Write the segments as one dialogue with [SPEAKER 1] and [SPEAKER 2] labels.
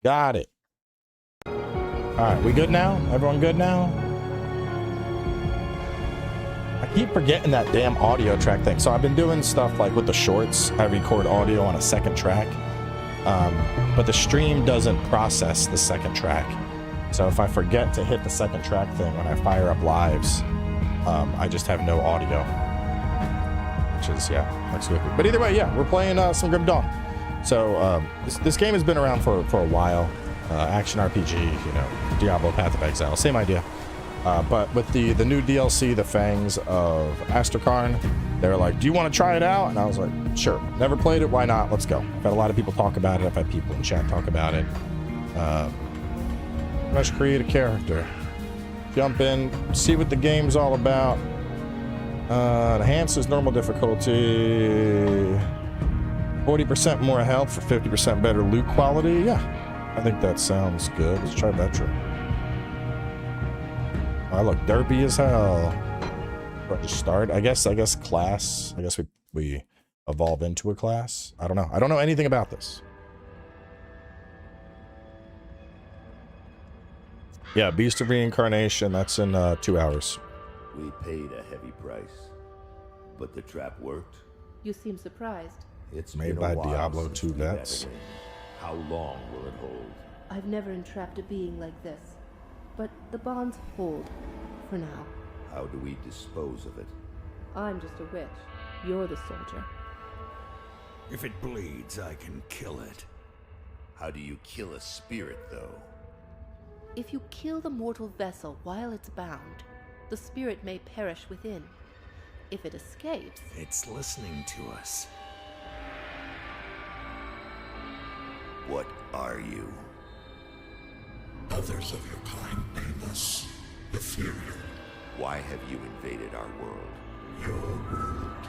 [SPEAKER 1] Got it. All right, we good now? Everyone good now? I keep forgetting that damn audio track thing. So I've been doing stuff like with the shorts. I record audio on a second track, but the stream doesn't process the second track. So if I forget to hit the second track thing when I fire up lives, I just have no audio. Which is, yeah, that's good. But either way, yeah, we're playing some Grim Dawn. So this game has been around for a while. Action RPG, you know, Diablo Path of Exile, same idea. But with the new DLC, the Fangs of Astrakarn, they're like, do you want to try it out? And I was like, sure. Never played it, why not? Let's go. I've had a lot of people talk about it. I've had people in chat talk about it. Let's create a character. Jump in, see what the game's all about. Enhances normal difficulty. 40% more health for 50% better loot quality. Yeah, I think that sounds good. Let's try Veteran. I look derpy as hell. What to start? I guess class. I guess we evolve into a class. I don't know. I don't know anything about this. Yeah, Beast of Reincarnation. That's in 2 hours.
[SPEAKER 2] We paid a heavy price, but the trap worked.
[SPEAKER 3] You seem surprised.
[SPEAKER 2] It's
[SPEAKER 1] made by Diablo 2 vets.
[SPEAKER 2] How long will it hold?
[SPEAKER 3] I've never entrapped a being like this, but the bonds hold for now.
[SPEAKER 2] How do we dispose of it?
[SPEAKER 3] I'm just a witch. You're the soldier.
[SPEAKER 4] If it bleeds, I can kill it.
[SPEAKER 2] How do you kill a spirit, though?
[SPEAKER 3] If you kill the mortal vessel while it's bound, the spirit may perish within. If it escapes...
[SPEAKER 4] It's listening to us.
[SPEAKER 2] What are you?
[SPEAKER 5] Others of your kind name us ethereal.
[SPEAKER 2] Why have you invaded our world?
[SPEAKER 5] Your world.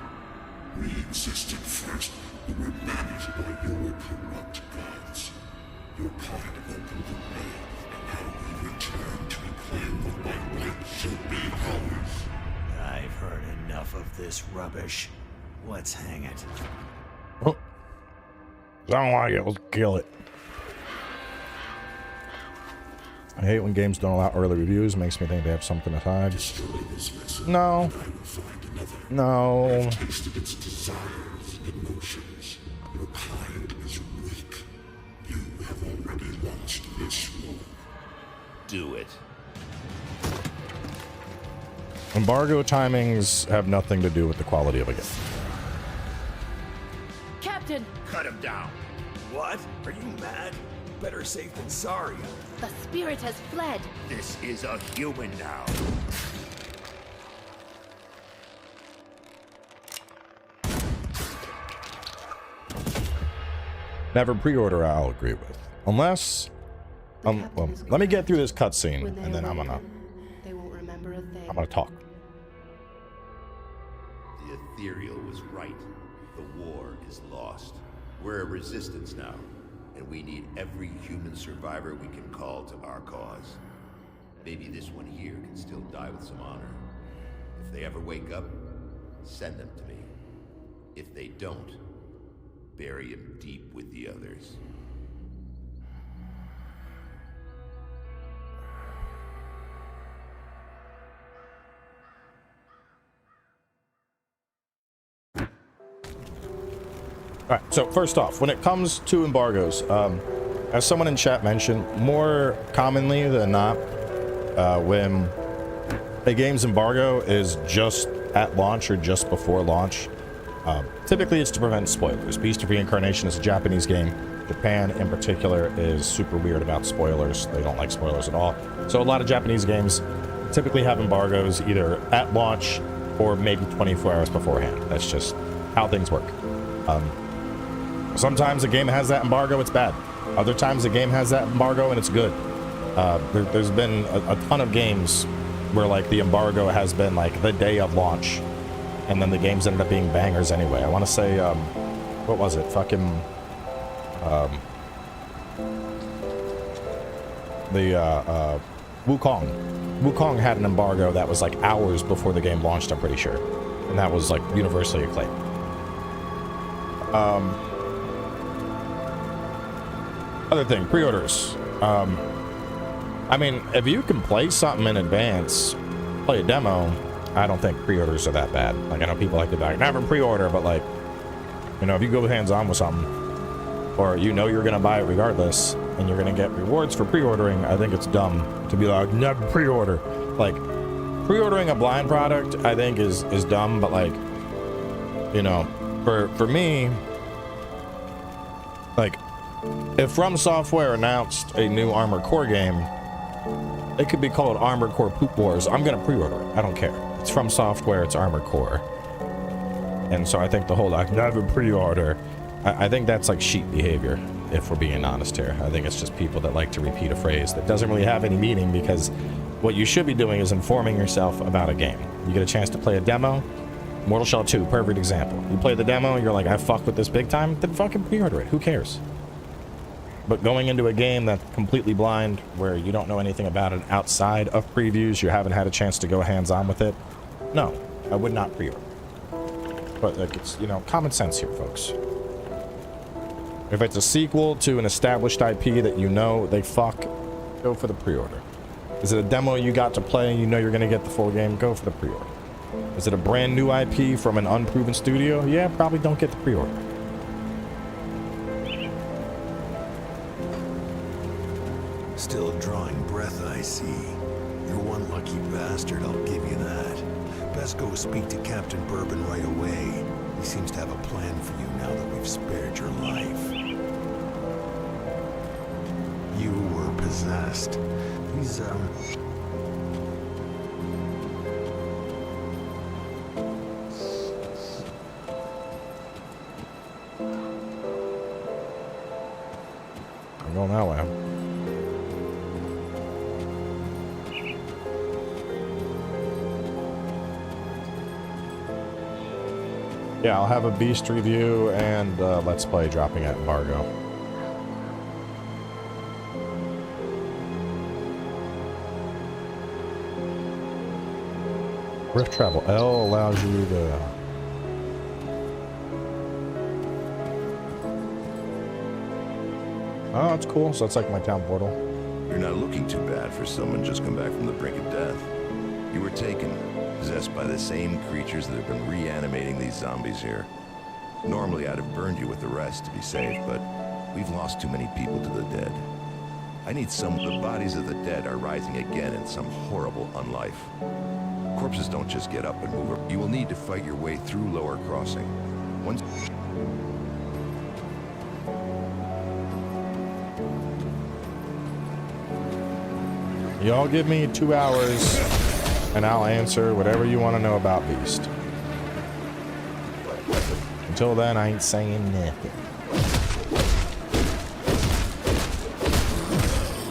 [SPEAKER 5] We existed first, but were managed by your corrupt gods. Your kind opened the way, and now we return to claim what by right should be ours.
[SPEAKER 4] I've heard enough of this rubbish. Let's hang it.
[SPEAKER 1] Oh. I don't like it. Let's kill it. I hate when games don't allow early reviews. It makes me think they have something to hide.
[SPEAKER 5] Destroy this vessel,
[SPEAKER 1] no.
[SPEAKER 5] and I will find another.
[SPEAKER 1] No.
[SPEAKER 5] I have tasted its desires and emotions. Your kind is weak. You have already launched this war.
[SPEAKER 2] Do it.
[SPEAKER 1] Embargo timings have nothing to do with the quality of a game.
[SPEAKER 3] Captain!
[SPEAKER 2] Cut him down.
[SPEAKER 4] What? Are you mad? Better safe than sorry.
[SPEAKER 3] The spirit has fled!
[SPEAKER 2] This is a human now.
[SPEAKER 1] Never pre-order, I'll agree with. Unless... well, let me get through this cutscene, and then I'm gonna
[SPEAKER 3] remember a thing.
[SPEAKER 1] I'm gonna talk.
[SPEAKER 2] The ethereal was right. The war is lost. We're a resistance now, and we need every human survivor we can call to our cause. Maybe this one here can still die with some honor. If they ever wake up, send them to me. If they don't, bury him deep with the others.
[SPEAKER 1] All right, so first off, when it comes to embargoes, as someone in chat mentioned, more commonly than not, when a game's embargo is just at launch or just before launch, typically it's to prevent spoilers. Beast of Reincarnation is a Japanese game. Japan, in particular, is super weird about spoilers. They don't like spoilers at all. So a lot of Japanese games typically have embargoes either at launch or maybe 24 hours beforehand. That's just how things work. Sometimes a game has that embargo, it's bad. Other times the game has that embargo and it's good. There's been a ton of games where like the embargo has been like the day of launch, and then the games ended up being bangers anyway. I want to say, what was it? Fucking Wukong. Wukong had an embargo that was like hours before the game launched, I'm pretty sure, and that was like universally acclaimed. Other thing, pre-orders. I mean, if you can play something in advance, play a demo, I don't think pre-orders are that bad. Like, I know people like to be like, never pre-order, but like, you know, if you go hands-on with something, or you know you're gonna buy it regardless, and you're gonna get rewards for pre-ordering, I think it's dumb to be like, never pre-order. Like, pre-ordering a blind product, I think is dumb, but like, you know, for me, like, if From Software announced a new Armored Core game, it could be called Armored Core Poop Wars. I'm gonna pre-order it. I don't care. It's From Software. It's Armored Core. And so I think the whole like never pre-order, I think that's like sheep behavior. If we're being honest here, I think it's just people that like to repeat a phrase that doesn't really have any meaning, because what you should be doing is informing yourself about a game. You get a chance to play a demo. Mortal Shell 2, perfect example. You play the demo, you're like, I fuck with this big time, then fucking pre-order it. Who cares? But going into a game that's completely blind, where you don't know anything about it outside of previews, you haven't had a chance to go hands-on with it, no, I would not pre-order. But like, it's, you know, common sense here, folks. If it's a sequel to an established IP that you know they fuck, go for the pre-order. Is it a demo you got to play and you know you're gonna get the full game? Go for the pre-order. Is it a brand new IP from an unproven studio? Yeah, probably don't get the pre-order.
[SPEAKER 4] Still drawing breath, I see. You're one lucky bastard, I'll give you that. Best go speak to Captain Bourbon right away. He seems to have a plan for you now that we've spared your life. You were possessed. He's,
[SPEAKER 1] I'm going that way. Yeah, I'll have a Beast review and Let's Play dropping at Embargo. Rift Travel L allows you to... Oh, that's cool. So it's like my town portal.
[SPEAKER 2] You're not looking too bad for someone just come back from the brink of death. You were taken, possessed by the same creatures that have been reanimating these zombies here. Normally I'd have burned you with the rest to be safe, but we've lost too many people to the dead. I need some... The bodies of the dead are rising again in some horrible unlife. Corpses don't just get up and move. You will need to fight your way through Lower Crossing. Once...
[SPEAKER 1] Y'all give me 2 hours and I'll answer whatever you want to know about Beast. Until then, I ain't saying nothing.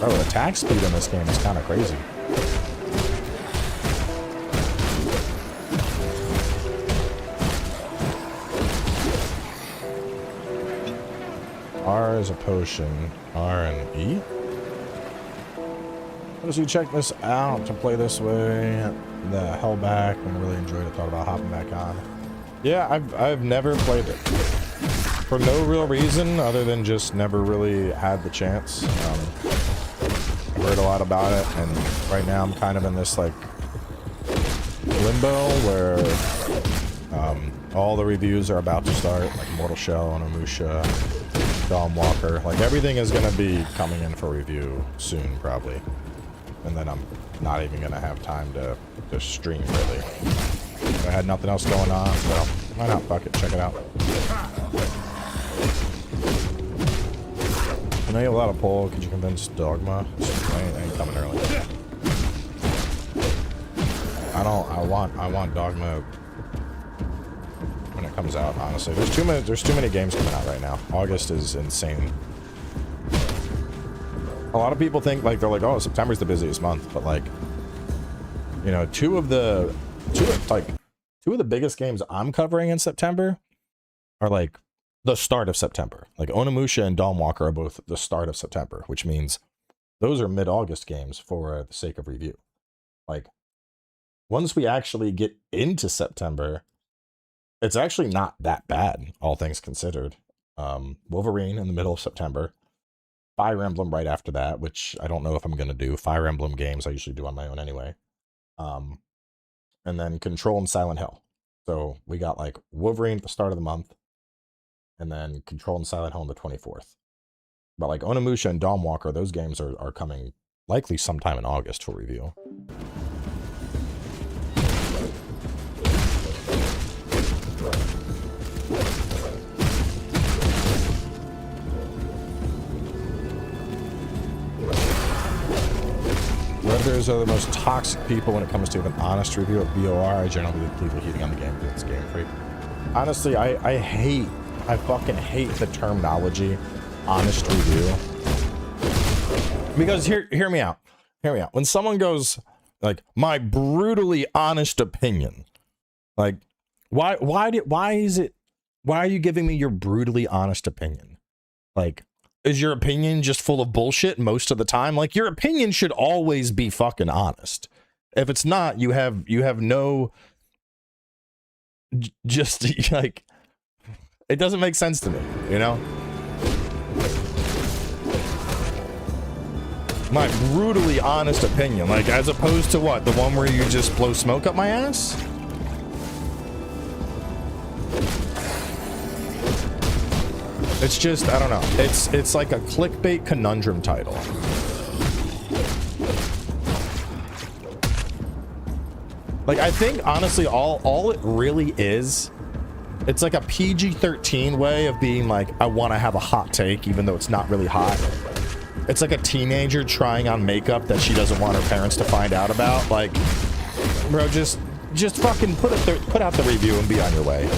[SPEAKER 1] Bro, the attack speed in this game is kind of crazy. R is a potion. R and E? As you check this out to play this way, the Hellback, and really enjoyed it, thought about hopping back on. Yeah, I've never played it for no real reason other than just never really had the chance. I've heard a lot about it, and right now I'm kind of in this like limbo where all the reviews are about to start, like Mortal Shell, Onimusha, Dawnwalker, like everything is gonna be coming in for review soon, probably. And then I'm not even gonna have time to stream, really. I had nothing else going on, so why not? Fuck it, check it out. I know you have a lot of pull. Could you convince Dogma? I ain't coming early. I want Dogma when it comes out, honestly. There's too many games coming out right now. August is insane. A lot of people think like they're like, oh, September's the busiest month, but like, you know, two of the biggest games I'm covering in September are like the start of September. Like Onimusha and Dawnwalker are both the start of September, which means those are mid-August games for the sake of review. Like once we actually get into September, it's actually not that bad, all things considered. Wolverine in the middle of September. Fire Emblem right after that, which I don't know if I'm going to do. Fire Emblem games I usually do on my own anyway. And then Control and Silent Hill. So we got like Wolverine at the start of the month, and then Control and Silent Hill on the 24th. But like Onimusha and Dawnwalker, those games are coming likely sometime in August for review. Redditors are the most toxic people when it comes to an honest review of BOR. I generally leave the heating on the game because it's Game Freak. Honestly, I fucking hate the terminology honest review. Because hear me out. Hear me out. When someone goes like my brutally honest opinion, like why are you giving me your brutally honest opinion? Like, is your opinion just full of bullshit most of the time? Like, your opinion should always be fucking honest. If it's not, you have no, just like, it doesn't make sense to me, you know? My brutally honest opinion, like, as opposed to what? The one where you just blow smoke up my ass? It's just, I don't know. It's like a clickbait conundrum title. Like, I think, honestly, all it really is, it's like a PG-13 way of being like, I want to have a hot take, even though it's not really hot. It's like a teenager trying on makeup that she doesn't want her parents to find out about. Like, bro, just fucking put out the review and be on your way.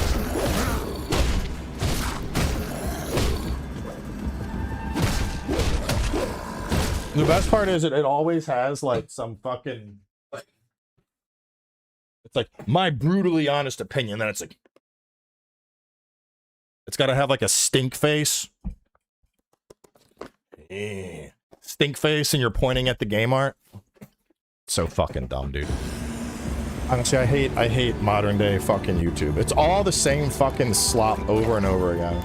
[SPEAKER 1] The best part is it always has like some fucking, like, it's like my brutally honest opinion. Then it's like, it's got to have like a stink face. Yeah. Stink face, and you're pointing at the game art. So fucking dumb, dude. Honestly, I hate modern day fucking YouTube. It's all the same fucking slop over and over again.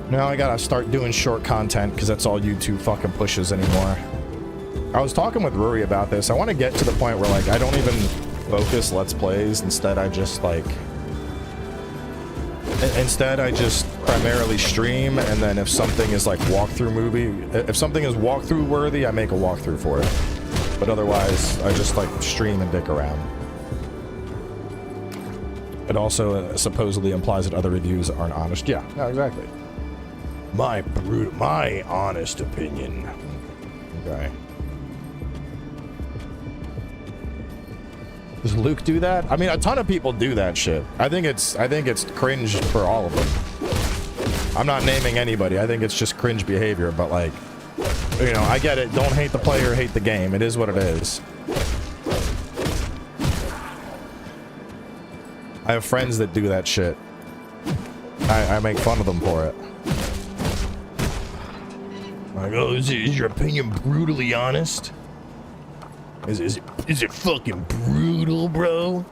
[SPEAKER 1] Now I gotta start doing short content because that's all YouTube fucking pushes anymore. I was talking with Rory about this. I want to get to the point where like I don't even focus Let's Plays. Instead, I just like primarily stream, and then if something is like if something is walkthrough worthy, I make a walkthrough for it. But otherwise, I just like stream and dick around. It also supposedly implies that other reviews aren't honest. Yeah, exactly. My honest opinion. Okay. Does Luke do that? I mean, a ton of people do that shit. I think it's cringe for all of them. I'm not naming anybody. I think it's just cringe behavior, but like, you know, I get it. Don't hate the player, hate the game. It is what it is. I have friends that do that shit. I make fun of them for it. Like, oh, is your opinion brutally honest? Is it fucking brutal, bro?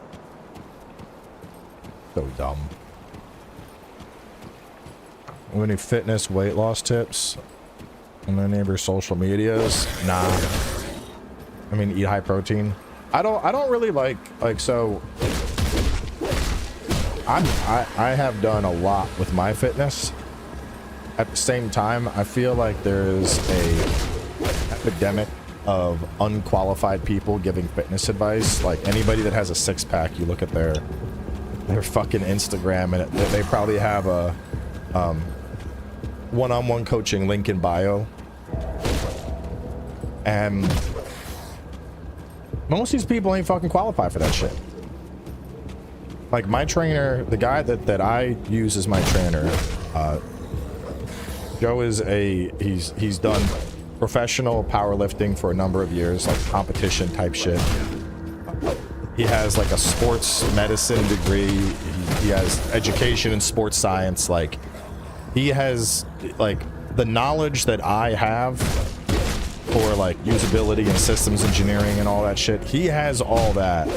[SPEAKER 1] So dumb. Any fitness, weight loss tips on any of your social medias? Nah. I mean, eat high protein. I don't really like so. I have done a lot with my fitness. At the same time, I feel like there is a epidemic of unqualified people giving fitness advice. Like anybody that has a six-pack, you look at their fucking Instagram, and they probably have a one-on-one coaching link in bio, and most of these people ain't fucking qualified for that shit. Like my trainer, the guy that I use as my trainer, Joe is he's done professional powerlifting for a number of years, like competition type shit. He has like a sports medicine degree. He has education in sports science. Like he has like the knowledge that I have for like usability and systems engineering and all that shit. He has all that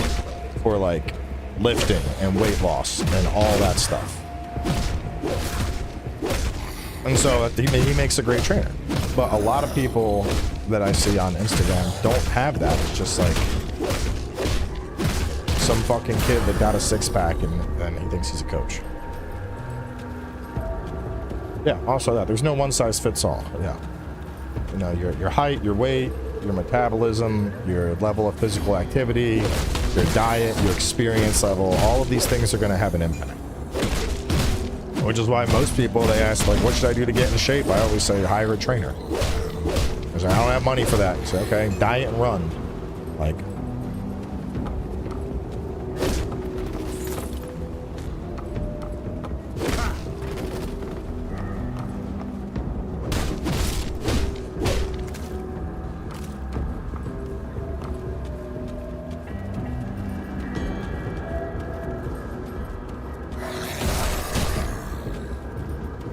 [SPEAKER 1] for like lifting and weight loss and all that stuff. And so he makes a great trainer. But a lot of people that I see on Instagram don't have that. It's just like some fucking kid that got a six-pack and he thinks he's a coach. Yeah, also that. There's no one size fits all. Yeah. You know, your height, your weight, your metabolism, your level of physical activity, your diet, your experience level, all of these things are going to have an impact. Which is why most people, they ask, like, what should I do to get in shape? I always say, hire a trainer. Because I don't have money for that. So, okay, diet and run. Like,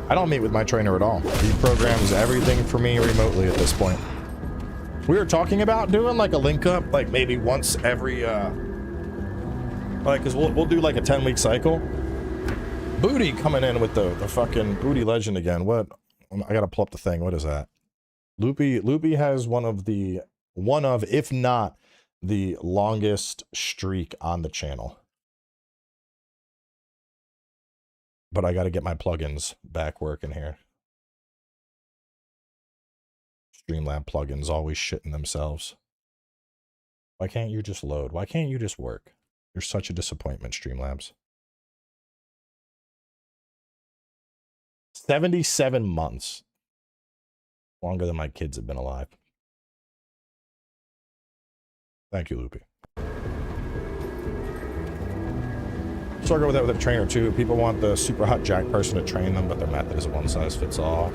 [SPEAKER 1] I don't meet with my trainer at all. He programs everything for me remotely at this point. We were talking about doing like a link up, like maybe once every, like, cause we'll do like a 10-week cycle. Booty coming in with the fucking Booty Legend again. What? I gotta pull up the thing. What is that? Loopy has one of, if not the longest streak on the channel. But I got to get my plugins back working here. Streamlab plugins always shitting themselves. Why can't you just load? Why can't you just work? You're such a disappointment, Streamlabs. 77 months. Longer than my kids have been alive. Thank you, Loopy. Struggle with that with a trainer too. People want the super hot jack person to train them, but their method isn't one size fits all.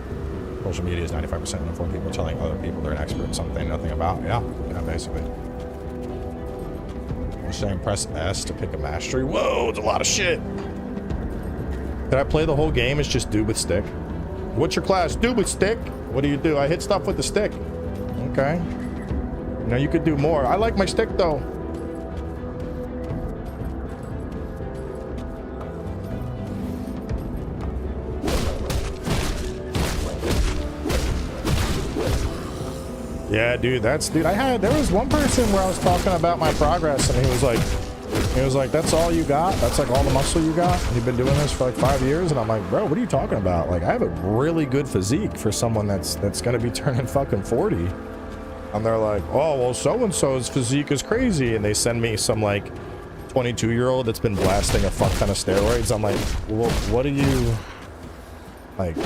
[SPEAKER 1] Social media is 95% uniform. People telling other people they're an expert in something nothing about. Yeah, basically. I'm saying press S to pick a mastery. Whoa, it's a lot of shit. Did I play the whole game? It's just dude with stick. What's your class? Dude with stick. What do? I hit stuff with the stick. Okay. Now you could do more. I like my stick though. Yeah, dude, there was one person where I was talking about my progress and he was like, that's all you got? That's like all the muscle you got? You've been doing this for like 5 years? And I'm like, bro, what are you talking about? Like, I have a really good physique for someone that's going to be turning fucking 40. And they're like, oh, well, so-and-so's physique is crazy. And they send me some like 22-year-old that's been blasting a fuck ton of steroids. I'm like, well, what are you like?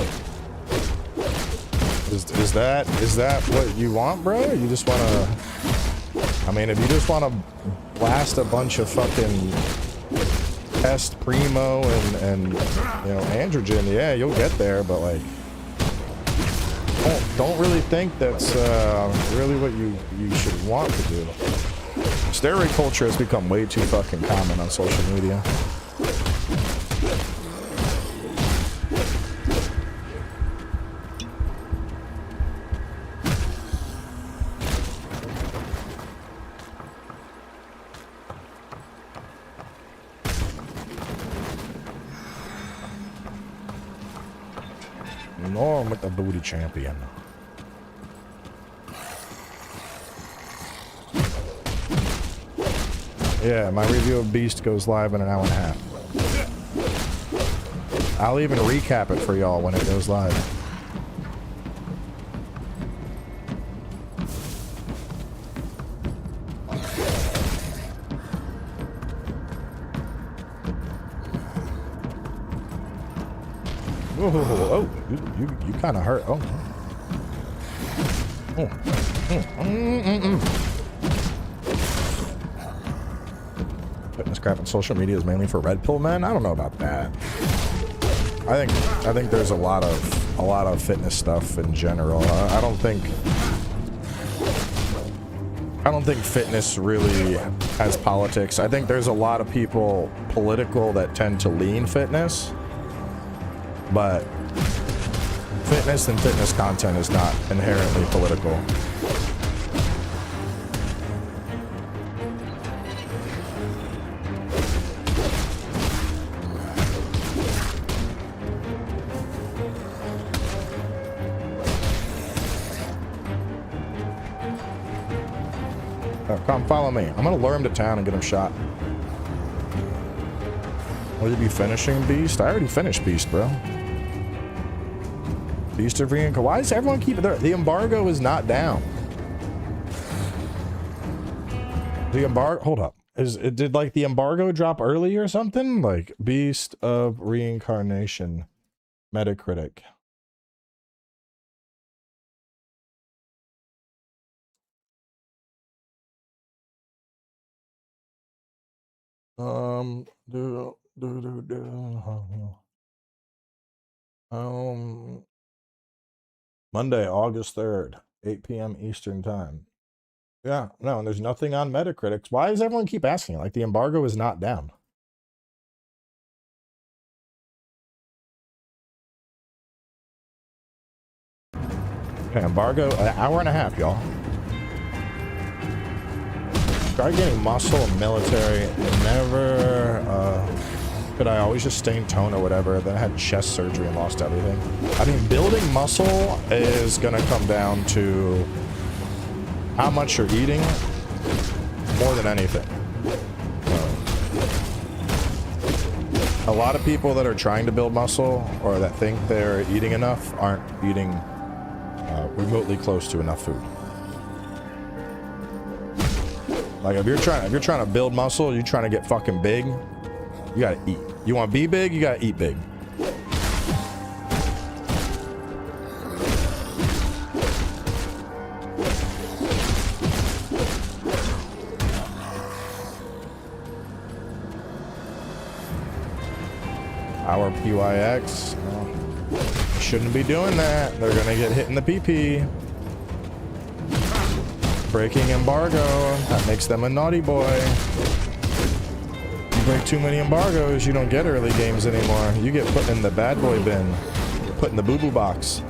[SPEAKER 1] Is that what you want, bro? You just want to, I mean, if you just want to blast a bunch of fucking test primo and you know, androgen, yeah, you'll get there, but like, don't really think that's really what you should want to do. Steroid culture has become way too fucking common on social media. Norm with the booty champion. Yeah, my review of Beast goes live in an hour and a half. I'll even recap it for y'all when it goes live. Oh, you kind of hurt. Oh. Fitness crap on social media is mainly for red pill men. I don't know about that. I think there's a lot of fitness stuff in general. I don't think fitness really has politics. I think there's a lot of people political that tend to lean fitness. But fitness and fitness content is not inherently political. Come follow me. I'm gonna lure him to town and get him shot. Will you be finishing Beast? I already finished Beast, bro. Beast of Reincarnation. Why does everyone keep it there? The embargo is not down. The embargo. Hold up. Did like the embargo drop early or something? Like Beast of Reincarnation, Metacritic. Monday, August 3rd, 8 p.m. Eastern time. Yeah, no, and there's nothing on Metacritic. Why does everyone keep asking? Like, the embargo is not down. Okay, embargo, an hour and a half, y'all. Try getting muscle and military. Never, could I always just stay in tone or whatever? Then I had chest surgery and lost everything. I mean, building muscle is gonna come down to how much you're eating more than anything. A lot of people that are trying to build muscle or that think they're eating enough aren't eating remotely close to enough food. Like if you're trying to build muscle, you're trying to get fucking big, you gotta eat. You want to be big, you gotta eat big. Our PYX. Oh, shouldn't be doing that. They're gonna get hit in the PP. Breaking embargo. That makes them a naughty boy. You break too many embargoes, you don't get early games anymore. You get put in the bad boy bin. You're put in the boo-boo box.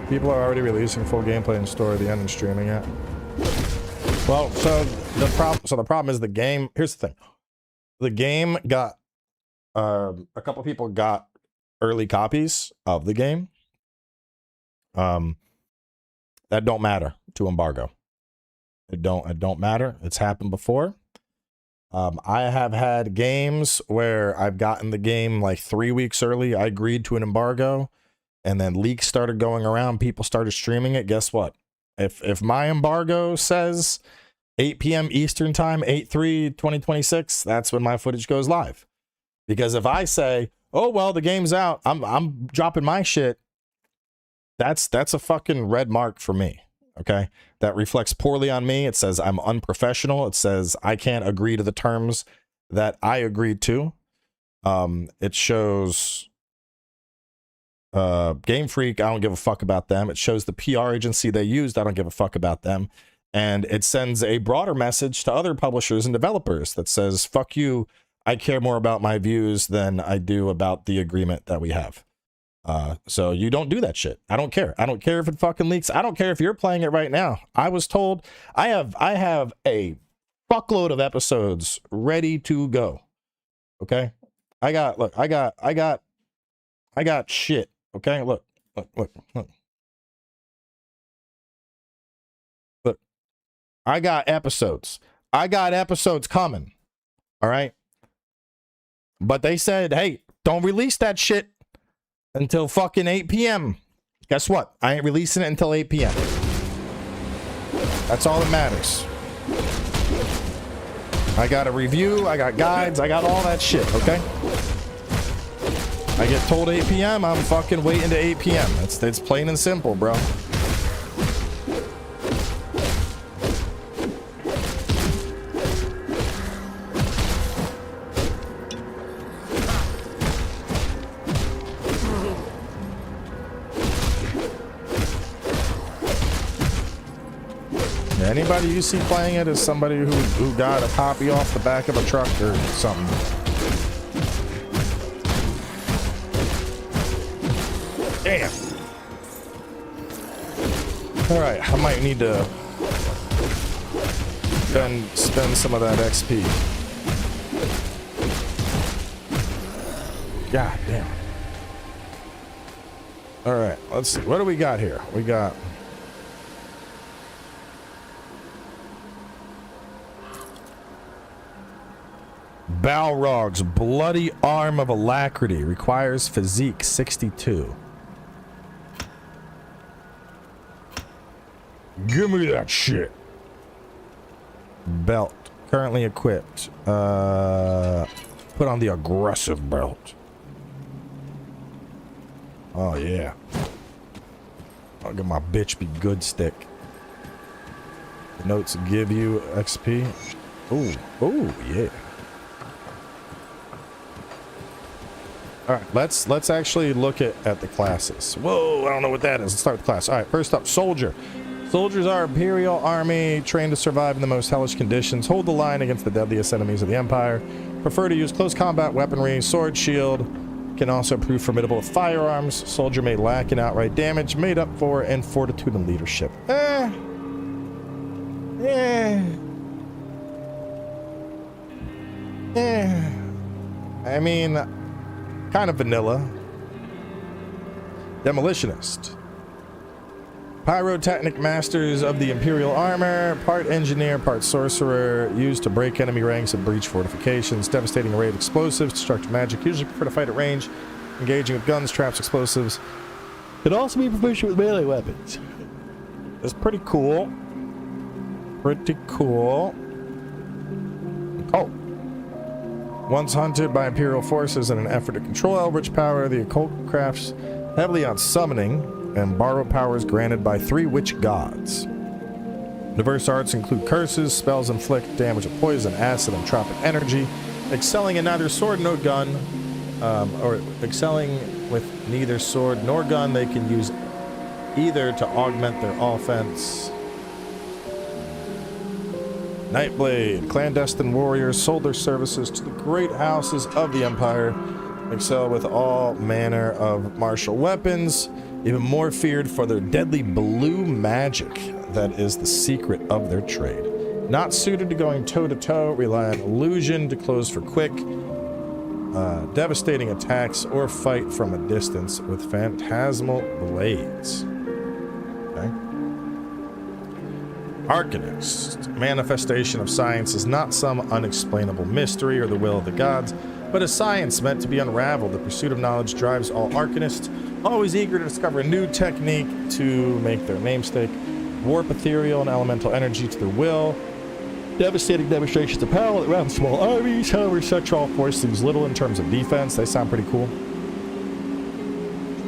[SPEAKER 1] People are already releasing full gameplay in store at the end and streaming it. Well, so the problem is the game. Here's the thing: the game got a couple people got early copies of the game. That don't matter to embargo. It don't matter. It's happened before. I have had games where I've gotten the game like 3 weeks early. I agreed to an embargo. And then leaks started going around. People started streaming it. Guess what? If my embargo says 8 p.m. Eastern time, 8/3/2026, that's when my footage goes live. Because if I say, oh well, the game's out, I'm dropping my shit, that's a fucking red mark for me. Okay, that reflects poorly on me. It says I'm unprofessional. It says I can't agree to the terms that I agreed to. It shows. Game Freak, I don't give a fuck about them. It shows the PR agency they used, I don't give a fuck about them. And it sends a broader message to other publishers and developers that says, fuck you, I care more about my views than I do about the agreement that we have. So you don't do that shit. I don't care. I don't care if it fucking leaks. I don't care if you're playing it right now. I was told I have a fuckload of episodes ready to go. Okay? I got shit. Okay, look. I got episodes. Coming. All right. But they said, hey, don't release that shit until fucking 8 p.m. Guess what? I ain't releasing it until 8 p.m. That's all that matters. I got a review. I got guides. I got all that shit. Okay. I get told 8 p.m. I'm fucking waiting to 8 p.m. It's plain and simple, bro. Anybody you see playing it is somebody who got a copy off the back of a truck or something. Damn. All right, I might need to spend some of that XP. God damn. All right, let's see. What do we got here? We got Balrog's bloody arm of alacrity, requires physique 62. Give me that shit. Belt currently equipped. Put on the aggressive belt. Oh yeah. I'll get my bitch be good stick. The notes give you XP. Ooh, yeah. All right, let's actually look at the classes. Whoa, I don't know what that is. Let's start with the class. All right, first up, soldier. Soldiers are Imperial Army, trained to survive in the most hellish conditions, hold the line against the deadliest enemies of the Empire, prefer to use close combat weaponry, sword, shield, can also prove formidable with firearms. Soldier may lack in outright damage, made up for in fortitude and leadership. I mean, kind of vanilla. Demolitionist. Pyrotechnic masters of the Imperial armor, part engineer, part sorcerer, used to break enemy ranks and breach fortifications, devastating array of explosives, destructive magic, usually prefer to fight at range, engaging with guns, traps, explosives. Could also be proficient with melee weapons. It's pretty cool. Pretty cool. Oh. Once hunted by Imperial forces in an effort to control Eldritch power, the occult crafts heavily on summoning and borrow powers granted by 3 witch gods. Diverse arts include curses, spells inflict damage of poison, acid, and tropic energy. Excelling in neither sword nor gun, or excelling with neither sword nor gun, they can use either to augment their offense. Nightblade. Clandestine warriors sold their services to the great houses of the Empire. Excel with all manner of martial weapons. Even more feared for their deadly blue magic that is the secret of their trade. Not suited to going toe-to-toe, rely on illusion to close for quick, devastating attacks, or fight from a distance with phantasmal blades. Okay. Arcanist. Manifestation of science is not some unexplainable mystery or the will of the gods, but a science meant to be unraveled. The pursuit of knowledge drives all Arcanists, always eager to discover a new technique to make their namesake, warp ethereal and elemental energy to their will. Devastating demonstrations of power that round small armies. However, such all forces little in terms of defense. They sound pretty cool.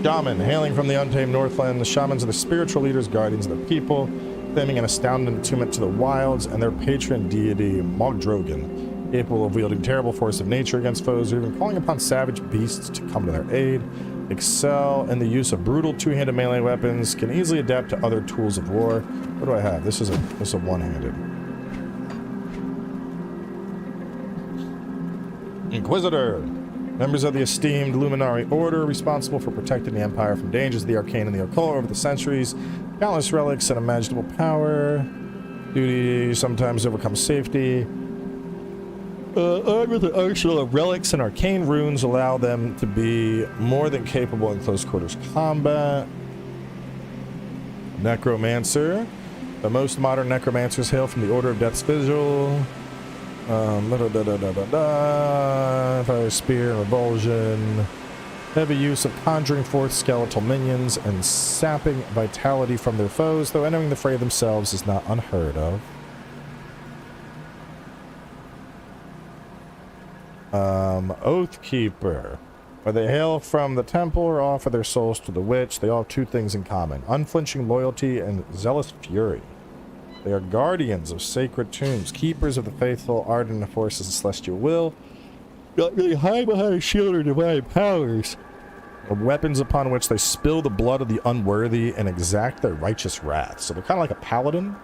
[SPEAKER 1] Shaman. Hailing from the untamed Northland, the shamans are the spiritual leaders, guardians of the people, claiming an astounding attunement to the wilds and their patron deity, Mogdrogan, capable of wielding terrible force of nature against foes or even calling upon savage beasts to come to their aid. Excel in the use of brutal two-handed melee weapons, can easily adapt to other tools of war. What do I have? This is a one-handed. Inquisitor. Members of the esteemed Luminari Order, responsible for protecting the Empire from dangers of the arcane and the occult over the centuries. Countless relics and imaginable power. Duty sometimes overcomes safety. Armed with an arsenal of relics and arcane runes allow them to be more than capable in close quarters combat. Necromancer. The most modern necromancers hail from the Order of Death's Vigil. Fire spear, revulsion. Heavy use of conjuring forth skeletal minions and sapping vitality from their foes, though entering the fray themselves is not unheard of. Oathkeeper. Whether they hail from the temple or offer their souls to the witch, they all have 2 things in common: unflinching loyalty and zealous fury. They are guardians of sacred tombs, keepers of the faithful, ardent in the forces of celestial will, not really hide behind a shield or divine powers, or weapons upon which they spill the blood of the unworthy and exact their righteous wrath. So they're kind of like a paladin.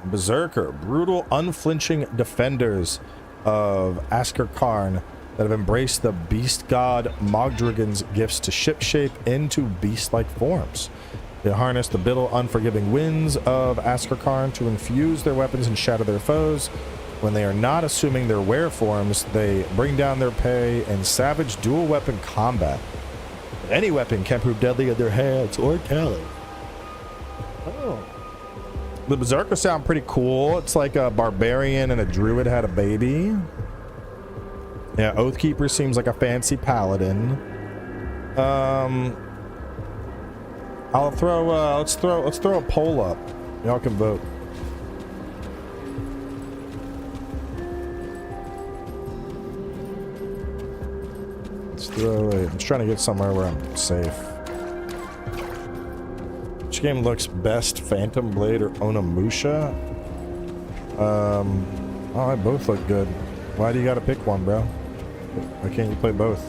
[SPEAKER 1] Berserker. Brutal, unflinching defenders of Asker Karn that have embraced the beast god Mogdragon's gifts to shipshape into beast-like forms. They harness the bitter, unforgiving winds of Askarkarn to infuse their weapons and shatter their foes. When they are not assuming their wear forms, they bring down their pay in savage dual weapon combat. Any weapon can prove deadly in their hands or talons. Oh. The Berserkers sound pretty cool. It's like a barbarian and a druid had a baby. Yeah, Oathkeeper seems like a fancy paladin. I'll throw let's throw a poll up. Y'all can vote. I'm trying to get somewhere where I'm safe. Which game looks best, Phantom Blade or Onimusha? Oh, they both look good. Why do you gotta pick one, bro? Why can't you play both?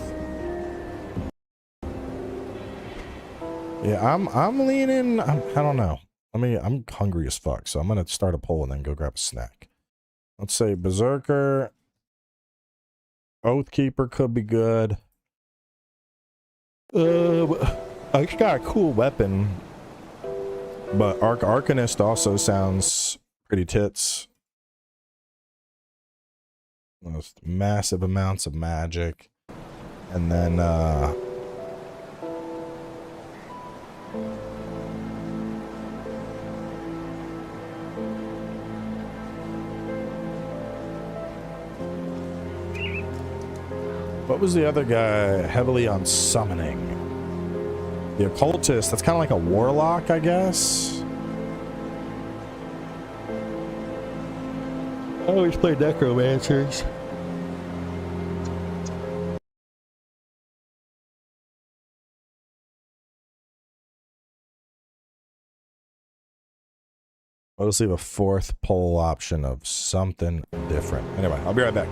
[SPEAKER 1] Yeah, I'm leaning. I don't know. I mean, I'm hungry as fuck, so I'm gonna start a poll and then go grab a snack. Let's say Berserker, Oathkeeper could be good. I just got a cool weapon, but Arcanist also sounds pretty tits. Those massive amounts of magic, and then what was the other guy heavily on summoning? The Occultist, that's kind of like a warlock, I guess. I always play necromancers. I'll just leave a fourth poll option of something different. Anyway, I'll be right back.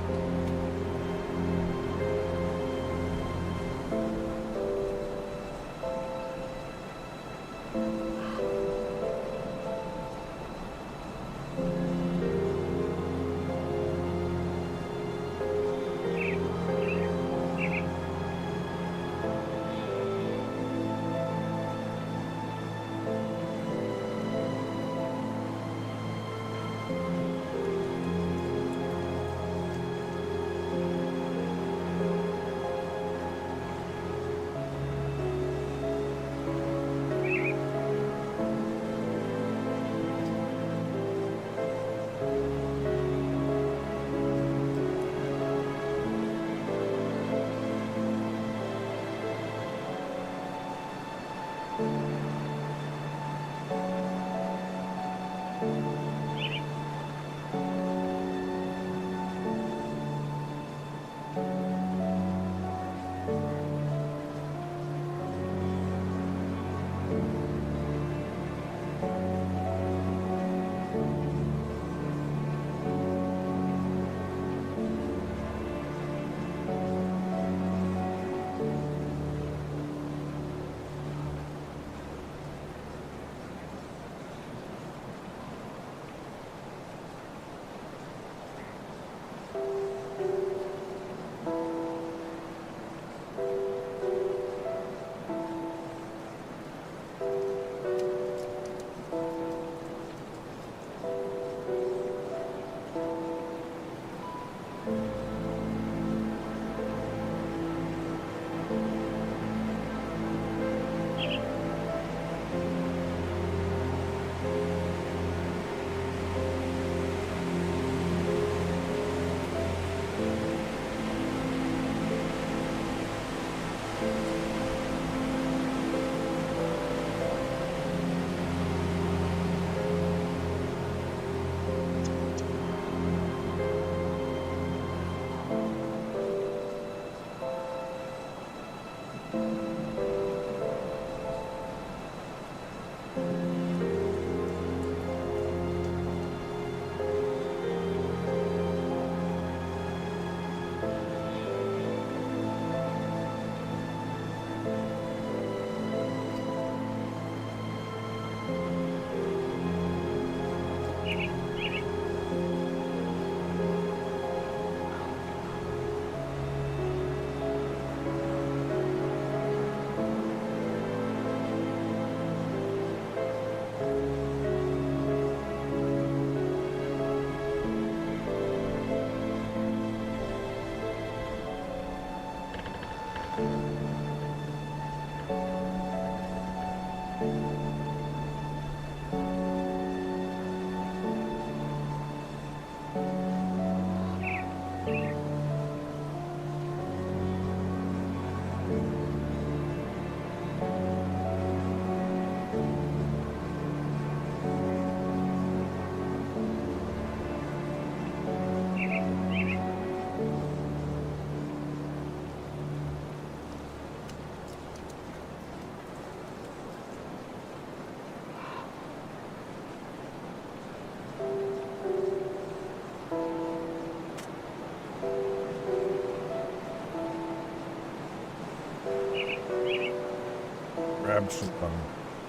[SPEAKER 1] grab some,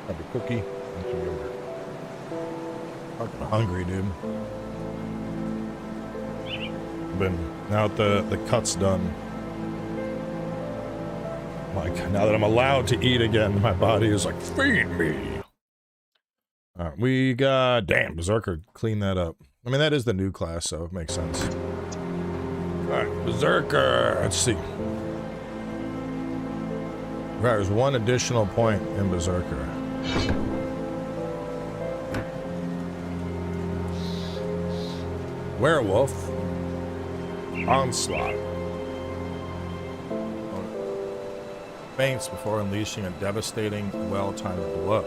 [SPEAKER 1] grab a cookie and some yogurt. Fucking hungry, dude. Now that the cut's done. Like, now that I'm allowed to eat again, my body is like, feed me. Alright, we got, damn, Berserker, clean that up. I mean, that is the new class, so it makes sense. Alright, Berserker, let's see. There's one additional point in Berserker. Werewolf. Onslaught. Faints before unleashing a devastating, well-timed blow.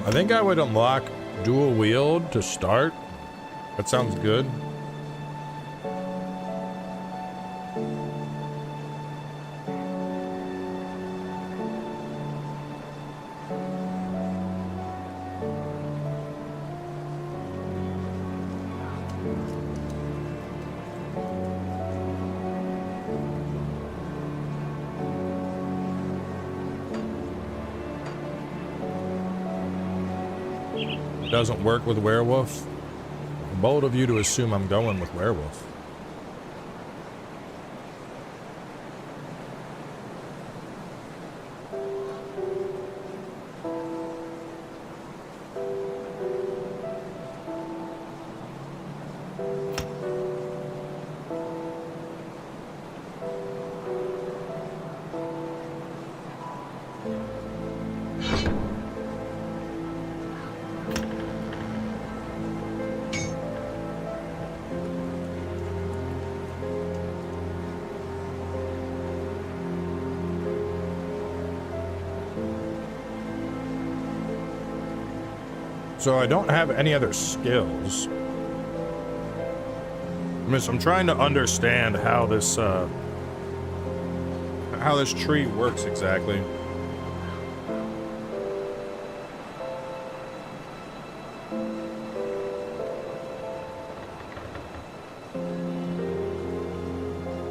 [SPEAKER 1] I think I would unlock dual wield to start. That sounds good. Doesn't work with werewolf. Bold of you to assume I'm going with werewolf. So I don't have any other skills. I'm trying to understand how this tree works exactly.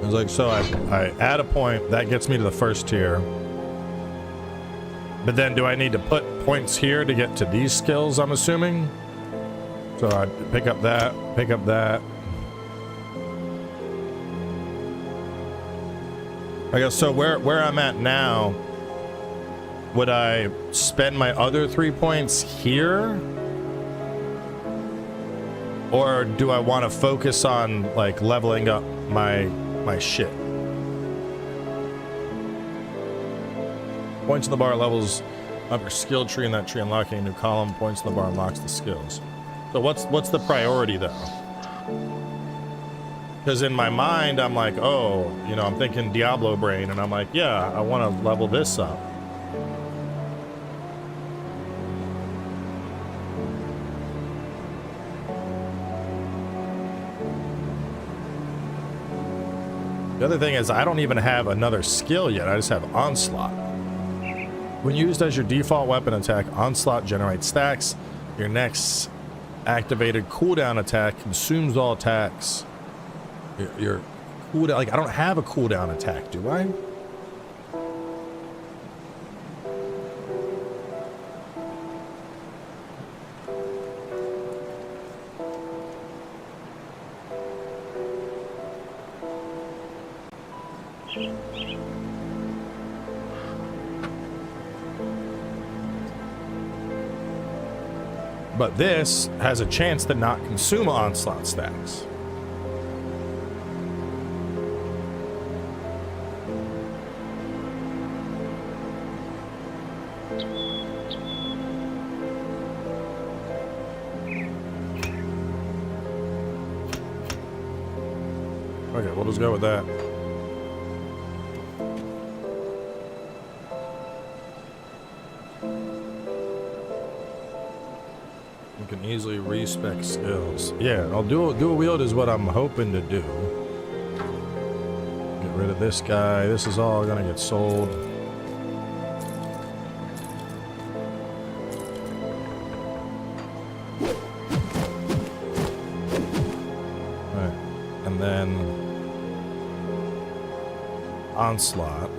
[SPEAKER 1] It's like, so I add a point, that gets me to the first tier. But then do I need to put points here to get to these skills, I'm assuming? So I pick up that, pick up that. I guess so where I'm at now, would I spend my other 3 points here? Or do I want to focus on like leveling up my shit? Points in the bar levels up your skill tree, and that tree unlocking a new column. Points in the bar unlocks the skills. So what's the priority though? Because in my mind I'm like, oh, you know, I'm thinking Diablo brain, and I'm like, yeah, I want to level this up. The other thing is I don't even have another skill yet. I just have Onslaught. When used as your default weapon attack, Onslaught generates stacks. Your next activated cooldown attack consumes all attacks. Your cooldown, like I don't have a cooldown attack, do I? But this has a chance to not consume Onslaught stacks. Okay, we'll just go with that. You can easily respec skills. Yeah, I'll dual wield is what I'm hoping to do. Get rid of this guy. This is all gonna get sold. Alright. And then onslaught.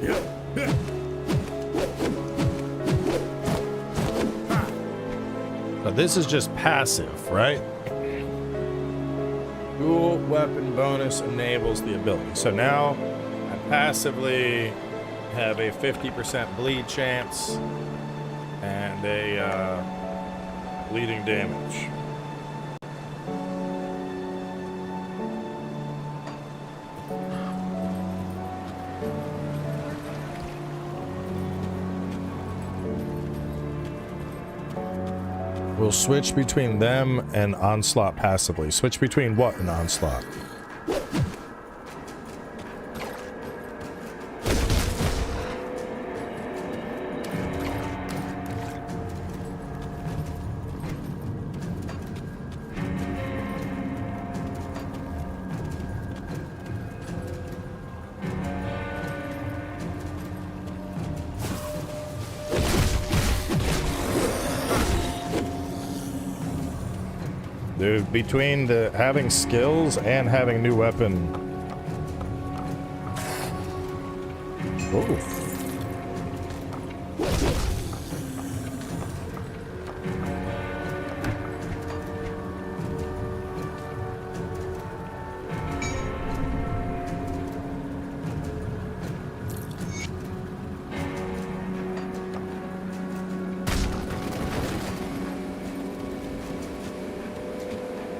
[SPEAKER 1] But this is just passive, right? Dual weapon bonus enables the ability. So now I passively have a 50% bleed chance and a bleeding damage. We'll switch between them and onslaught passively. Switch between what and onslaught? Dude, between the having skills and having new weapon. Ooh.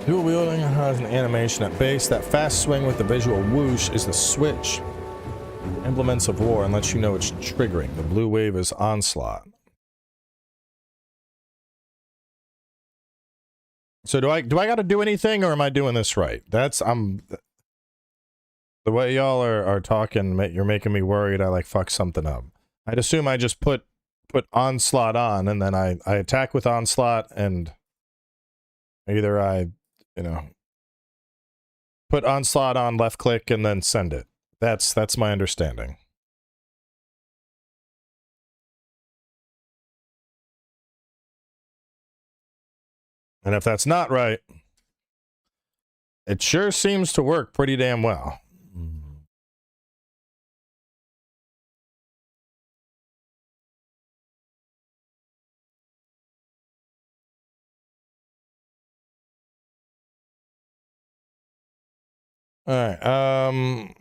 [SPEAKER 1] Dual wielding has an animation at base. That fast swing with the visual whoosh is the switch. Implements of war and lets you know it's triggering. The blue wave is onslaught. So do I gotta do anything, or am I doing this right? That's the way y'all are talking, you're making me worried I like fuck something up. I'd assume I just put onslaught on, and then I attack with onslaught, and either you know, put onslaught on, left click, and then send it. That's my understanding. And if that's not right, it sure seems to work pretty damn well. All right.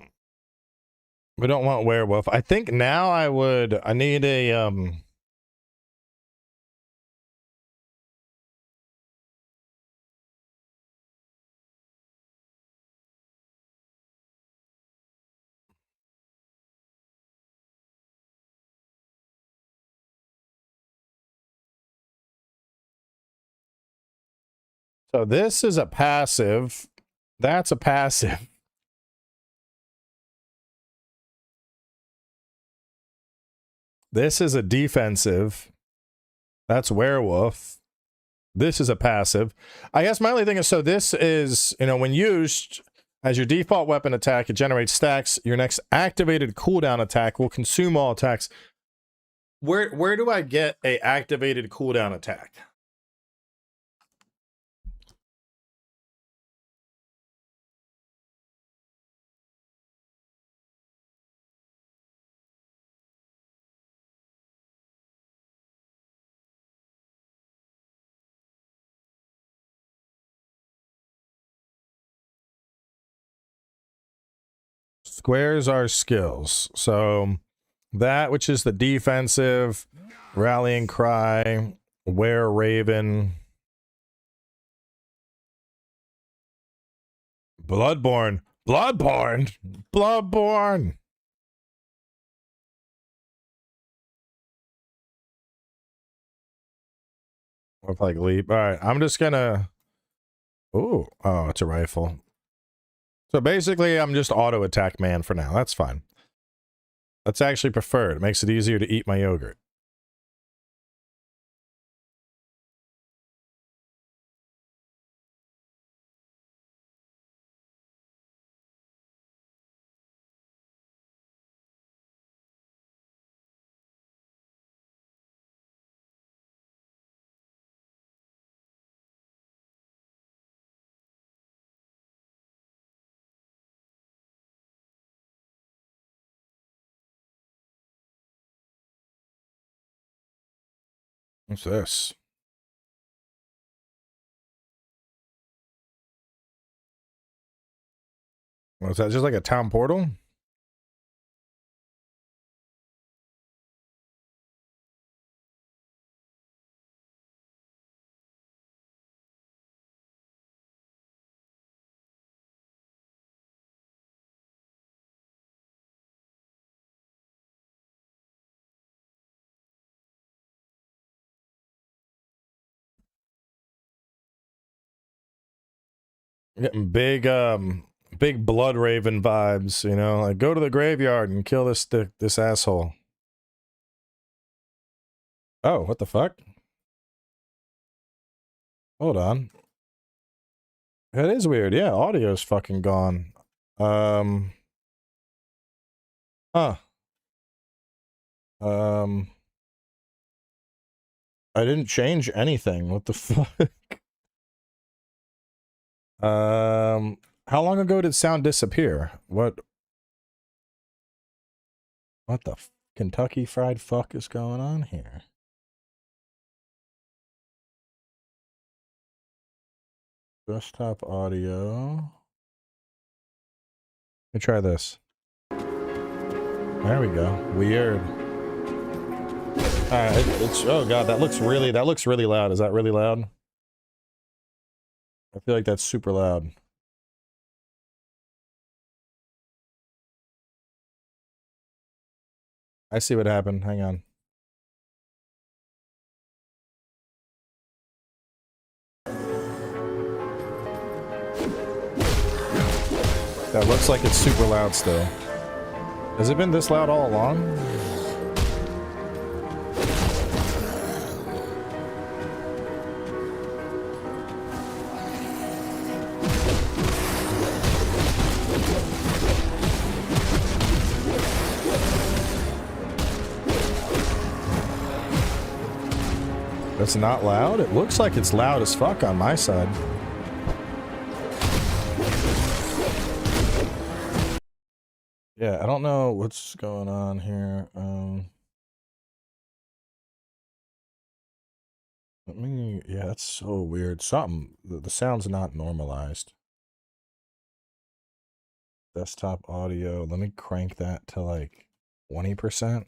[SPEAKER 1] We don't want werewolf. I think now I need a so this is a passive. That's a passive. This is a defensive. That's werewolf. This is a passive. I guess my only thing is, so this is, you know, when used as your default weapon attack, it generates stacks. Your next activated cooldown attack will consume all attacks. Where do I get a activated cooldown attack? Squares are skills. So that which is the defensive, rallying cry, were raven, bloodborne, bloodborne. Look like leap. All right, I'm just gonna. Oh, it's a rifle. So basically, I'm just auto attack man for now. That's fine. That's actually preferred. It makes it easier to eat my yogurt. What's this? Was that just like a town portal? I'm getting big blood raven vibes, you know, like go to the graveyard and kill this asshole. Oh, what the fuck? Hold on. That is weird. Yeah, audio's fucking gone. Huh. I didn't change anything. What the fuck? How long ago did sound disappear? What the Kentucky Fried fuck is going on here? Desktop audio. Let me try this. There we go. Weird. Alright, it's oh god, that looks really loud. Is that really loud? I feel like that's super loud. I see what happened. Hang on. That looks like it's super loud still. Has it been this loud all along? It's not loud? It looks like it's loud as fuck on my side. Yeah, I don't know what's going on here. Yeah, that's so weird. The sound's not normalized. Desktop audio, let me crank that to like 20%.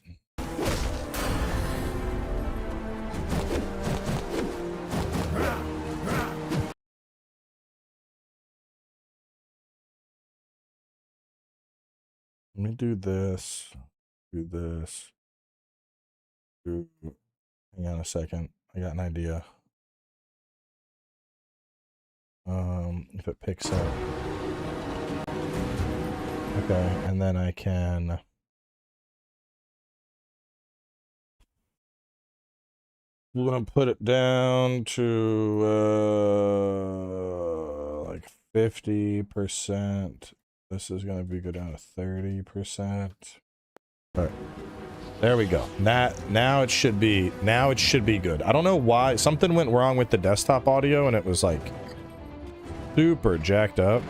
[SPEAKER 1] Let me do this. Hang on a second. I got an idea. If it picks up. Okay, and then I can... We're gonna put it down to like 50%. This is gonna go down to 30%. All right, there we go. Now it should be good. I don't know why something went wrong with the desktop audio and it was like super jacked up.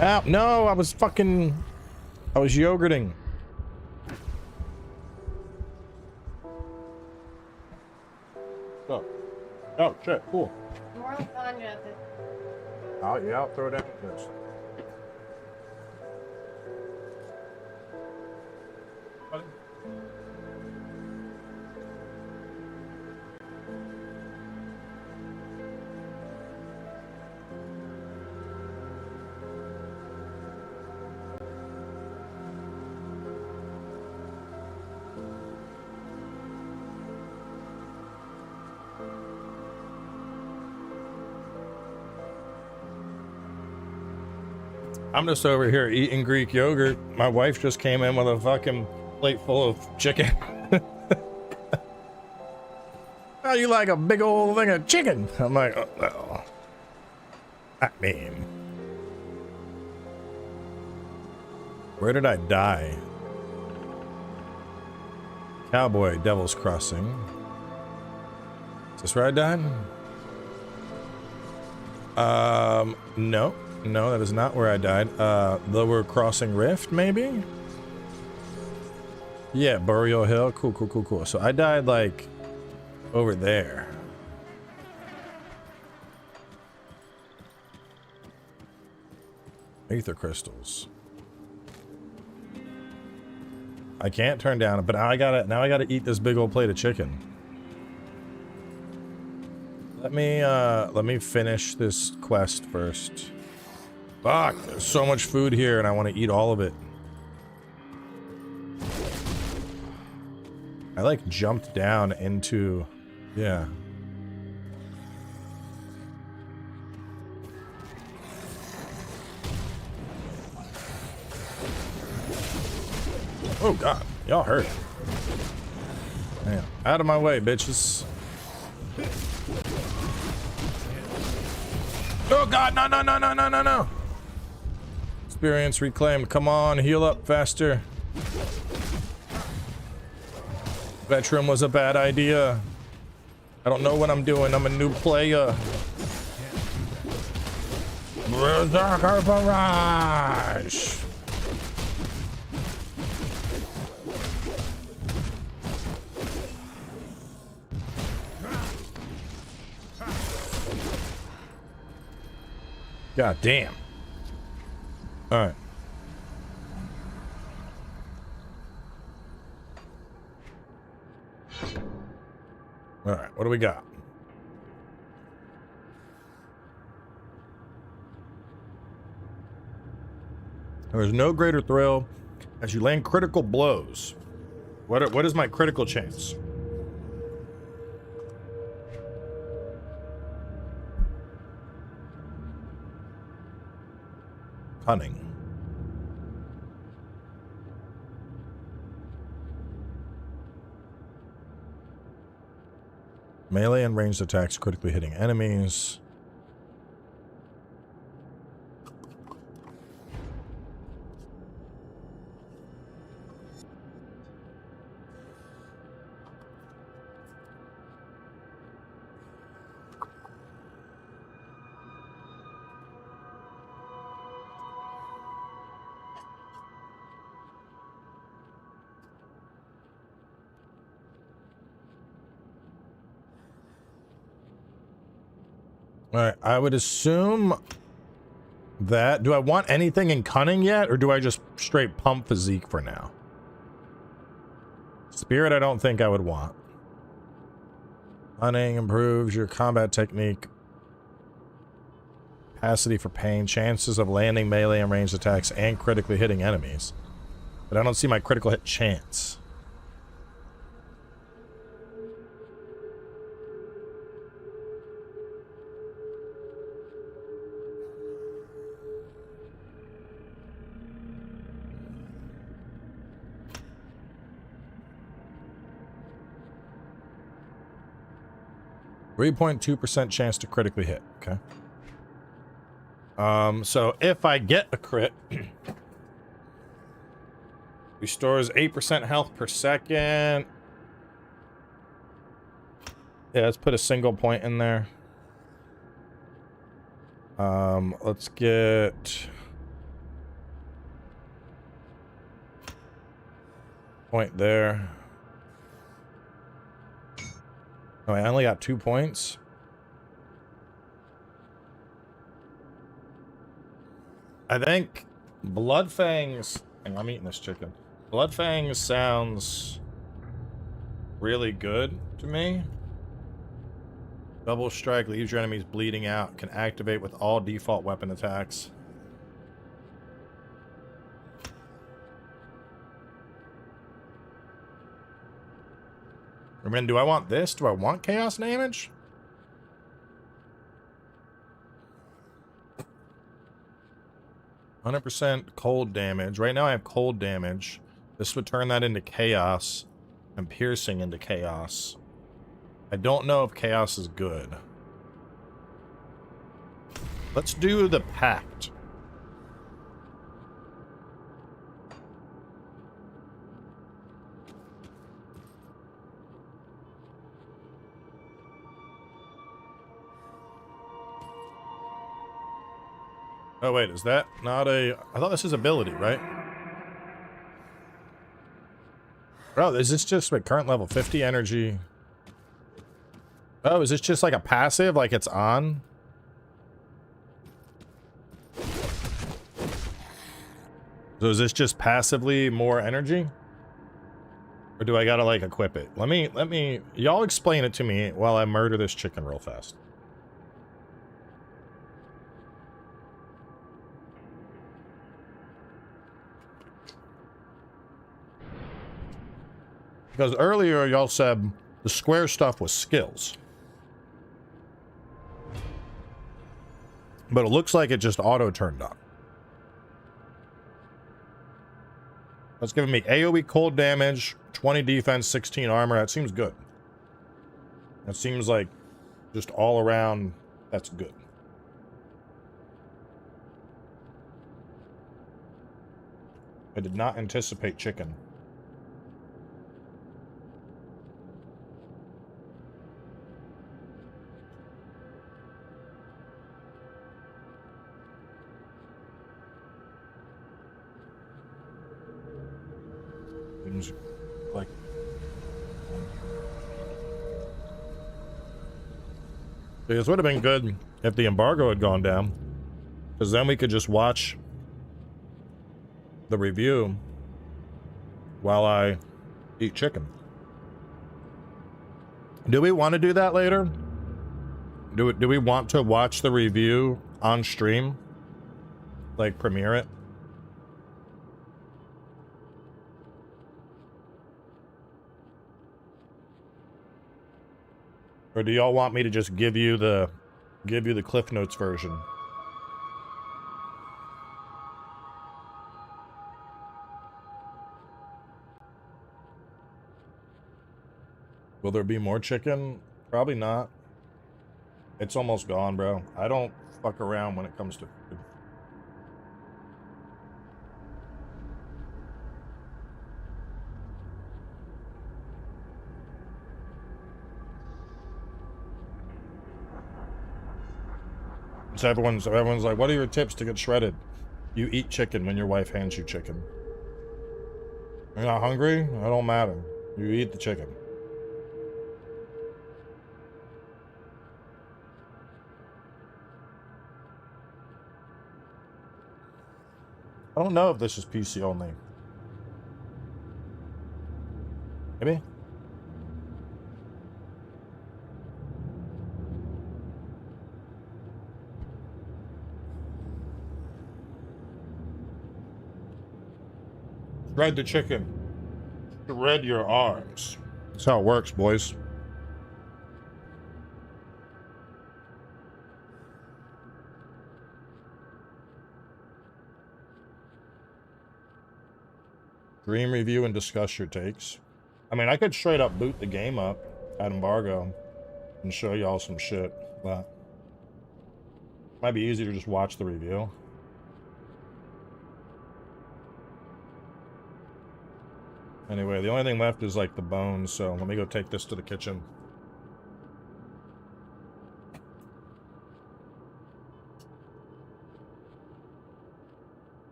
[SPEAKER 1] Ow, no, I was yogurting. Oh, shit, cool.
[SPEAKER 6] More fun, Justin.
[SPEAKER 1] Oh, yeah, I'll throw it down this. I'm just over here eating Greek yogurt. My wife just came in with a fucking plate full of chicken. Oh, you like a big old thing of chicken? I'm like, oh, well, I mean, where did I die? Cowboy, Devil's Crossing. Is this where I died? No. No, that is not where I died. Lower Crossing Rift, maybe? Yeah, Burial Hill. Cool, cool, cool, cool. So I died, like, over there. Aether crystals. I can't turn down, but now I gotta eat this big old plate of chicken. Let me finish this quest first. Fuck, there's so much food here and I want to eat all of it. I like jumped down into, yeah. Oh god, y'all hurt. Man, out of my way, bitches. Oh god, no, no, no, no, no, no, no. Experience reclaimed. Come on, heal up faster. Veteran was a bad idea. I don't know what I'm doing. I'm a new player. Berserker Barrage. God damn. All right. All right, what do we got? There's no greater thrill as you land critical blows. What is my critical chance? Cunning. Melee and ranged attacks critically hitting enemies. Alright, I would assume that... Do I want anything in cunning yet, or do I just straight pump physique for now? Spirit I don't think I would want. Cunning improves your combat technique. Capacity for pain. Chances of landing melee and ranged attacks and critically hitting enemies. But I don't see my critical hit chance. .2% chance to critically hit. Okay. So if I get a crit, restores 8% health per second. Yeah, let's put a single point in there. Let's get point there. Oh, I only got 2 points. I think Bloodfangs... I'm eating this chicken. Bloodfangs sounds really good to me. Double strike leaves your enemies bleeding out. Can activate with all default weapon attacks. I mean, do I want this? Do I want chaos damage? 100% cold damage. Right now I have cold damage. This would turn that into chaos and piercing into chaos. I don't know if chaos is good. Let's do the pact. Oh wait, is that not a... I thought this is ability, right? Oh, is this just like current level 50 energy? Oh, is this just like a passive, like it's on? So is this just passively more energy? Or do I gotta like equip it? Let me, y'all explain it to me while I murder this chicken real fast. Because earlier y'all said the square stuff was skills. But it looks like it just auto turned on. That's giving me AoE cold damage, 20 defense, 16 armor. That seems good. That seems like just all around, that's good. I did not anticipate chicken. Like, this would have been good if the embargo had gone down, because then we could just watch the review while I eat chicken. Do we want to do that later? Do we want to watch the review on stream? Like premiere it? Or do y'all want me to just give you the Cliff Notes version? Will there be more chicken? Probably not. It's almost gone, bro. I don't fuck around when it comes to food. So everyone's like, what are your tips to get shredded? You eat chicken when your wife hands you chicken. You're not hungry? It don't matter. You eat the chicken. I don't know if this is PC only. Maybe? Shred the chicken. Shred your arms. That's how it works, boys. Dream review and discuss your takes. I mean, I could straight up boot the game up at embargo and show y'all some shit, but it might be easier to just watch the review. Anyway, the only thing left is like the bones, so let me go take this to the kitchen.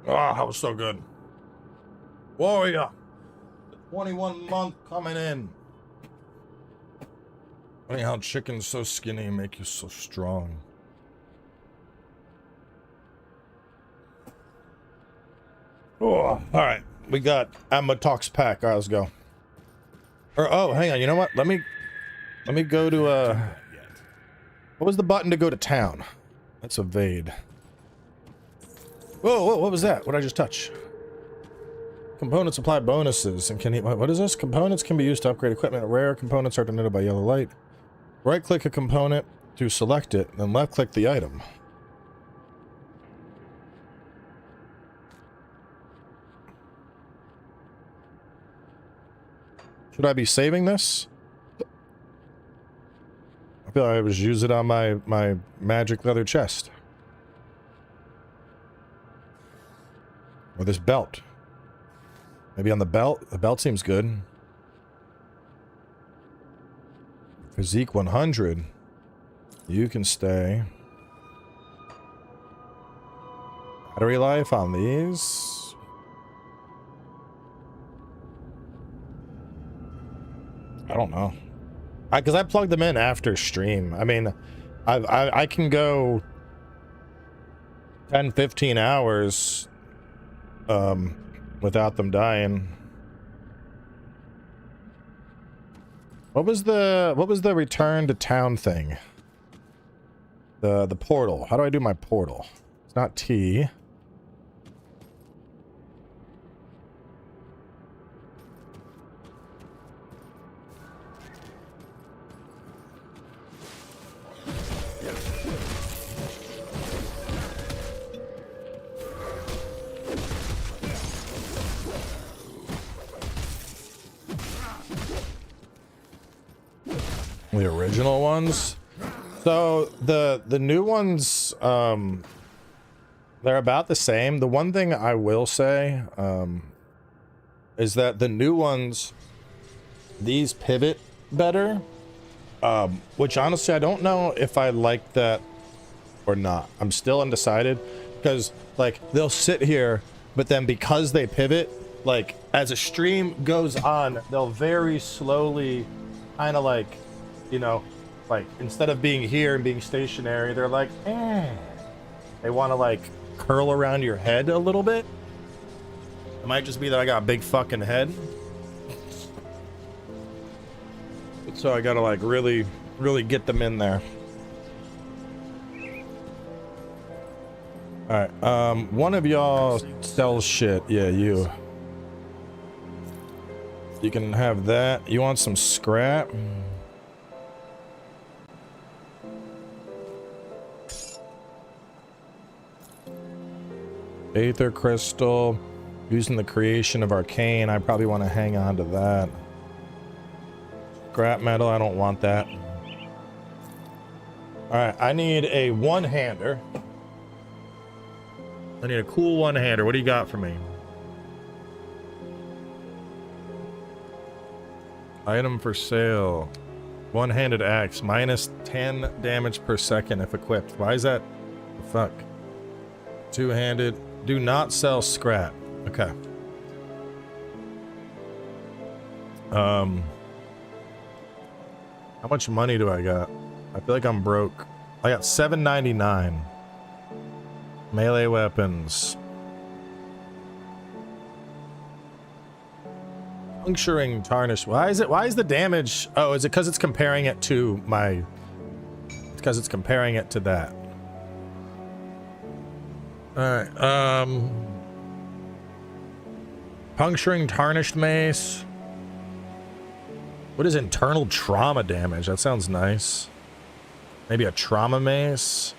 [SPEAKER 1] Oh, that was so good. Warrior. 21-month coming in. Funny how chicken's so skinny and make you so strong. Oh, all right. We got Emma Talks Pack. All right, let's go. Or oh, hang on. You know what? Let me go to what was the button to go to town? Let's evade. Whoa, what was that? What did I just touch? Components apply bonuses and can what is this? Components can be used to upgrade equipment. Rare components are denoted by yellow light. Right click a component to select it, then left click the item. Should I be saving this? I feel like I was use it on my magic leather chest. Or this belt. Maybe on the belt? The belt seems good. Physique 100. You can stay. Battery life on these. I don't know. Because I plugged them in after stream. I mean, I can go 10, 15 hours without them dying. What was the return to town thing? The portal. How do I do my portal? It's not T. The original ones. So the new ones, they're about the same. The one thing I will say is that the new ones, these pivot better, which honestly I don't know if I like that or not. I'm still undecided because like they'll sit here, but then because they pivot, like as a stream goes on, they'll very slowly kind of like, you know, like instead of being here and being stationary, they're like, they want to like curl around your head a little bit. It might just be that I got a big fucking head. So I gotta like really get them in there. Alright, one of y'all sells shit. Yeah, you. You can have that. You want some scrap? Aether crystal. Using the creation of arcane, I probably want to hang on to that. Scrap metal, I don't want that. Alright, I need a one-hander. I need a cool one-hander. What do you got for me? Item for sale. One-handed axe. Minus 10 damage per second if equipped. Why is that? The fuck? Two-handed. Do not sell scrap. Okay. How much money do I got? I feel like I'm broke. I got $7.99. Melee weapons. Puncturing tarnish. Why is the damage? Oh, is it because it's comparing it to my? It's because it's comparing it to that. Alright, puncturing tarnished mace. What is internal trauma damage? That sounds nice. Maybe a trauma mace.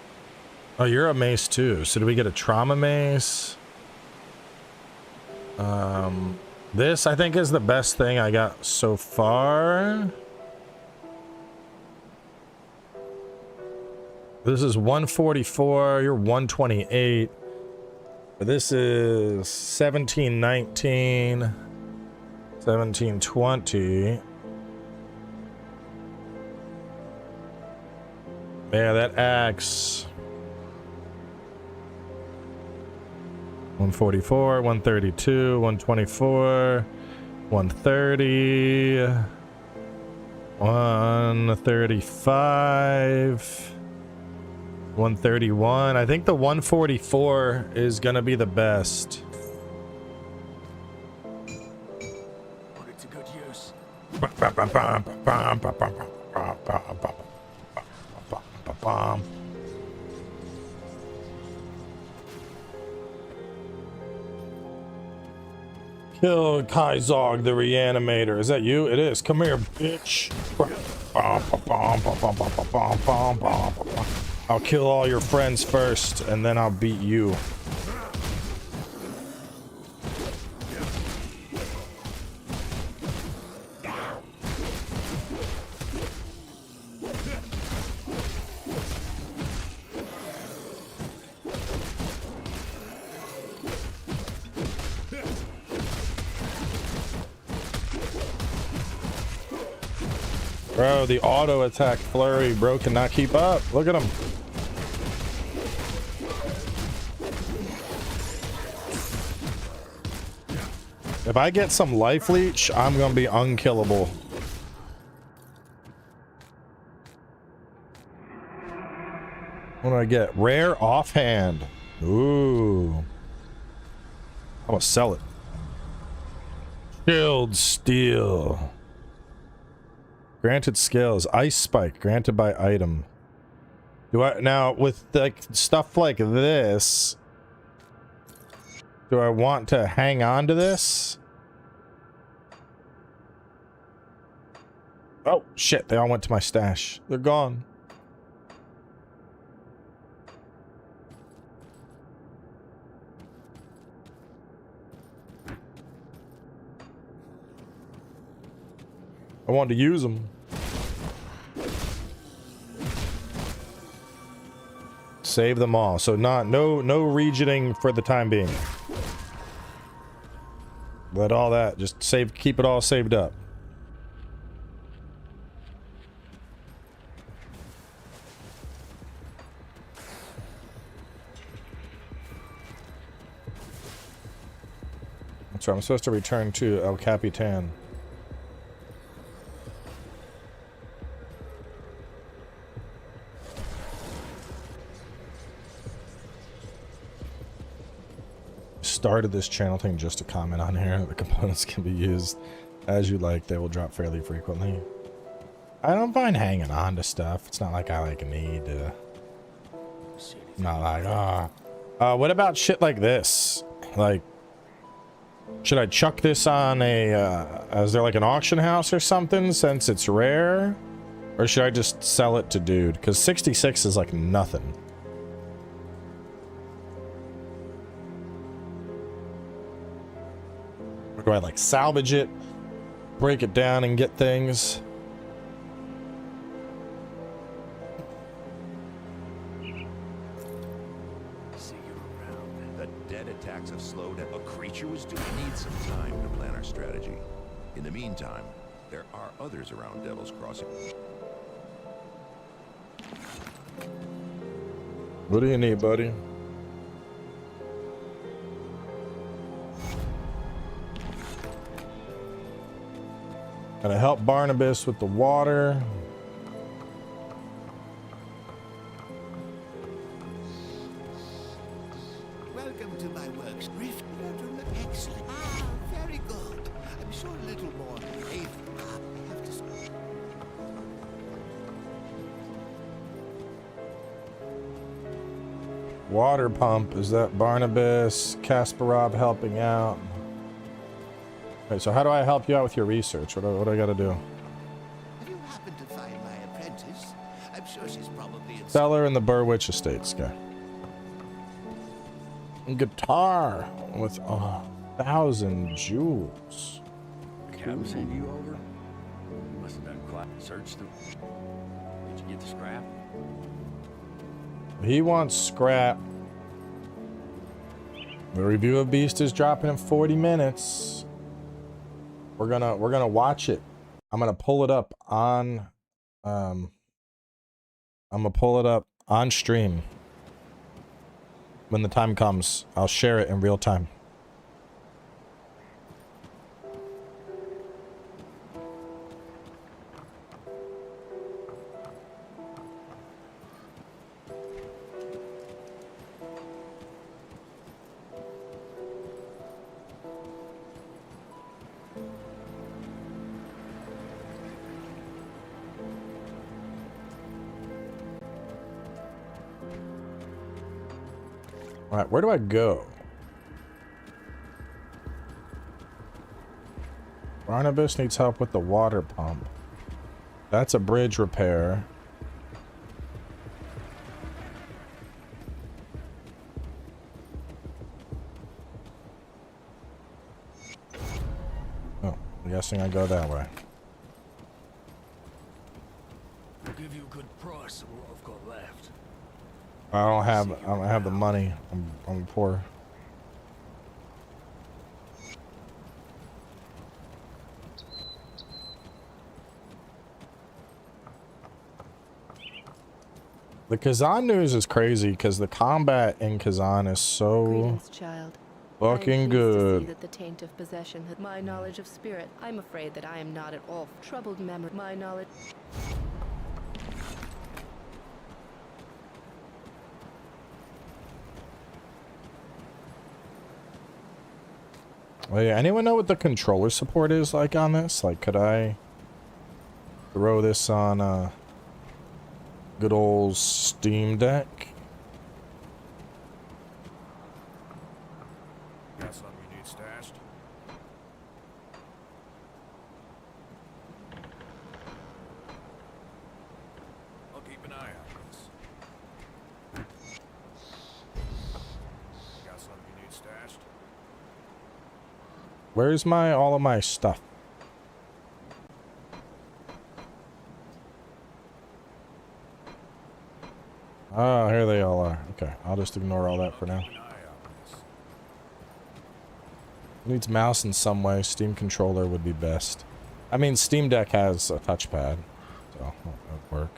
[SPEAKER 1] Oh, you're a mace too. So do we get a trauma mace? This I think is the best thing I got so far. This is 144. You're 128. This is 1719. 1720. Yeah, that axe. 144, 132, 124, 130, 135, 131. I think the 144 is gonna be the best.
[SPEAKER 7] Put it to good use.
[SPEAKER 1] Kill Kaizog the Reanimator. Is that you? It is. Come here, bitch. I'll kill all your friends first, and then I'll beat you. Bro, the auto attack flurry, bro, cannot keep up. Look at him. If I get some life leech, I'm gonna be unkillable. What do I get? Rare offhand. Ooh. I'm gonna sell it. Shield steel. Granted skills. Ice spike granted by item. Do I now with like stuff like this? Do I want to hang on to this? Oh shit, they all went to my stash. They're gone. I wanted to use them. Save them all. So no regioning for the time being. Let all that just save, keep it all saved up. That's right, I'm supposed to return to El Capitan. Started this channel thing just to comment on here. The components can be used as you like. They will drop fairly frequently. I don't mind hanging on to stuff. It's not like I like need to. Not like what about shit like this? Like, should I chuck this on a is there like an auction house or something since it's rare, or should I just sell it to dude? Because 66 is like nothing. Or do I like salvage it, break it down and get things?
[SPEAKER 7] See you around.
[SPEAKER 2] The dead attacks have slowed down. A creature was due. We need some time to plan our strategy. In the meantime, there are others around Devil's Crossing.
[SPEAKER 1] What do you need, buddy? Gotta help Barnabas with the water.
[SPEAKER 8] Welcome to my works. Rift Module, excellent. Ah, very good. I'm sure a little more. I have to.
[SPEAKER 1] Water pump, is that Barnabas? Kasparov helping out. Okay, so how do I help you out with your research? What do I gotta do?
[SPEAKER 8] Have you happened to find my apprentice? I'm sure she's probably in.
[SPEAKER 1] Cellar in the Burwich Estates guy. Guitar with 1,000 jewels.
[SPEAKER 7] The captain sent you over? You must have done quite a search. Did you get the scrap?
[SPEAKER 1] He wants scrap. The review of Beast is dropping in 40 minutes. We're gonna watch it. I'm gonna pull it up on I'm gonna pull it up on stream. when the time comes. I'll share it in real time. All right, where do I go? Barnabas needs help with the water pump. That's a bridge repair. Oh, I'm guessing I go that way.
[SPEAKER 7] I'll give you a good price of what I've got left.
[SPEAKER 1] I don't have the money. I'm poor. The Kazan news is crazy because the combat in Kazan is so
[SPEAKER 3] Greetings, child.
[SPEAKER 1] fucking
[SPEAKER 3] I am pleased to
[SPEAKER 1] good.
[SPEAKER 3] see that the taint of possession has my knowledge of spirit. I'm afraid that I am not at all troubled memory. My knowledge.
[SPEAKER 1] Oh yeah, anyone know what the controller support is like on this? Like, could I throw this on a good old Steam Deck?
[SPEAKER 5] Got something you need stashed? I'll keep an eye out for this. Got something you need stashed?
[SPEAKER 1] Where's all of my stuff? Oh, here they all are. Okay, I'll just ignore all that for now.
[SPEAKER 5] Keep an eye out for this.
[SPEAKER 1] Needs mouse in some way. Steam controller would be best. I mean, Steam Deck has a touchpad, so that would work.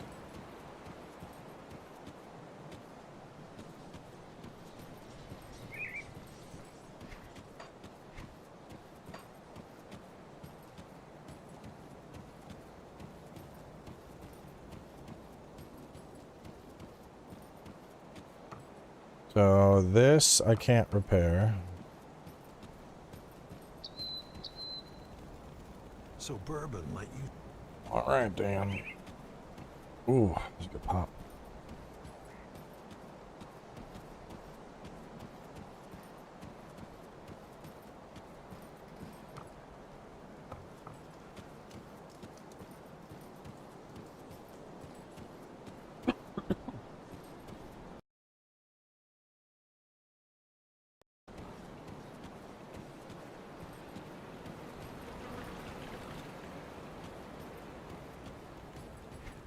[SPEAKER 1] So this I can't repair.
[SPEAKER 4] So Bourbon let you...
[SPEAKER 1] All right, Dan. Ooh, that's a good pop.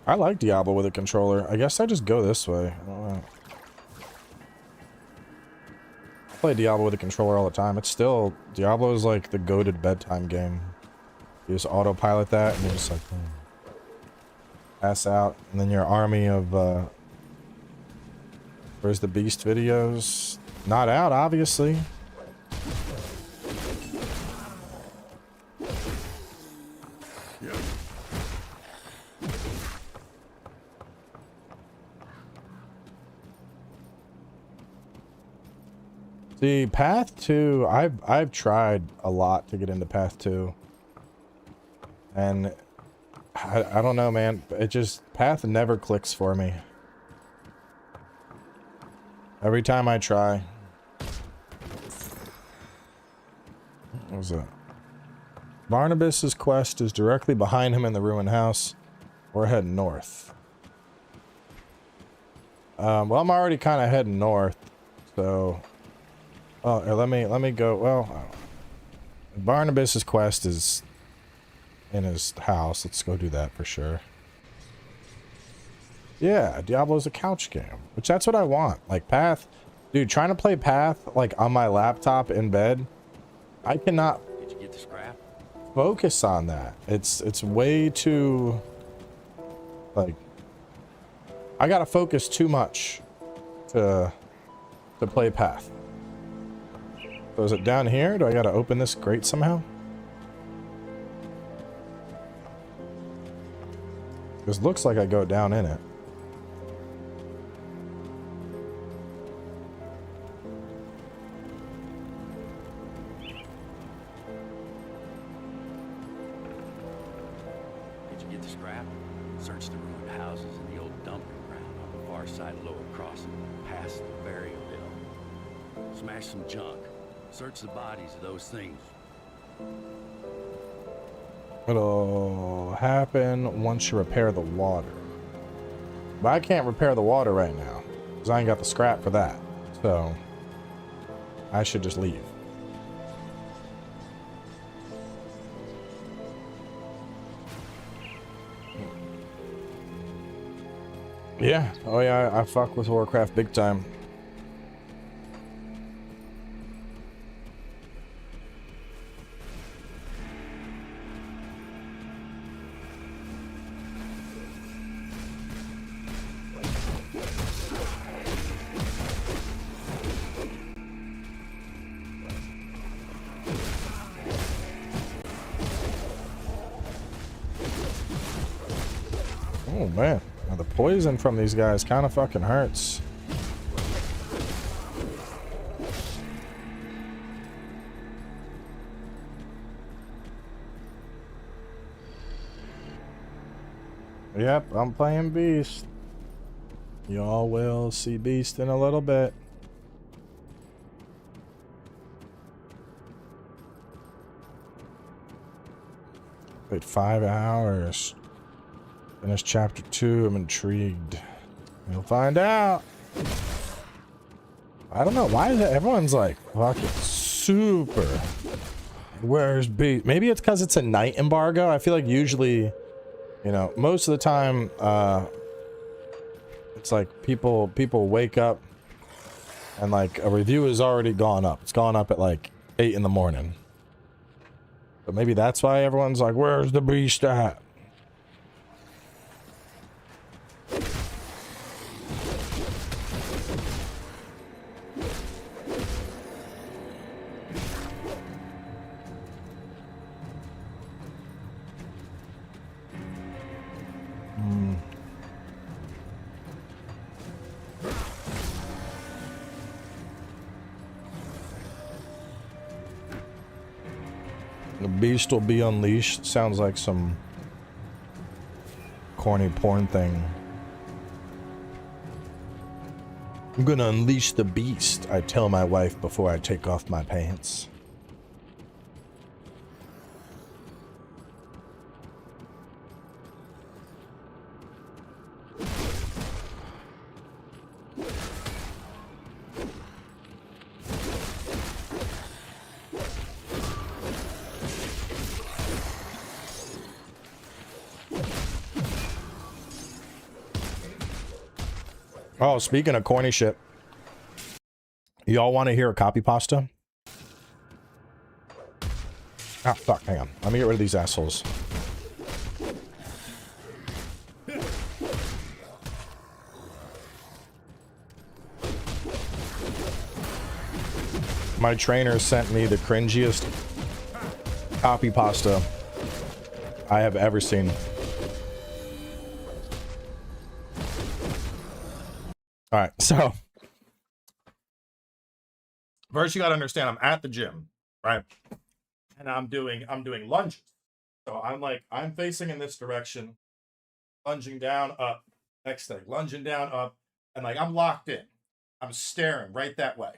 [SPEAKER 1] I like Diablo with a controller. I guess I just go this way. I don't know. I play Diablo with a controller all the time. It's still... Diablo is like the goated bedtime game. You just autopilot that and you're just like... pass out. And then your army of... Where's the Beast videos? Not out, obviously. The Path 2, I've tried a lot to get into Path 2. And I don't know, man. It just... Path never clicks for me. Every time I try. What was that? Barnabas's quest is directly behind him in the ruined house. We're heading north. Well, I'm already kind of heading north, so... Oh, let me go. Well, Barnabas's quest is in his house. Let's go do that for sure. Yeah, Diablo's a couch game, which that's what I want. Like Path, dude, trying to play Path like on my laptop in bed, I cannot
[SPEAKER 7] Did you get the scrap?
[SPEAKER 1] focus on that. It's way too like I gotta focus too much to to play path. So is it down here? Do I gotta open this grate somehow? This looks like I go down in it.
[SPEAKER 7] Did you get the scrap? Search the ruined houses and the old dumping ground on the far side lower crossing, past the burial hill. Smash some junk. Search the bodies of those things.
[SPEAKER 1] It'll happen once you repair the water. But I can't repair the water right now, because I ain't got the scrap for that. So, I should just leave. Yeah, oh yeah, I fuck with Warcraft big time. Oh man, now the poison from these guys kind of fucking hurts. Yep, I'm playing Beast. Y'all will see Beast in a little bit. Wait, 5 hours. Finish chapter 2. I'm intrigued. You'll find out. I don't know. Why is it everyone's like fucking super? Where's Beast? Maybe it's because it's a night embargo. I feel like usually, you know, most of the time, it's like people wake up and like a review has already gone up. It's gone up at like 8 in the morning. But maybe that's why everyone's like, where's the Beast at? The Beast will be unleashed. Sounds like some corny porn thing. I'm gonna unleash the Beast, I tell my wife before I take off my pants. Oh, speaking of corny shit, y'all want to hear a copy pasta? Ah, fuck, hang on. Let me get rid of these assholes. My trainer sent me the cringiest copy pasta I have ever seen. All right, so first you got to understand I'm at the gym, right? And I'm doing lunges. So I'm facing in this direction, lunging down, up, next thing, lunging down, up, and like I'm locked in. I'm staring right that way.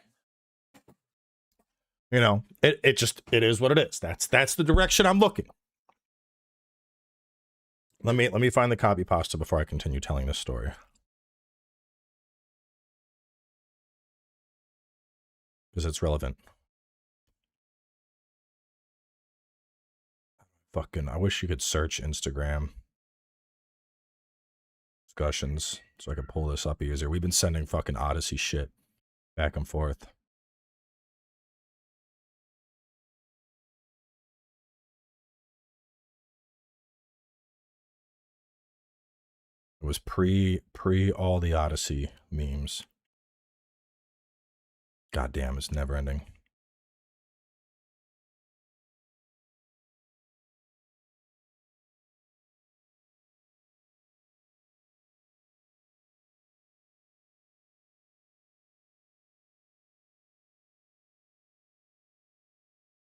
[SPEAKER 1] You know, it is what it is. That's the direction I'm looking. Let me find the copy pasta before I continue telling this story. Because it's relevant. Fucking, I wish you could search Instagram discussions so I could pull this up easier. We've been sending fucking Odyssey shit back and forth. It was pre all the Odyssey memes. God damn, it's never ending.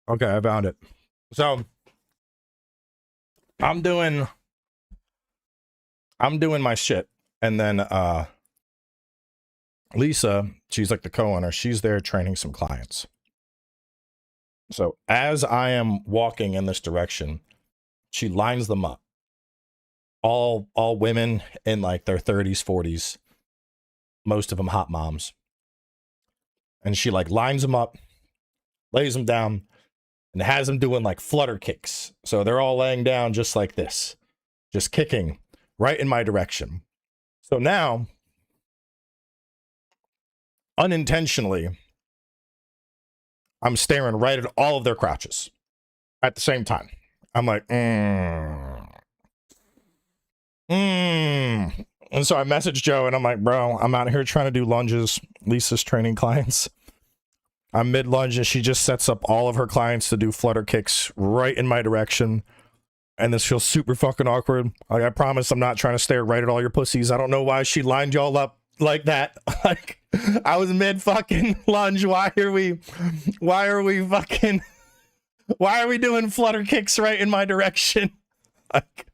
[SPEAKER 1] Okay, I found it. So I'm doing my shit. And then Lisa, she's like the co-owner, she's there training some clients. So as I am walking in this direction, she lines them up. All women in like their 30s, 40s, most of them hot moms. And she like lines them up, lays them down, and has them doing like flutter kicks. So they're all laying down just like this, just kicking right in my direction. So now, unintentionally, I'm staring right at all of their crotches at the same time. I'm like, And so I messaged Joe and I'm like, bro, I'm out here trying to do lunges. Lisa's training clients. I'm mid-lunge and she just sets up all of her clients to do flutter kicks right in my direction. And this feels super fucking awkward. Like, I promise I'm not trying to stare right at all your pussies. I don't know why she lined y'all up like that. Like, I was mid-fucking lunge. Why are we doing flutter kicks right in my direction? Like,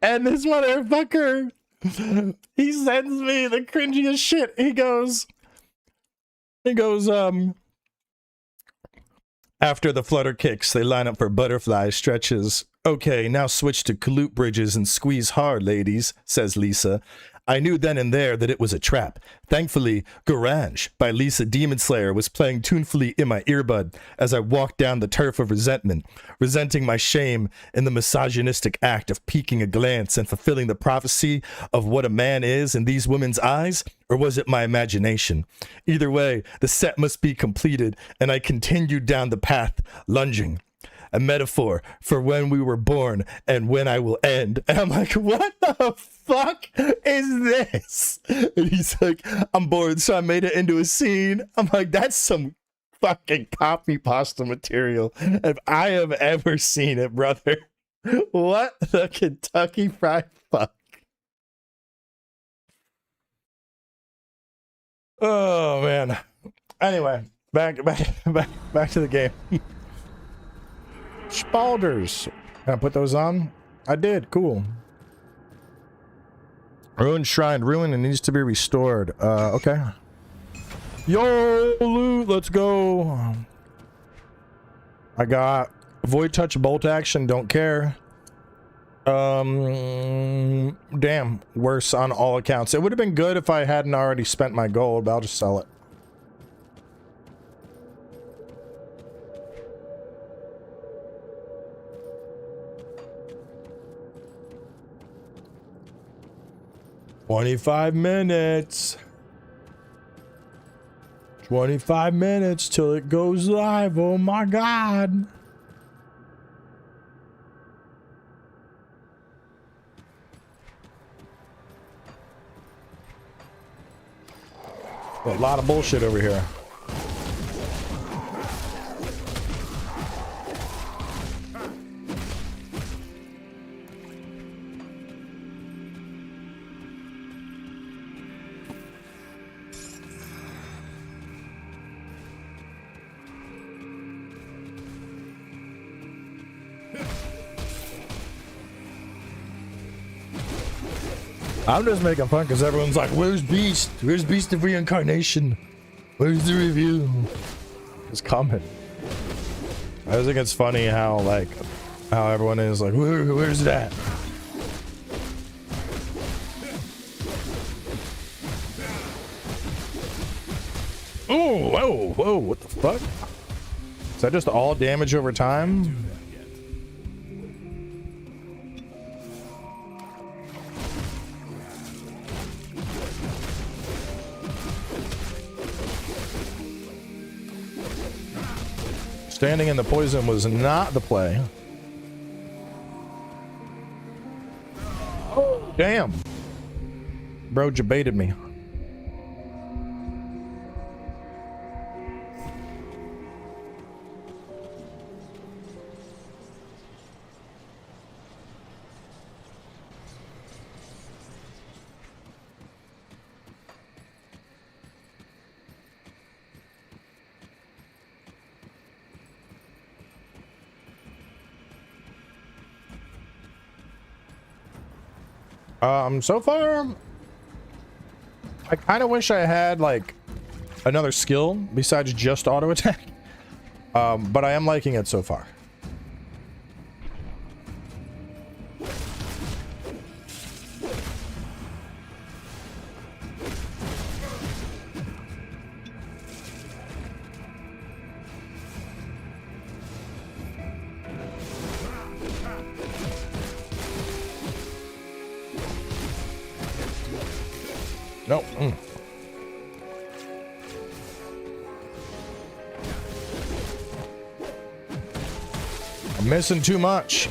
[SPEAKER 1] and this motherfucker, he sends me the cringiest shit. He goes, after the flutter kicks, they line up for butterfly stretches. Okay, now switch to glute bridges and squeeze hard, ladies, says Lisa. I knew then and there that it was a trap. Thankfully, Garage by Lisa Demon Slayer was playing tunefully in my earbud as I walked down the turf of resentment, resenting my shame in the misogynistic act of peeking a glance and fulfilling the prophecy of what a man is in these women's eyes, or was it my imagination? Either way, the set must be completed, and I continued down the path, lunging. A metaphor for when we were born and when I will end. And I'm like, what the fuck is this? And he's like, I'm bored, so I made it into a scene. I'm like, that's some fucking copy pasta material if I have ever seen it, brother. What the Kentucky Fried Fuck? Oh man. Anyway, back to the game. Spalders. Can I put those on? I did. Cool. Ruined shrine. Ruined and needs to be restored. Okay. Yo, loot. Let's go. I got void touch bolt action. Don't care. Damn. Worse on all accounts. It would have been good if I hadn't already spent my gold, but I'll just sell it. $25 minutes. 25 minutes till it goes live. Oh my god. A lot of bullshit over here. I'm just making fun because everyone's like, where's Beast? Where's Beast of Reincarnation? Where's the review? It's coming. I just think it's funny how everyone is like, where's that? Oh, whoa, what the fuck? Is that just all damage over time? Standing in the poison was not the play. Oh, damn. Bro, you baited me. So far, I kind of wish I had like another skill besides just auto attack. But I am liking it so far. No. I'm missing too much.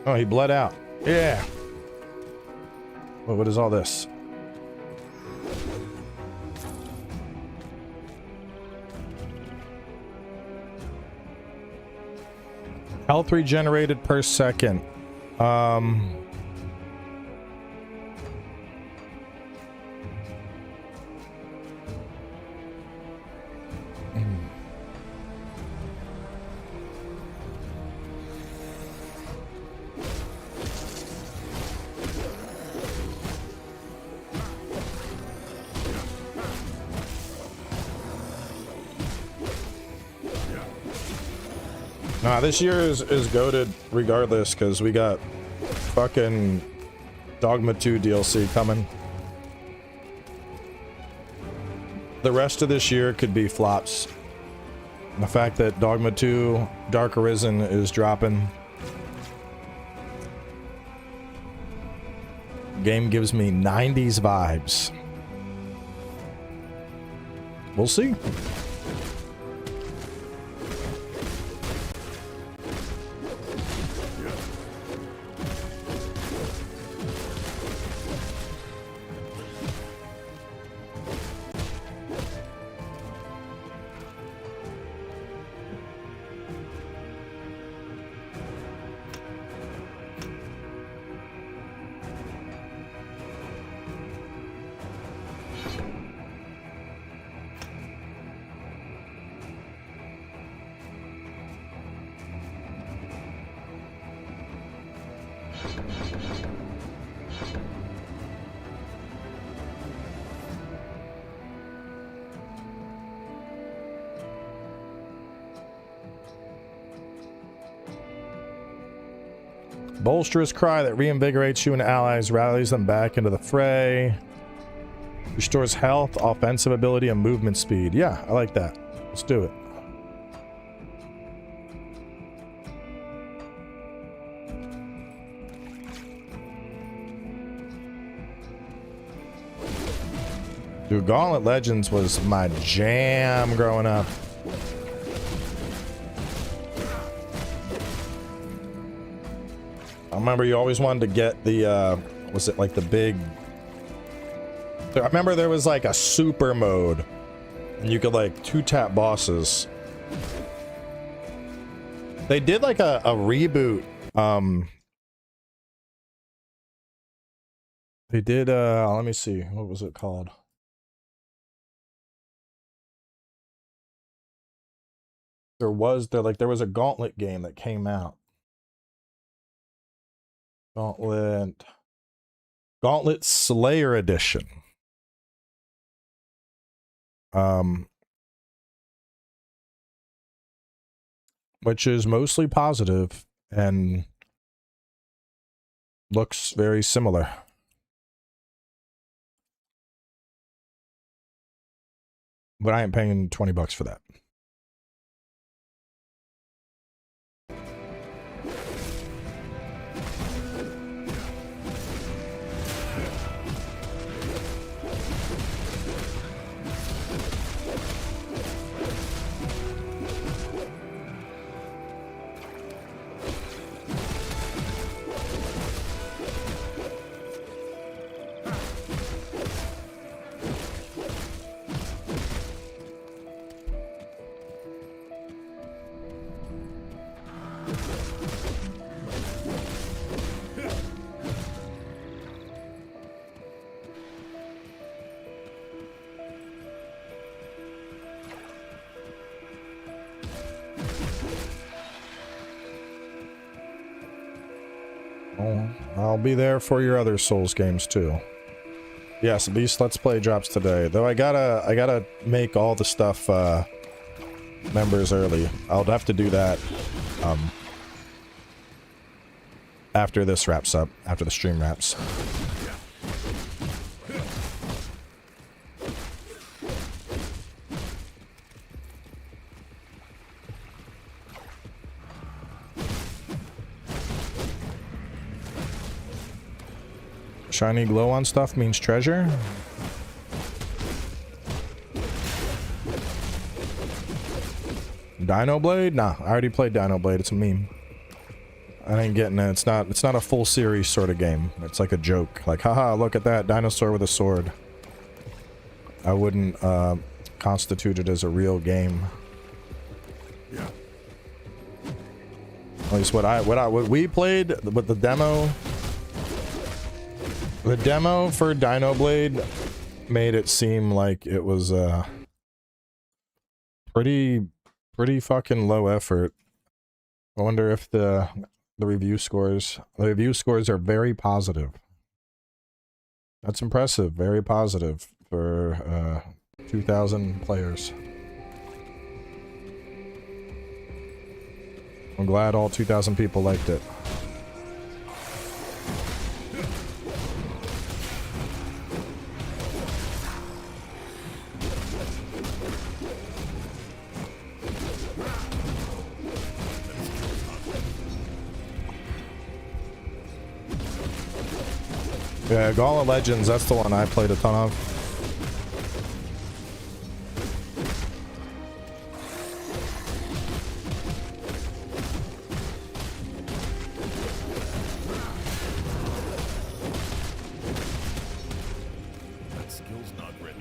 [SPEAKER 1] Oh, he bled out. Yeah. Well, what is all this? Health regenerated per second. Nah, this year is goated regardless, because we got fucking Dogma 2 DLC coming. The rest of this year could be flops. The fact that Dogma 2 Dark Arisen is dropping. Game gives me 90s vibes. We'll see. Bolsterous cry that reinvigorates you and allies, rallies them back into the fray. Restores health, offensive ability, and movement speed. Yeah, I like that. Let's do it. Dude, Gauntlet Legends was my jam growing up. I remember you always wanted to get the, was it like the big... I remember there was like a super mode, and you could like 2-tap bosses. They did like a reboot. They did, let me see, what was it called? There was a Gauntlet game that came out. Gauntlet Slayer Edition. Which is mostly positive and looks very similar. But I ain't paying $20 for that. Oh, I'll be there for your other Souls games too. Yes, Beast Let's Play drops today. Though I gotta make all the stuff members early. I'll have to do that after this wraps up, after the stream wraps. Shiny glow on stuff means treasure. Blade? Nah, I already played Blade. It's a meme. I ain't getting it. It's not a full series sort of game. It's like a joke. Like, haha, look at that dinosaur with a sword. I wouldn't constitute it as a real game.
[SPEAKER 5] Yeah.
[SPEAKER 1] At least what we played with the demo. The demo for Blade made it seem like it was pretty fucking low effort. I wonder if the review scores are very positive. That's impressive, very positive for 2,000 players. I'm glad all 2,000 people liked it. Yeah, Gauntlet Legends, that's the one I played a ton of.
[SPEAKER 5] That skill's not ready.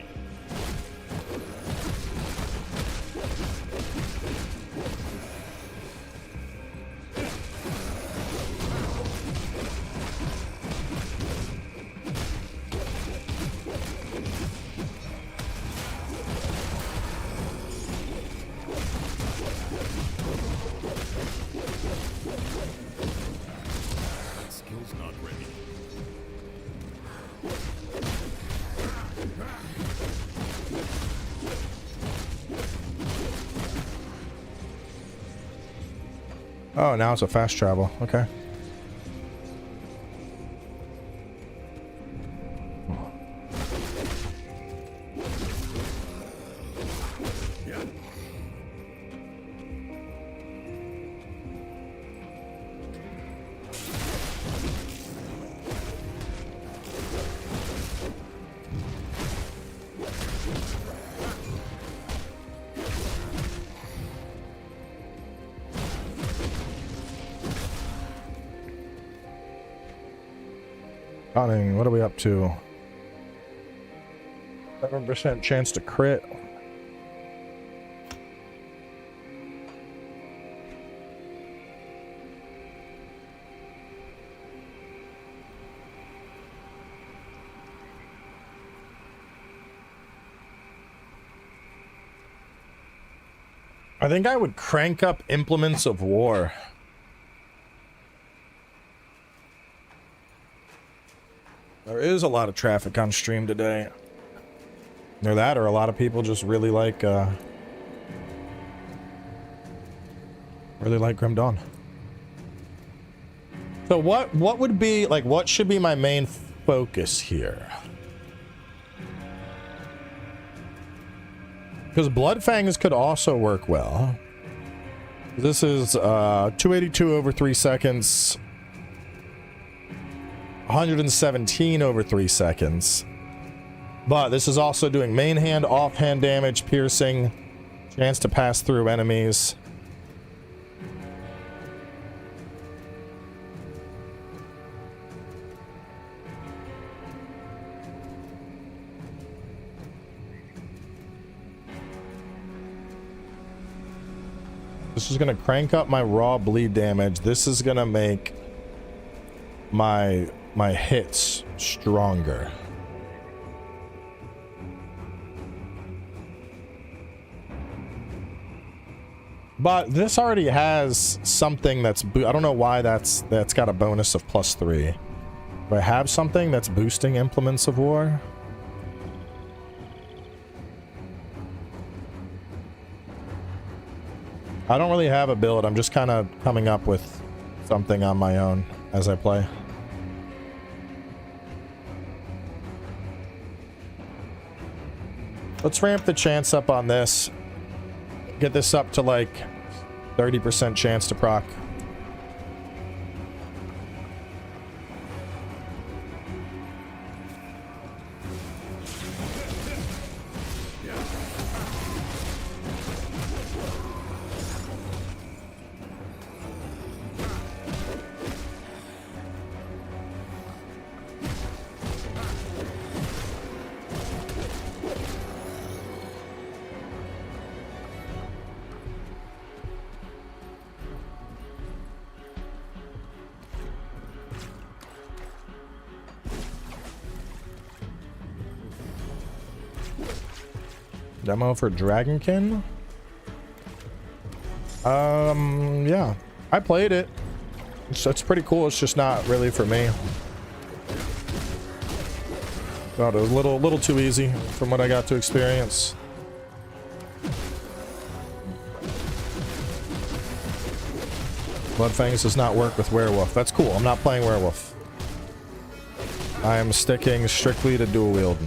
[SPEAKER 1] Oh, now it's a fast travel. Okay. What are we up to? 7% chance to crit. I think I would crank up Implements of War. There is a lot of traffic on stream today. Either that or a lot of people just really like Grim Dawn. So what would be like, what should be my main focus here? Because Bloodfangs could also work well. This is 282 over 3 seconds. 117 over 3 seconds. But this is also doing main hand, offhand damage, piercing, chance to pass through enemies. This is going to crank up my raw bleed damage. This is going to make my hits stronger. But this already has something that's I don't know why that's got a bonus of +3. Do I have something that's boosting implements of war? I don't really have a build. I'm just kind of coming up with something on my own as I play. Let's ramp the chance up on this. Get this up to like 30% chance to proc. Demo for Dragonkin? Yeah. I played it. It's pretty cool. It's just not really for me. Thought it was a little too easy from what I got to experience. Bloodfangs does not work with Werewolf. That's cool. I'm not playing Werewolf. I am sticking strictly to dual wield.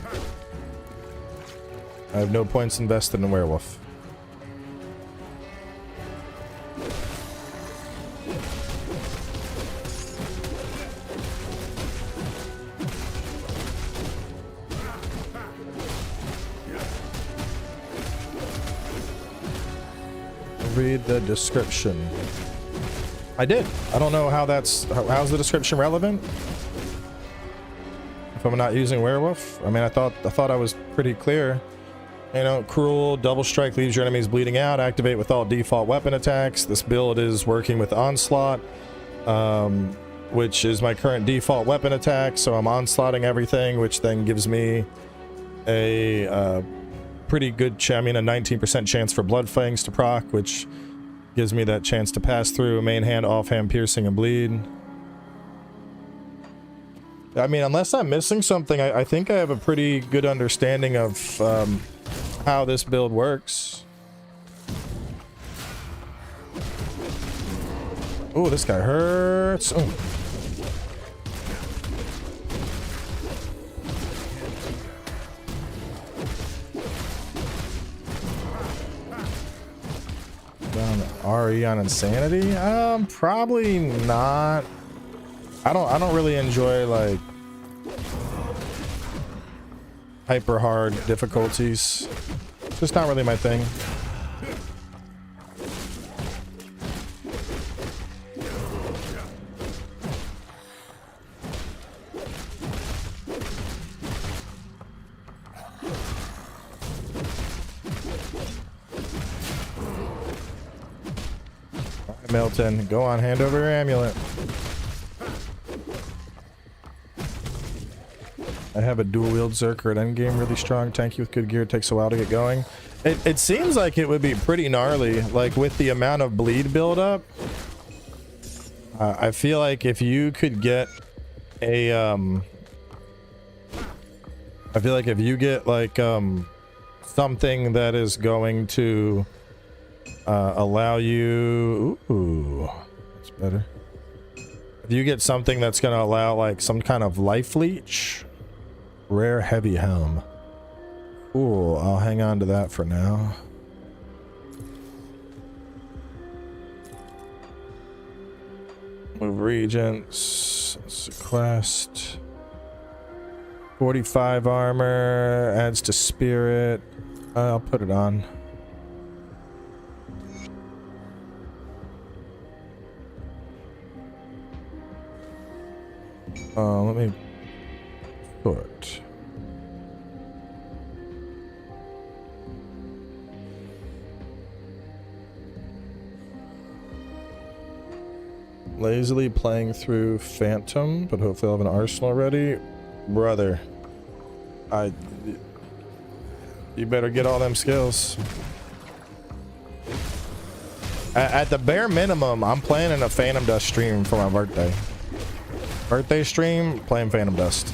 [SPEAKER 1] I have no points invested in Werewolf. Read the description. I did. I don't know how how's the description relevant? If I'm not using Werewolf? I mean, I thought I was pretty clear. You know, cruel, double strike leaves your enemies bleeding out, activate with all default weapon attacks. This build is working with onslaught, which is my current default weapon attack, so I'm onslaughting everything, which then gives me a pretty good, a 19% chance for Bloodfangs to proc, which gives me that chance to pass through main hand, offhand, piercing, and bleed. I mean, unless I'm missing something, I think I have a pretty good understanding of how this build works. Oh, this guy hurts. Oh. RE on insanity? Probably not. I don't really enjoy like hyper hard difficulties. It's just not really my thing. Milton, go on, hand over your amulet. I have a dual wield Zerker at endgame, really strong, tanky with good gear, takes a while to get going. It seems like it would be pretty gnarly, like with the amount of bleed buildup. I feel like if you could get a I feel like if you get like something that is going to allow you, ooh, that's better. If you get something that's going to allow like some kind of life leech, rare heavy helm. Cool, I'll hang on to that for now. Move regents, quest. 45 armor, adds to spirit. I'll put it on. Let me put. Lazily playing through Phantom, but hopefully I'll have an arsenal ready. Brother, you better get all them skills. At the bare minimum, I'm planning a Phantom Dust stream for my birthday. Birthday stream, playing Phantom Dust.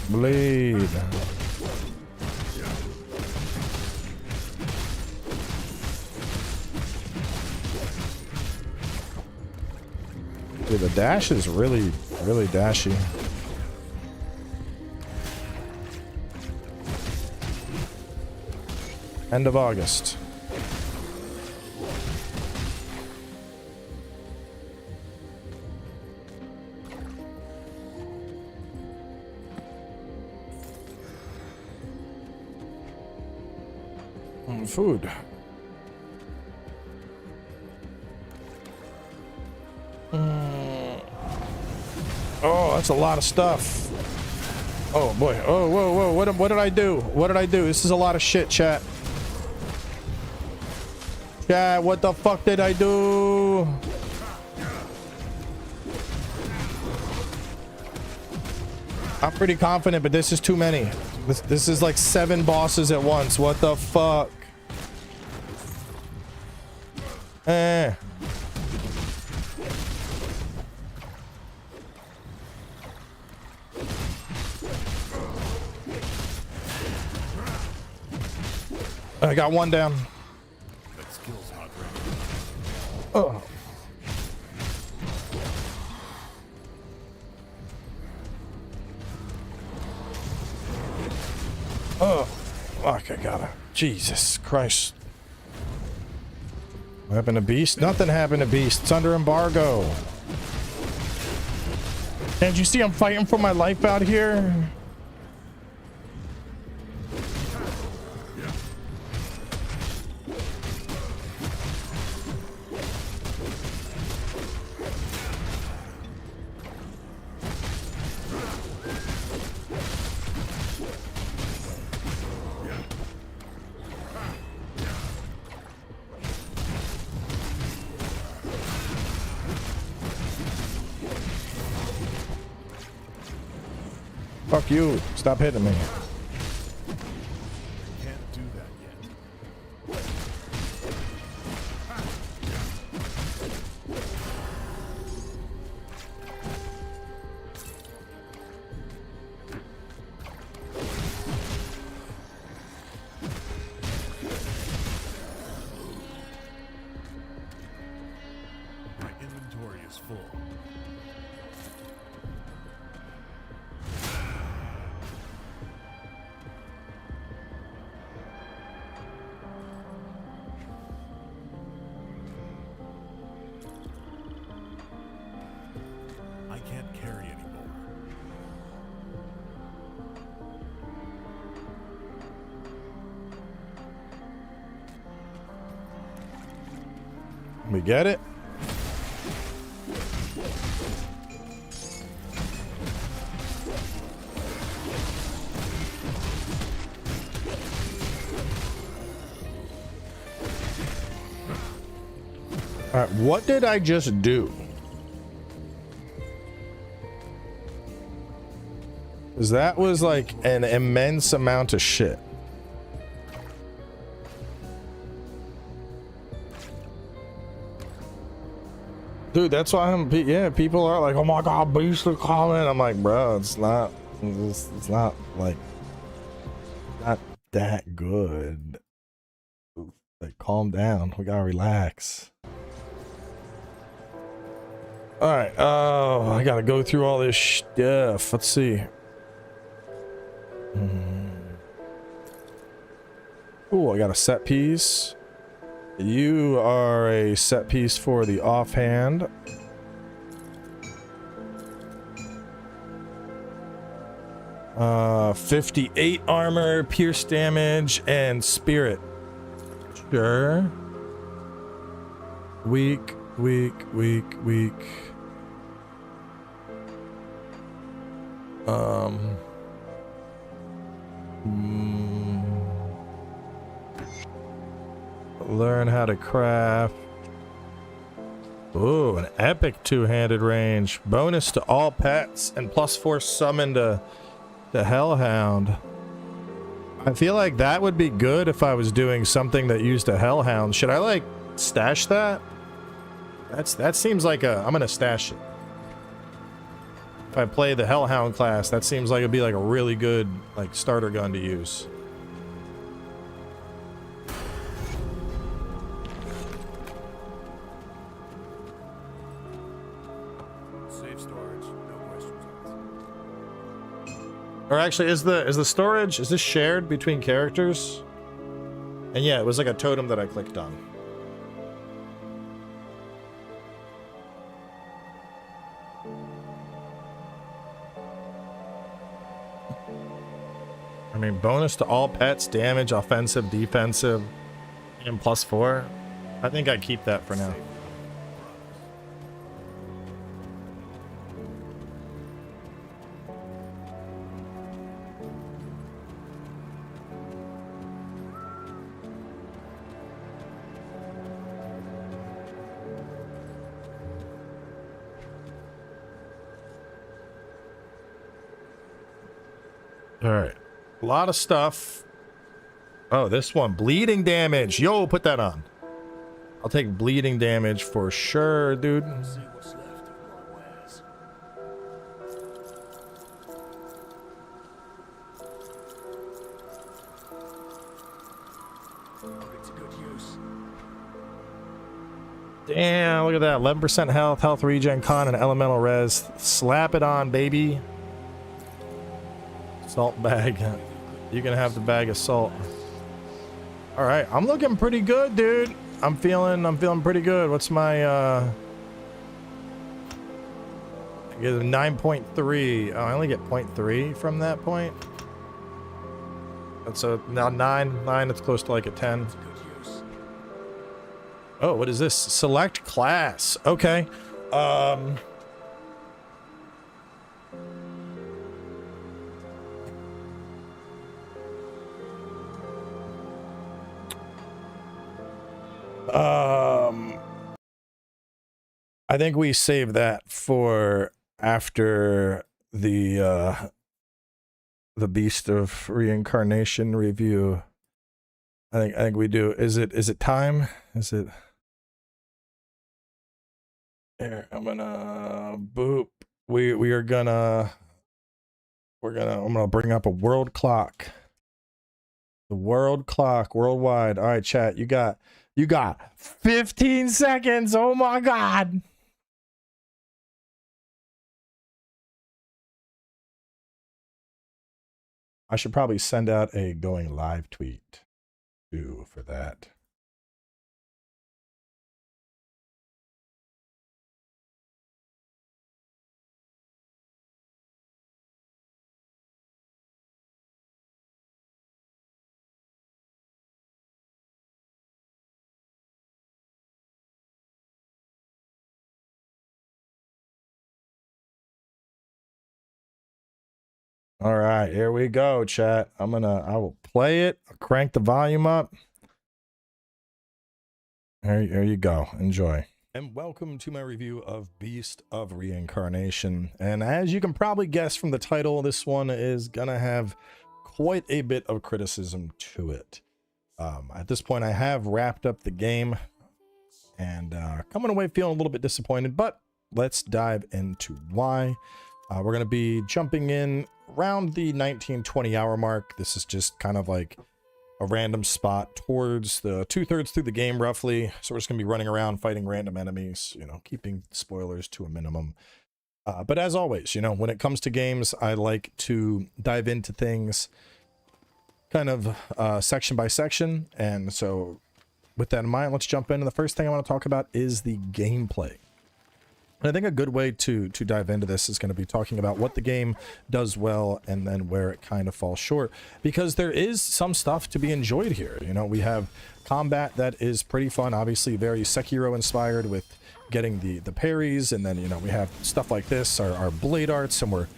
[SPEAKER 1] Blade. Dude, the dash is really, really dashy. End of August. Food. Oh, that's a lot of stuff. Oh boy. Oh, whoa, whoa. What did I do? What did I do? This is a lot of shit, chat. Chat, what the fuck did I do? I'm pretty confident, but this is too many. This is like 7 bosses at once. What the fuck? I got one down.
[SPEAKER 5] That skill's not ready.
[SPEAKER 1] Oh. Oh. Fuck, I got it. Jesus Christ. What happened to Beast? Nothing happened to Beast. It's under embargo. Can't you see I'm fighting for my life out here? Fuck you. Stop hitting me.
[SPEAKER 5] Can't do that yet. My inventory is full. I can't carry anymore.
[SPEAKER 1] We get it? All right, what did I just do? Because that was like an immense amount of shit. Dude, that's why yeah, people are like, oh my god, Beast are coming. I'm like, bro, it's not like not that good. Like, calm down. We gotta relax. All right. Oh, I gotta go through all this stuff. Let's see. Cool. I got a set piece. You are a set piece for the offhand. Uh, 58 armor, pierce damage, and spirit. Sure. Weak. Learn how to craft. Ooh, an epic two-handed range. Bonus to all pets and +4 summon to Hellhound. I feel like that would be good if I was doing something that used a Hellhound. Should I like stash that? That seems like I'm gonna stash it. If I play the Hellhound class, that seems like it'd be like a really good like starter gun to use.
[SPEAKER 5] Safe storage, no questions asked.
[SPEAKER 1] Or actually, is the storage, is this shared between characters? And yeah, it was like a totem that I clicked on. I mean, bonus to all pets, damage, offensive, defensive, and +4. I think I keep that for now. All right. A lot of stuff. Oh, this one. Bleeding damage. Yo, put that on. I'll take bleeding damage for sure, dude.
[SPEAKER 5] See what's left of my wares. Put it to good use.
[SPEAKER 1] Damn, look at that. 11% health, health regen, con, and elemental res. Slap it on, baby. Salt bag. You can have the bag of salt. All right, I'm looking pretty good, dude. I'm feeling pretty good. What's my I get a 9.3. Oh, I only get 0.3 from that point. That's so now 9. It's close to like a 10.
[SPEAKER 5] Good use.
[SPEAKER 1] Oh, what is this? Select class. Okay. I think we save that for after the Beast of Reincarnation review. I think we do. Is it time? Is it? Here, I'm gonna boop. I'm gonna bring up a world clock. The world clock worldwide. All right, chat. You got 15 seconds. Oh my God. I should probably send out a going live tweet too for that. All right, here we go, chat. I will play it. I'll crank the volume up. There you go. Enjoy. And welcome to my review of Beast of Reincarnation. And as you can probably guess from the title, this one is gonna have quite a bit of criticism to it. At this point, I have wrapped up the game and coming away feeling a little bit disappointed, but let's dive into why. We're going to be jumping in around the 19-20 hour mark. This is just kind of like a random spot towards the 2/3 through the game, roughly. So we're just going to be running around fighting random enemies, you know, keeping spoilers to a minimum. But as always, you know, when it comes to games, I like to dive into things kind of section by section. And so with that in mind, let's jump in. And the first thing I want to talk about is the gameplay. And I think a good way to dive into this is going to be talking about what the game does well and then where it kind of falls short, because there is some stuff to be enjoyed here. You know, we have combat that is pretty fun, obviously very Sekiro inspired with getting the parries, and then, you know, we have stuff like this, our blade arts, and we're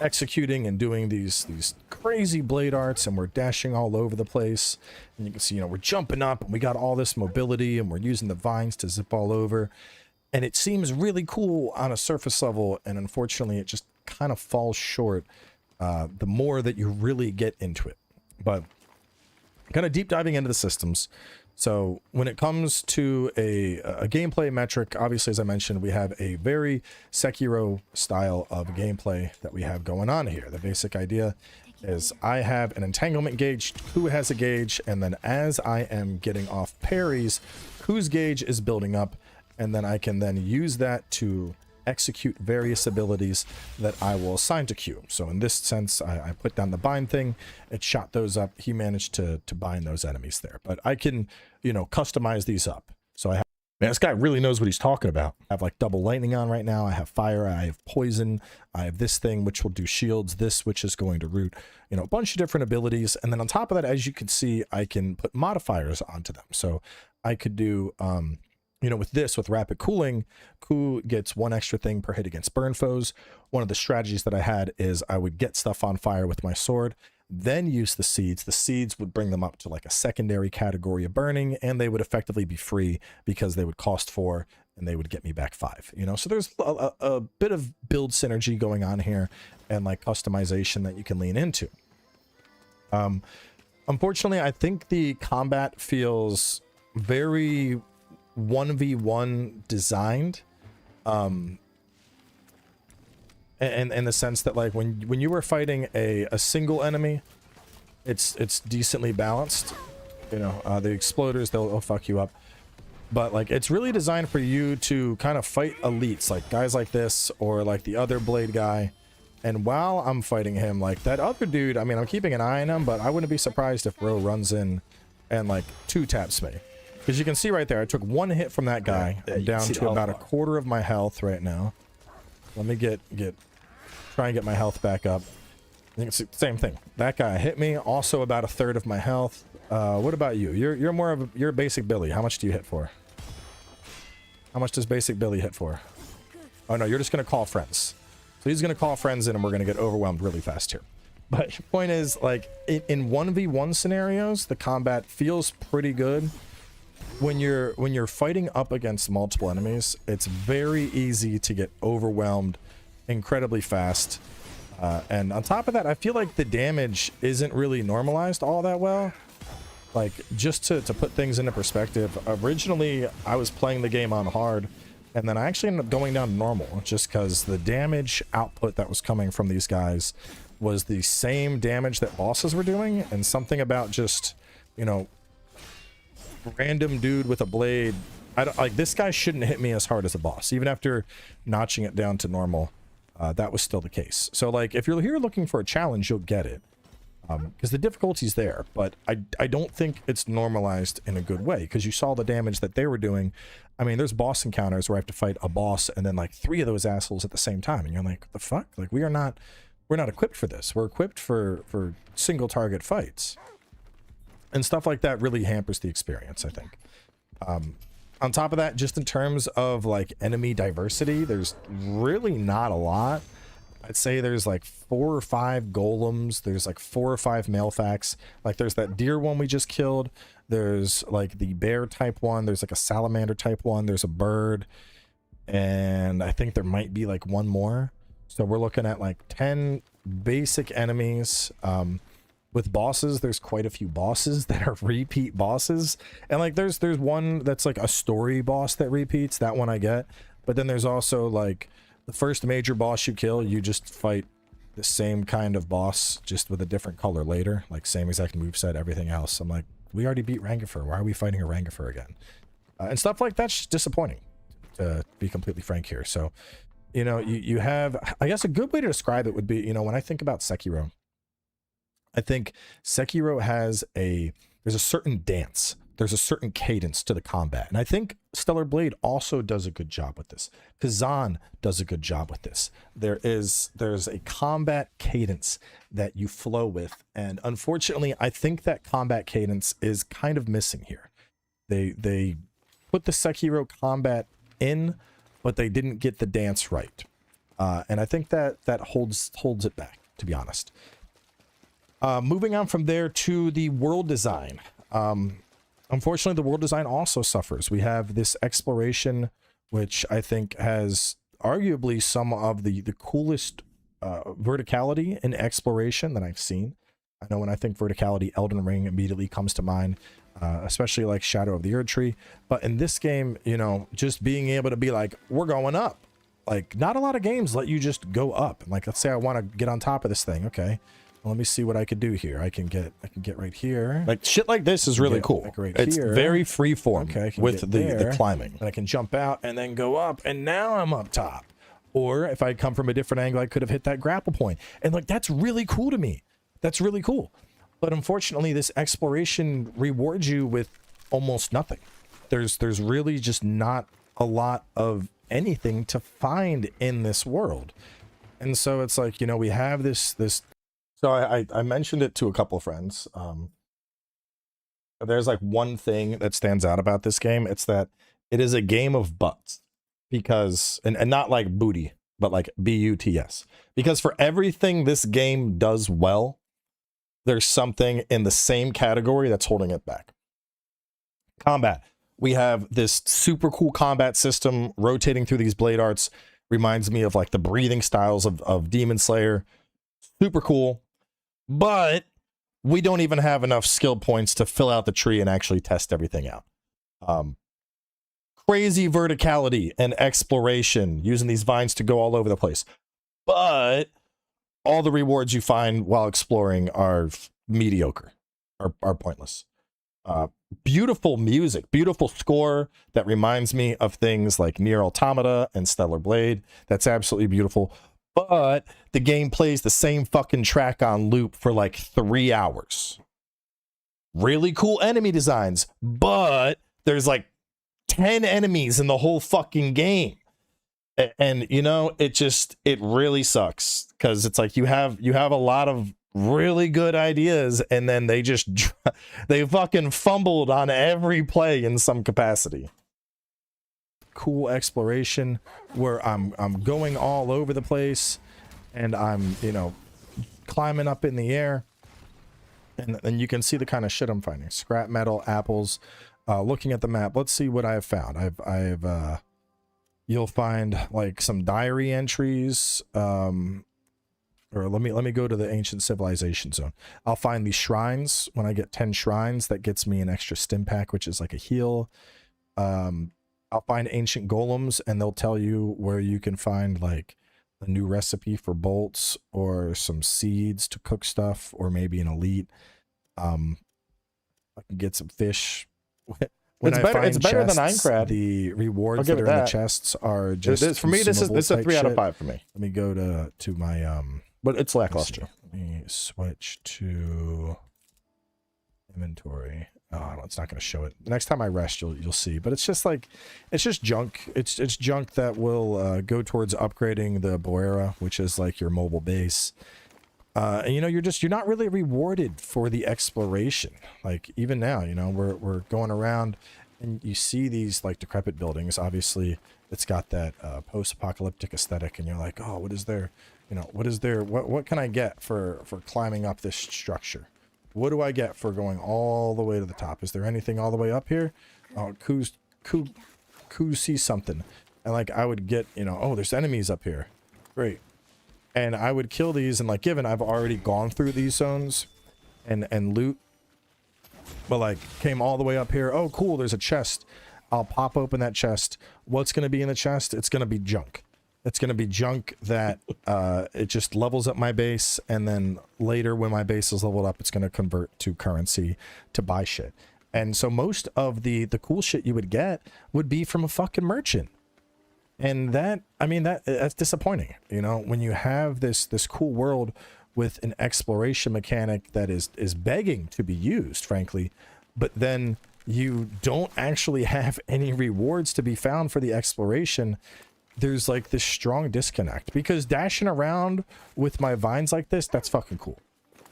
[SPEAKER 1] executing and doing these crazy blade arts, and we're dashing all over the place. And you can see, you know, we're jumping up and we got all this mobility and we're using the vines to zip all over. And it seems really cool on a surface level, and unfortunately it just kind of falls short the more that you really get into it. But kind of deep diving into the systems. So when it comes to a gameplay metric, obviously, as I mentioned, we have a very Sekiro style of gameplay that we have going on here. The basic idea is I have an entanglement gauge, Ku has a gauge, and then as I am getting off parries, Ku's gauge is building up, and then I can then use that to execute various abilities that I will assign to Q. So in this sense, I put down the bind thing, it shot those up, he managed to bind those enemies there. But I can, you know, customize these up. So I have, man, this guy really knows what he's talking about. I have like double lightning on right now, I have fire, I have poison, I have this thing which will do shields, this which is going to root, you know, a bunch of different abilities. And then on top of that, as you can see, I can put modifiers onto them. So I could do you know, with rapid cooling, Ku gets 1 extra thing per hit against burn foes. One of the strategies that I had is I would get stuff on fire with my sword, then use the seeds. The seeds would bring them up to like a secondary category of burning, and they would effectively be free because they would cost 4 and they would get me back 5, you know? So there's a bit of build synergy going on here and like customization that you can lean into. Unfortunately, I think the combat feels very 1v1 designed, and in the sense that like when you were fighting a single enemy, it's decently balanced, you know. The exploders, they'll fuck you up, but like it's really designed for you to kind of fight elites, like guys like this or like the other blade guy. And while I'm fighting him, like that other dude, I mean, I'm keeping an eye on him, but I wouldn't be surprised if Ro runs in and like 2-taps me. Because you can see right there, I took 1 hit from that guy. I'm down to about a quarter of my health right now. Let me try and get my health back up. I think it's the same thing. That guy hit me, also about a third of my health. What about you? You're more of you're basic Billy. How much do you hit for? How much does basic Billy hit for? Oh no, you're just gonna call friends. So he's gonna call friends in, and we're gonna get overwhelmed really fast here. But the point is, like in 1v1 scenarios, the combat feels pretty good. When you're fighting up against multiple enemies, it's very easy to get overwhelmed incredibly fast. And on top of that, I feel like the damage isn't really normalized all that well. Like, just to put things into perspective, originally I was playing the game on hard, and then I actually ended up going down to normal, just because the damage output that was coming from these guys was the same damage that bosses were doing, and something about just, you know, random dude with a blade, I don't like, this guy shouldn't hit me as hard as a boss. Even after notching it down to normal, that was still the case. So like, if you're here looking for a challenge, you'll get it, because the difficulty's there, but I don't think it's normalized in a good way, because you saw the damage that they were doing. I mean, there's boss encounters where I have to fight a boss and then like 3 of those assholes at the same time, and you're like, the fuck? Like, we're not equipped for this. We're equipped for single target fights. And stuff like that really hampers the experience, I think. On top of that, just in terms of like enemy diversity, there's really not a lot. I'd say there's like 4 or 5 golems. There's like 4 or 5 Malfax. Like there's that deer one we just killed. There's like the bear type one. There's like a salamander type one. There's a bird. And I think there might be like 1 more. So we're looking at like 10 basic enemies. With bosses, there's quite a few bosses that are repeat bosses, and like there's one that's like a story boss that repeats. That one I get, but then there's also like the first major boss you kill, you just fight the same kind of boss just with a different color later, like same exact moveset, everything else. I'm like, we already beat Rangifer, why are we fighting a Rangifer again? And stuff like that's just disappointing, to be completely frank here. So, you know, you have, I guess a good way to describe it would be, you know, when I think about Sekiro, I think Sekiro has there's a certain dance, there's a certain cadence to the combat, and I think Stellar Blade also does a good job with this. Kazan does a good job with this. There's a combat cadence that you flow with, and unfortunately, I think that combat cadence is kind of missing here. They put the Sekiro combat in, but they didn't get the dance right, and I think that holds it back, to be honest. Moving on from there to the world design. Unfortunately, the world design also suffers. We have this exploration which I think has arguably some of the coolest verticality and exploration that I've seen. I know when I think verticality, Elden Ring immediately comes to mind, especially like Shadow of the Erdtree. But in this game, you know, just being able to be like, we're going up. Like, not a lot of games let you just go up. Like, let's say I want to get on top of this thing. Okay, well, let me see what I could do here. I can get right here. Like, shit like this is really cool. Like right it's here. Very free form with the climbing. And I can jump out and then go up, and now I'm up top. Or if I come from a different angle, I could have hit that grapple point. And like, that's really cool to me. That's really cool. But unfortunately, this exploration rewards you with almost nothing. There's really just not a lot of anything to find in this world. And so it's like, you know, we have this so I mentioned it to a couple of friends. There's like one thing that stands out about this game. It's that it is a game of butts. Because and not like booty, but like BUTS. Because for everything this game does well, there's something in the same category that's holding it back. Combat. We have this super cool combat system rotating through these blade arts. Reminds me of like the breathing styles of Demon Slayer. Super cool. But we don't even have enough skill points to fill out the tree and actually test everything out. Crazy verticality and exploration using these vines to go all over the place. But all the rewards you find while exploring are mediocre, are pointless. Beautiful music, beautiful score that reminds me of things like Nier Automata and Stellar Blade. That's absolutely beautiful. But the game plays the same fucking track on loop for like 3 hours. Really cool enemy designs, but there's like 10 enemies in the whole fucking game. And you know, it really sucks because it's like you have a lot of really good ideas and then they fucking fumbled on every play in some capacity. Cool exploration where I'm going all over the place and I'm, you know, climbing up in the air, and you can see the kind of shit I'm finding. Scrap metal, apples. Looking at the map, let's see what I've found. You'll find like some diary entries, or let me go to the ancient civilization zone. I'll find these shrines. When I get 10 shrines, that gets me an extra stim pack, which is like a heal. I'll find ancient golems, and they'll tell you where you can find like a new recipe for bolts or some seeds to cook stuff, or maybe an elite. I can get some fish. When it's better than Minecraft. The rewards that are in the chests are just for me. This is a 3 out of 5 for me. Let me go to my but it's lackluster. Let me switch to inventory. Oh, it's not going to show it. Next time I rest, you'll see. But it's just like, it's just junk. It's junk that will go towards upgrading the Boera, which is like your mobile base. And you know, you're not really rewarded for the exploration. Like even now, you know, we're going around and you see these like decrepit buildings. Obviously, it's got that post-apocalyptic aesthetic, and you're like, oh, what is there? You know, what can I get for climbing up this structure? What do I get for going all the way to the top? Is there anything all the way up here? Oh, Koo sees something. And like I would get, you know, oh, there's enemies up here. Great. And I would kill these, and like given I've already gone through these zones and loot, but like came all the way up here. Oh, cool, there's a chest. I'll pop open that chest. What's going to be in the chest? It's going to be junk. It's going to be junk that it just levels up my base, and then later when my base is leveled up, it's going to convert to currency to buy shit. And so most of the cool shit you would get would be from a fucking merchant. And that, I mean, that's disappointing, you know, when you have this cool world with an exploration mechanic that is begging to be used, frankly, but then you don't actually have any rewards to be found for the exploration. There's like this strong disconnect, because dashing around with my vines like this, that's fucking cool.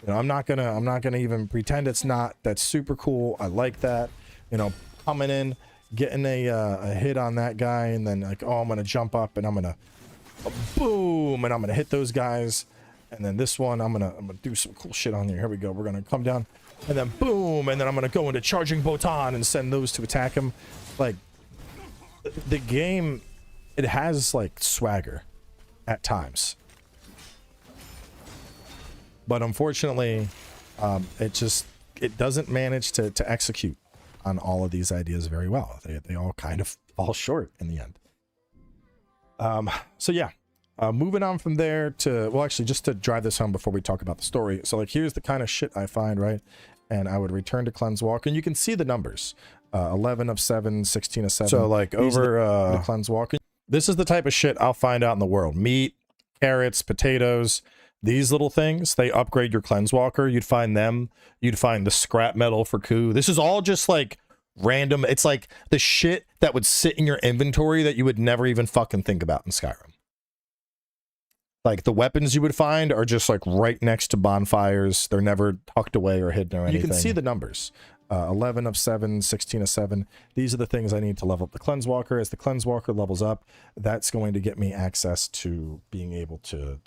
[SPEAKER 1] You know, I'm not gonna even pretend it's not. That's super cool. I like that. You know, coming in, getting a hit on that guy, and then like, oh, I'm gonna jump up and I'm gonna boom, and I'm gonna hit those guys, and then this one I'm gonna do some cool shit on there. Here we go. We're gonna come down, and then boom, and then I'm gonna go into charging Botan and send those to attack him. Like, the game it has like swagger at times, but unfortunately it doesn't manage to execute on all of these ideas very well. They all kind of fall short in the end. So yeah, moving on from there to, well, actually, just to drive this home before we talk about the story. So like, here's the kind of shit I find, right? And I would return to Cleanse Walk, and you can see the numbers, 11 of 7, 16 of 7. So like over the Cleanse Walk. This is the type of shit I'll find out in the world. Meat, carrots, potatoes, these little things, they upgrade your Cleanse Walker. You'd find them. You'd find the scrap metal for Ku. This is all just like random. It's like the shit that would sit in your inventory that you would never even fucking think about in Skyrim. Like the weapons you would find are just like right next to bonfires. They're never tucked away or hidden or anything. You can see the numbers. 11 of 7, 16 of 7. These are the things I need to level up the Cleanse Walker. As the Cleanse Walker levels up, that's going to get me access to being able to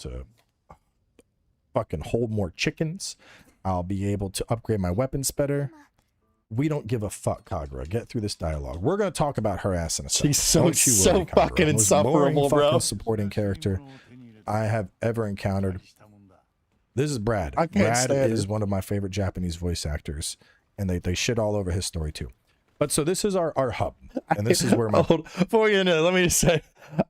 [SPEAKER 1] fucking hold more chickens. I'll be able to upgrade my weapons better. We don't give a fuck, Kagura. Get through this dialogue. We're going to talk about her ass in a second.
[SPEAKER 9] She's so fucking insufferable, bro.
[SPEAKER 1] Supporting character I have ever encountered. This is Brad.
[SPEAKER 9] Brad
[SPEAKER 1] is one of my favorite Japanese voice actors, and they shit all over his story too. But so this is our hub, and this is where my...
[SPEAKER 9] Before you know, let me just say,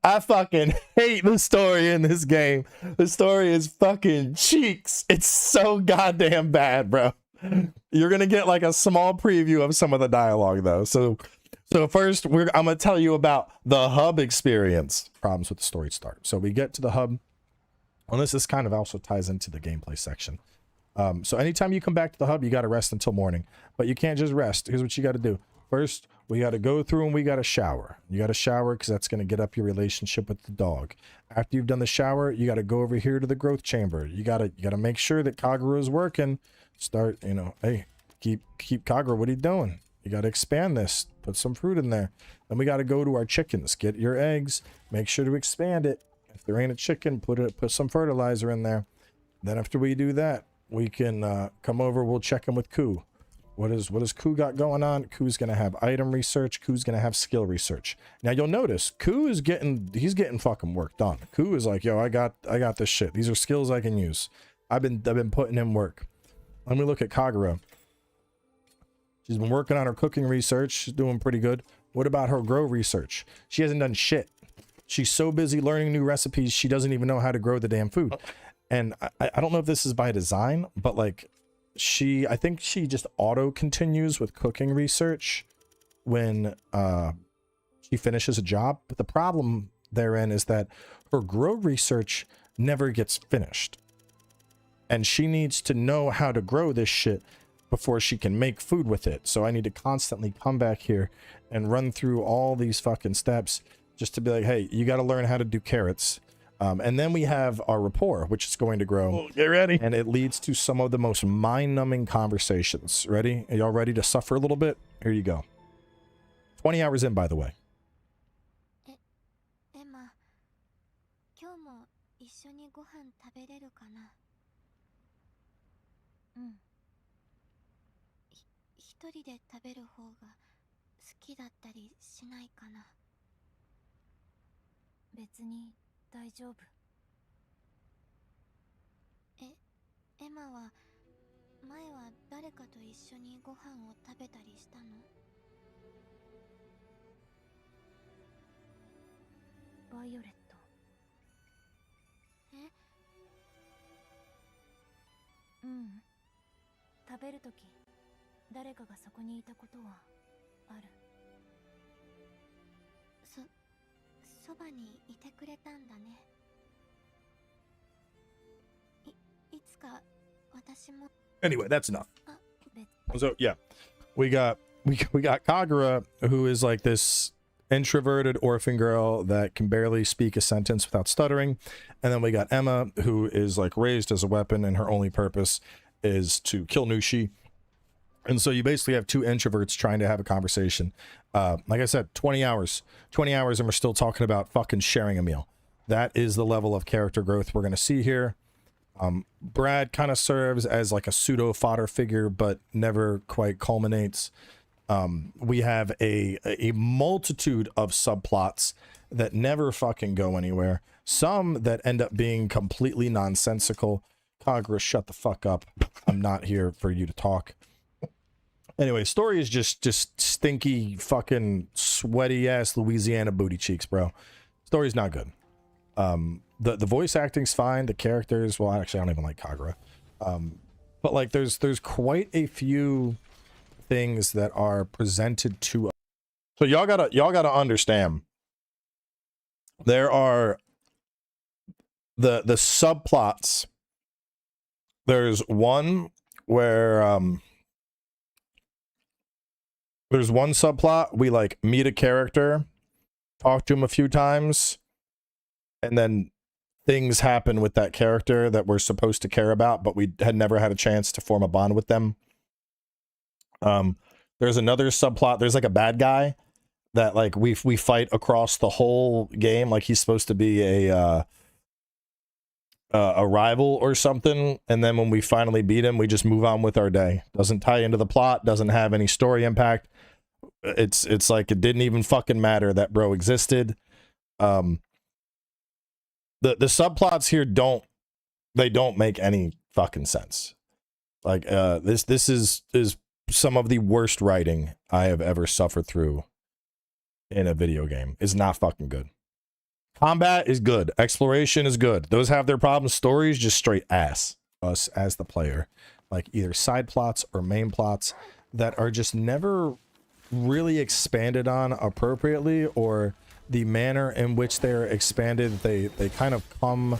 [SPEAKER 9] I fucking hate the story in this game. The story is fucking cheeks. It's so goddamn bad, bro.
[SPEAKER 1] You're gonna get like a small preview of some of the dialogue though. So first, I'm gonna tell you about the hub experience. Problems with the story start. So we get to the hub. Well, this kind of also ties into the gameplay section. So anytime you come back to the hub, you got to rest until morning. But you can't just rest. Here's what you got to do. First, we got to go through and we got to shower. You got to shower because that's going to get up your relationship with the dog. After you've done the shower, you got to go over here to the growth chamber. You got to make sure that Kagura is working. Start, hey, keep Kagura, what are you doing? You got to expand this. Put some fruit in there. Then we got to go to our chickens. Get your eggs. Make sure to expand it. If there ain't a chicken, put some fertilizer in there. Then after we do that, we can come over. We'll check in with Ku. What has Ku got going on? Ku's gonna have item research. Ku's gonna have skill research. Now you'll notice Ku is getting fucking work done. Ku is like, yo, I got this shit. These are skills I can use. I've been putting in work. Let me look at Kagura. She's been working on her cooking research. She's doing pretty good. What about her grow research? She hasn't done shit. She's so busy learning new recipes, she doesn't even know how to grow the damn food. And I don't know if this is by design, but like I think she just auto continues with cooking research when she finishes a job. But the problem therein is that her grow research never gets finished. And she needs to know how to grow this shit before she can make food with it. So I need to constantly come back here and run through all these fucking steps just to be like, hey, you got to learn how to do carrots. And then we have our rapport, which is going to grow.
[SPEAKER 9] Get ready.
[SPEAKER 1] And it leads to some of the most mind-numbing conversations. Ready? Are y'all ready to suffer a little bit? Here you go. 20 hours in, by the way.
[SPEAKER 10] Emma, 今日も一緒にご飯食べれるかな? 一人で食べる方が好きだったりしないかな? 別に大丈夫。エマは前は誰かと一緒にご飯を食べたりしたの? バイオレット。食べるとき誰かがそこにいたことはある。そばにいてくれたんだね。いつか私も。
[SPEAKER 1] Anyway, that's enough. So yeah, we got Kagura, who is like this introverted orphan girl that can barely speak a sentence without stuttering, and then we got Emma, who is like raised as a weapon, and her only purpose is to kill Nushi. And so you basically have two introverts trying to have a conversation. Like I said, 20 hours, and we're still talking about fucking sharing a meal. That is the level of character growth we're going to see here. Brad kind of serves as like a pseudo fodder figure, but never quite culminates. We have a multitude of subplots that never fucking go anywhere, some that end up being completely nonsensical. Kagura, shut the fuck up. I'm not here for you to talk. Anyway, story is just stinky fucking sweaty ass Louisiana booty cheeks, bro. Story's not good. The voice acting's fine. The characters, well, actually, I don't even like Kagura. But like, there's quite a few things that are presented to us. So y'all gotta understand. There are the subplots. There's one where there's one subplot we like meet a character, talk to him a few times, and then things happen with that character that we're supposed to care about, but we had never had a chance to form a bond with them. There's another subplot. There's like a bad guy that like we fight across the whole game, like he's supposed to be a rival or something, and then when we finally beat him, we just move on with our day. Doesn't tie into the plot, doesn't have any story impact. It's like it didn't even fucking matter that bro existed. The subplots here don't make any fucking sense. Like this is some of the worst writing I have ever suffered through in a video game. Is not fucking good. Combat is good. Exploration is good. Those have their problems. Stories just straight ass. Us as the player, like either side plots or main plots that are just never really expanded on appropriately, or the manner in which they're expanded, they kind of come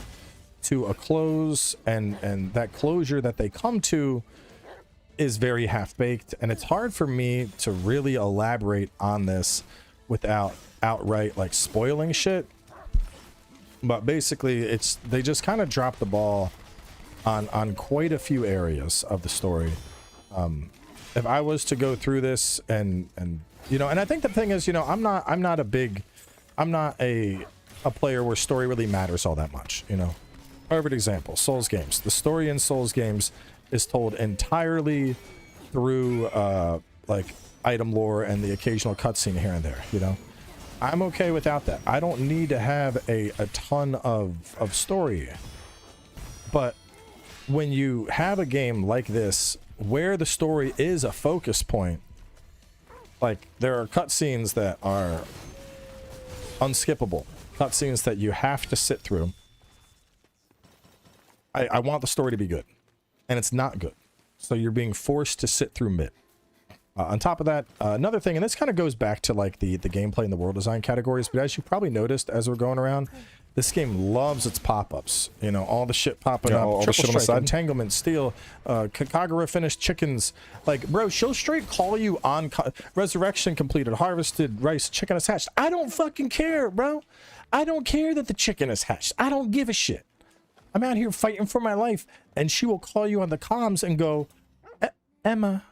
[SPEAKER 1] to a close, and that closure that they come to is very half-baked, and it's hard for me to really elaborate on this without outright like spoiling shit. But basically they just kind of dropped the ball on quite a few areas of the story. If I was to go through this and you know, and I think the thing is, you know, I'm not a player where story really matters all that much, you know. Perfect example, Souls games. The story in Souls games is told entirely through like item lore and the occasional cutscene here and there, you know. I'm okay without that. I don't need to have a ton of story. But when you have a game like this where the story is a focus point, like there are cutscenes that are unskippable, cutscenes that you have to sit through. I want the story to be good, and it's not good, so you're being forced to sit through mid. On top of that, another thing, and this kind of goes back to like the gameplay and the world design categories, but as you probably noticed as we're going around, this game loves its pop-ups. You know, all the shit popping up, all triple the strike, entanglement, steal, Kagura finished chickens. Like, bro, she'll straight call you on resurrection completed, harvested, rice, chicken is hatched. I don't fucking care, bro. I don't care that the chicken is hatched. I don't give a shit. I'm out here fighting for my life, and she will call you on the comms and go, Emma,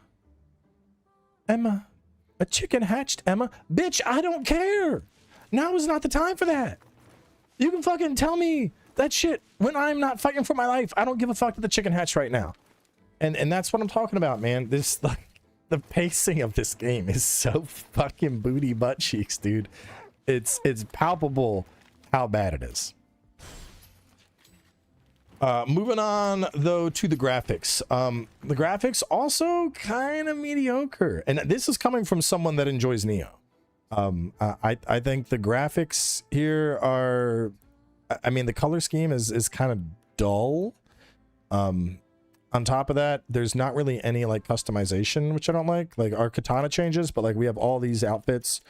[SPEAKER 1] a chicken hatched, Emma. Bitch, I don't care. Now is not the time for that. You can fucking tell me that shit when I'm not fighting for my life. I don't give a fuck that the chicken hatched right now. And that's what I'm talking about, man. This, like, the pacing of this game is so fucking booty butt cheeks, dude. It's palpable how bad it is. Moving on though to the graphics. The graphics also kind of mediocre, and this is coming from someone that enjoys Neo. I think the graphics here are, I mean, the color scheme is kind of dull. On top of that, there's not really any like customization, which I don't like. Like our katana changes, but like we have all these outfits.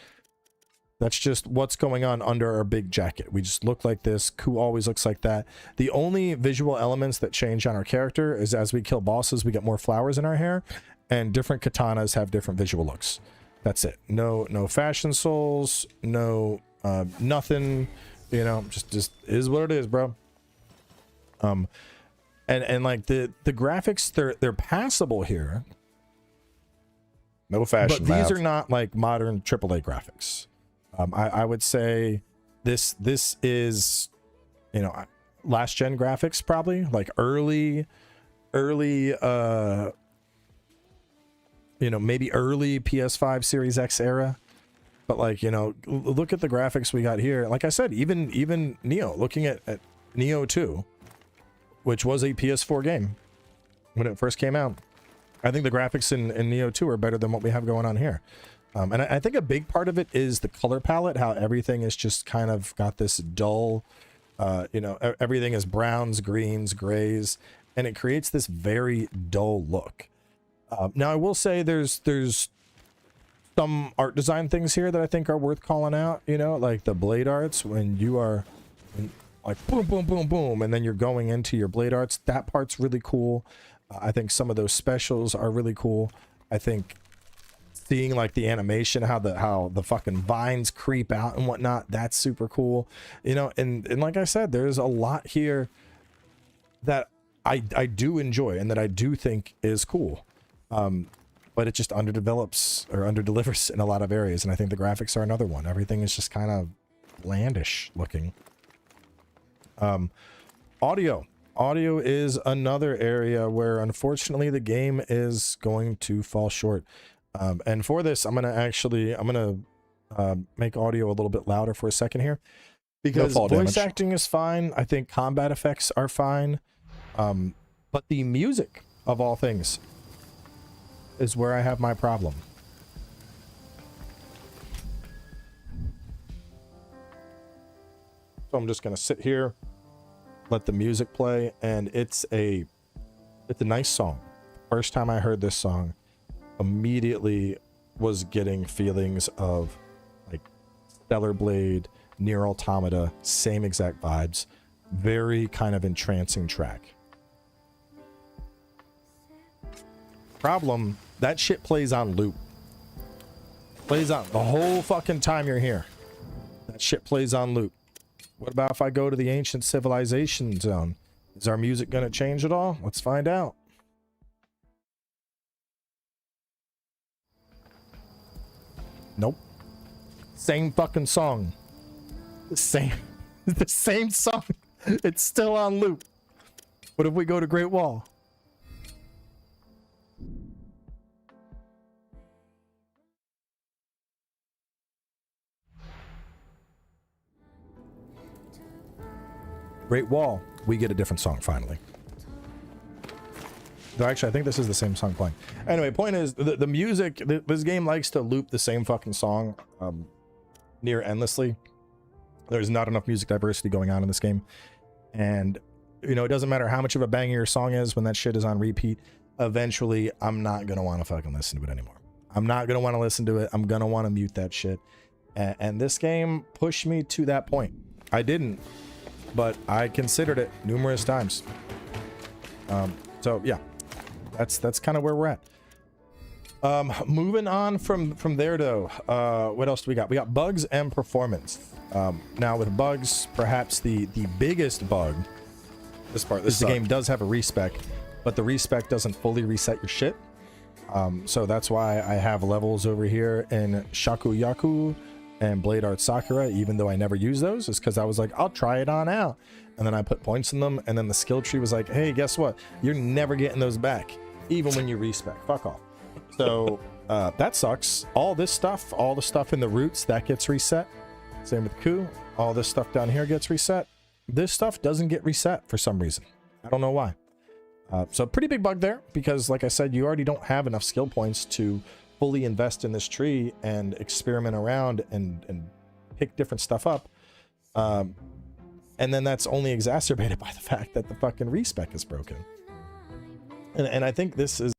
[SPEAKER 1] That's just what's going on under our big jacket. We just look like this. Ku always looks like that. The only visual elements that change on our character is as we kill bosses, we get more flowers in our hair, and different katanas have different visual looks. That's it. No fashion souls, no nothing, you know, just is what it is, bro. And like the graphics, they're passable here. No fashion, but these are not like modern AAA graphics. I would say this is, you know, last gen graphics, probably like early you know, maybe early PS5 Series X era. But like, you know, look at the graphics we got here. Like I said, even Neo, looking at Neo 2, which was a PS4 game when it first came out. I think the graphics in Neo 2 are better than what we have going on here. And I think a big part of it is the color palette, how everything is just kind of got this dull, you know, everything is browns, greens, grays, and it creates this very dull look. Now, I will say there's some art design things here that I think are worth calling out, you know, like the blade arts when you are like boom, boom, boom, boom, and then you're going into your blade arts. That part's really cool. I think some of those specials are really cool. I think seeing like the animation, how the fucking vines creep out and whatnot, that's super cool. You know, and like I said, there's a lot here that I do enjoy and that I do think is cool. But it just underdevelops or underdelivers in a lot of areas, and I think the graphics are another one. Everything is just kind of blandish looking. Audio is another area where unfortunately the game is going to fall short. And for this, I'm gonna make audio a little bit louder for a second here, because voice acting is fine. I think combat effects are fine, but the music of all things is where I have my problem. So I'm just gonna sit here, let the music play, and it's a nice song. First time I heard this song, immediately was getting feelings of like Stellar Blade, Nier Automata, same exact vibes. Very kind of entrancing track. Problem, that shit plays on loop. Plays on the whole fucking time you're here. That shit plays on loop. What about if I go to the ancient civilization zone? Is our music gonna change at all? Let's find out. Nope. Same fucking song. The same song. It's still on loop. What if we go to Great Wall? Great Wall, we get a different song finally. Though actually, I think this is the same song playing. Anyway, point is, the music, this game likes to loop the same fucking song near endlessly. There's not enough music diversity going on in this game. And, you know, it doesn't matter how much of a banger your song is when that shit is on repeat. Eventually, I'm not going to want to fucking listen to it anymore. I'm not going to want to listen to it. I'm going to want to mute that shit. And this game pushed me to that point. I didn't, but I considered it numerous times. So yeah, that's kind of where we're at. Moving on from there though, what else do we got? We got bugs and performance. Now with bugs, perhaps the biggest bug, this game does have a respec, but the respec doesn't fully reset your shit. So that's why I have levels over here in Shakuyaku and Blade Art Sakura, even though I never use those, is because I was like, I'll try it on out. And then I put points in them, and then the skill tree was like, hey, guess what? You're never getting those back, even when you respec. Fuck off. So that sucks. All this stuff, all the stuff in the roots, that gets reset. Same with Ku. All this stuff down here gets reset. This stuff doesn't get reset for some reason. I don't know why. So pretty big bug there, because like I said, you already don't have enough skill points to fully invest in this tree and experiment around and pick different stuff up. And then that's only exacerbated by the fact that the fucking respec is broken. And I think this is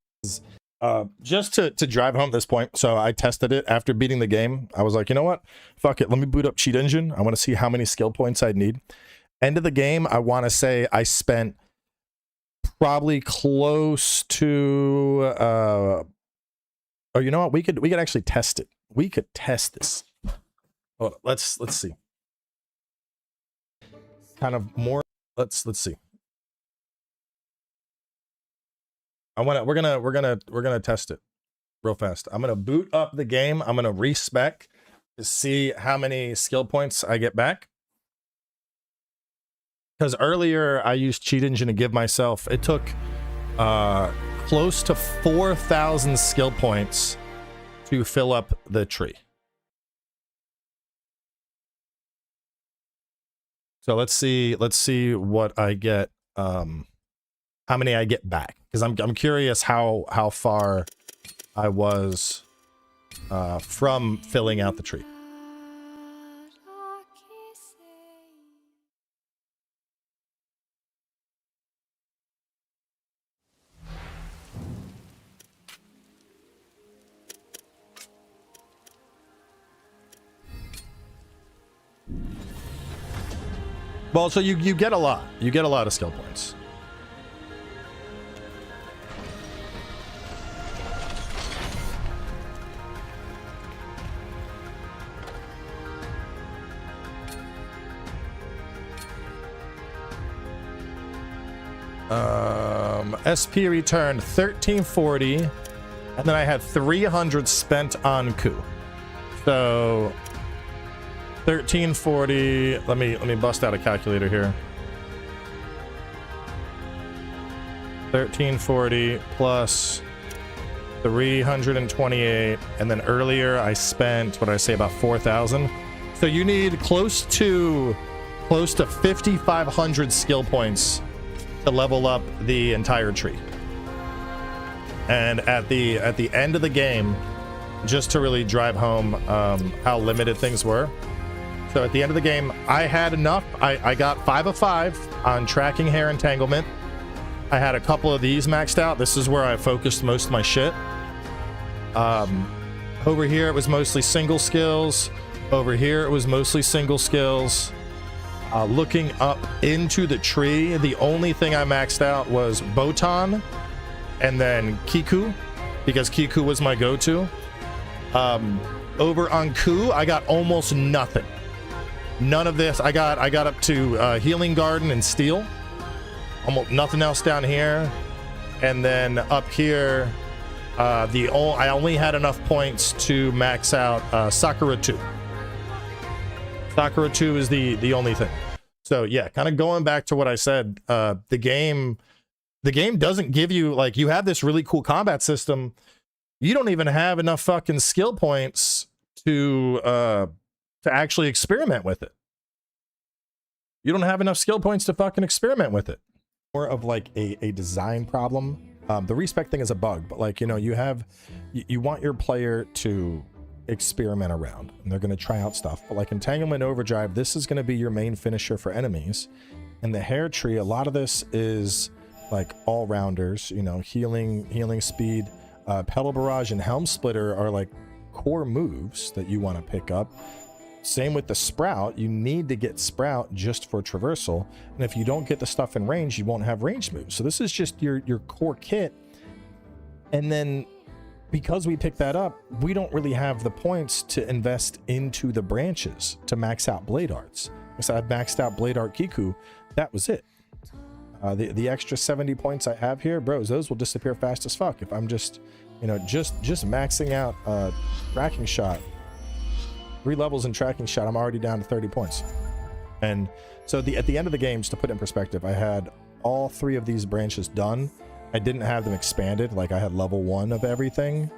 [SPEAKER 1] just to drive home this point. So I tested it after beating the game. I was like, you know what? Fuck it. Let me boot up Cheat Engine. I want to see how many skill points I'd need. End of the game, I want to say I spent probably close to oh, you know what? We could actually test it. We could test this. Hold on, let's see. Kind of more. Let's see. We're gonna test it real fast. I'm gonna boot up the game. I'm gonna respec to see how many skill points I get back. Because earlier I used Cheat Engine to give myself. It took close to 4,000 skill points to fill up the tree. So let's see what I get, how many I get back, because I'm curious how far I was from filling out the tree. Well, so you get a lot. You get a lot of skill points. SP returned 1340, and then I had 300 spent on coup. So 1340. Let me bust out a calculator here. 1340 plus 328, and then earlier I spent, what did I say, about 4,000. So you need close to 5,500 skill points to level up the entire tree. And at the end of the game, just to really drive home how limited things were. So at the end of the game, I had enough. I got 5 of 5 on tracking hair entanglement. I had a couple of these maxed out. This is where I focused most of my shit. Over here, it was mostly single skills. Over here, it was mostly single skills. Looking up into the tree, the only thing I maxed out was Botan and then Kiku, because Kiku was my go-to. Over on Ku, I got almost nothing. None of this. I got up to Healing Garden and Steel. Almost nothing else down here. And then up here, I only had enough points to max out Sakura 2. Sakura 2 is the only thing. So yeah, kind of going back to what I said, the game doesn't give you, like, you have this really cool combat system. You don't even have enough fucking skill points to actually experiment with it. You don't have enough skill points to fucking experiment with it. More of like a design problem. The respec thing is a bug, but like, you know, you want your player to experiment around, and they're going to try out stuff. But like Entanglement Overdrive, this is going to be your main finisher for enemies. And the hair tree, a lot of this is like all-rounders, you know, healing speed. Pedal Barrage and Helm Splitter are like core moves that you want to pick up. Same with the Sprout. You need to get Sprout just for traversal, and if you don't get the stuff in range, you won't have range moves. So this is just your core kit. And then because we picked that up, we don't really have the points to invest into the branches to max out Blade Arts. So I've maxed out Blade Art Kiku. That was it. The extra 70 points I have here, bros, those will disappear fast as fuck if I'm just, you know, just maxing out tracking shot. 3 levels in tracking shot, I'm already down to 30 points. And so at the end of the game, just to put it in perspective, I had all 3 of these branches done. I didn't have them expanded, like I had level 1 of everything.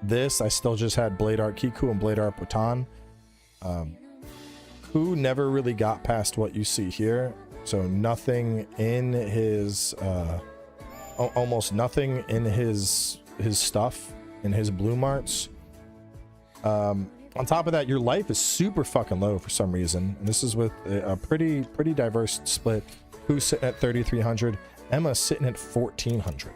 [SPEAKER 1] This, I still just had Blade Art Kiku and Blade Art Botan. Ku never really got past what you see here. So nothing in his, almost nothing in his stuff, in his bloom arts. On top of that, your life is super fucking low for some reason. And this is with a pretty diverse split. Who's sitting at 3,300? Emma's sitting at 1,400.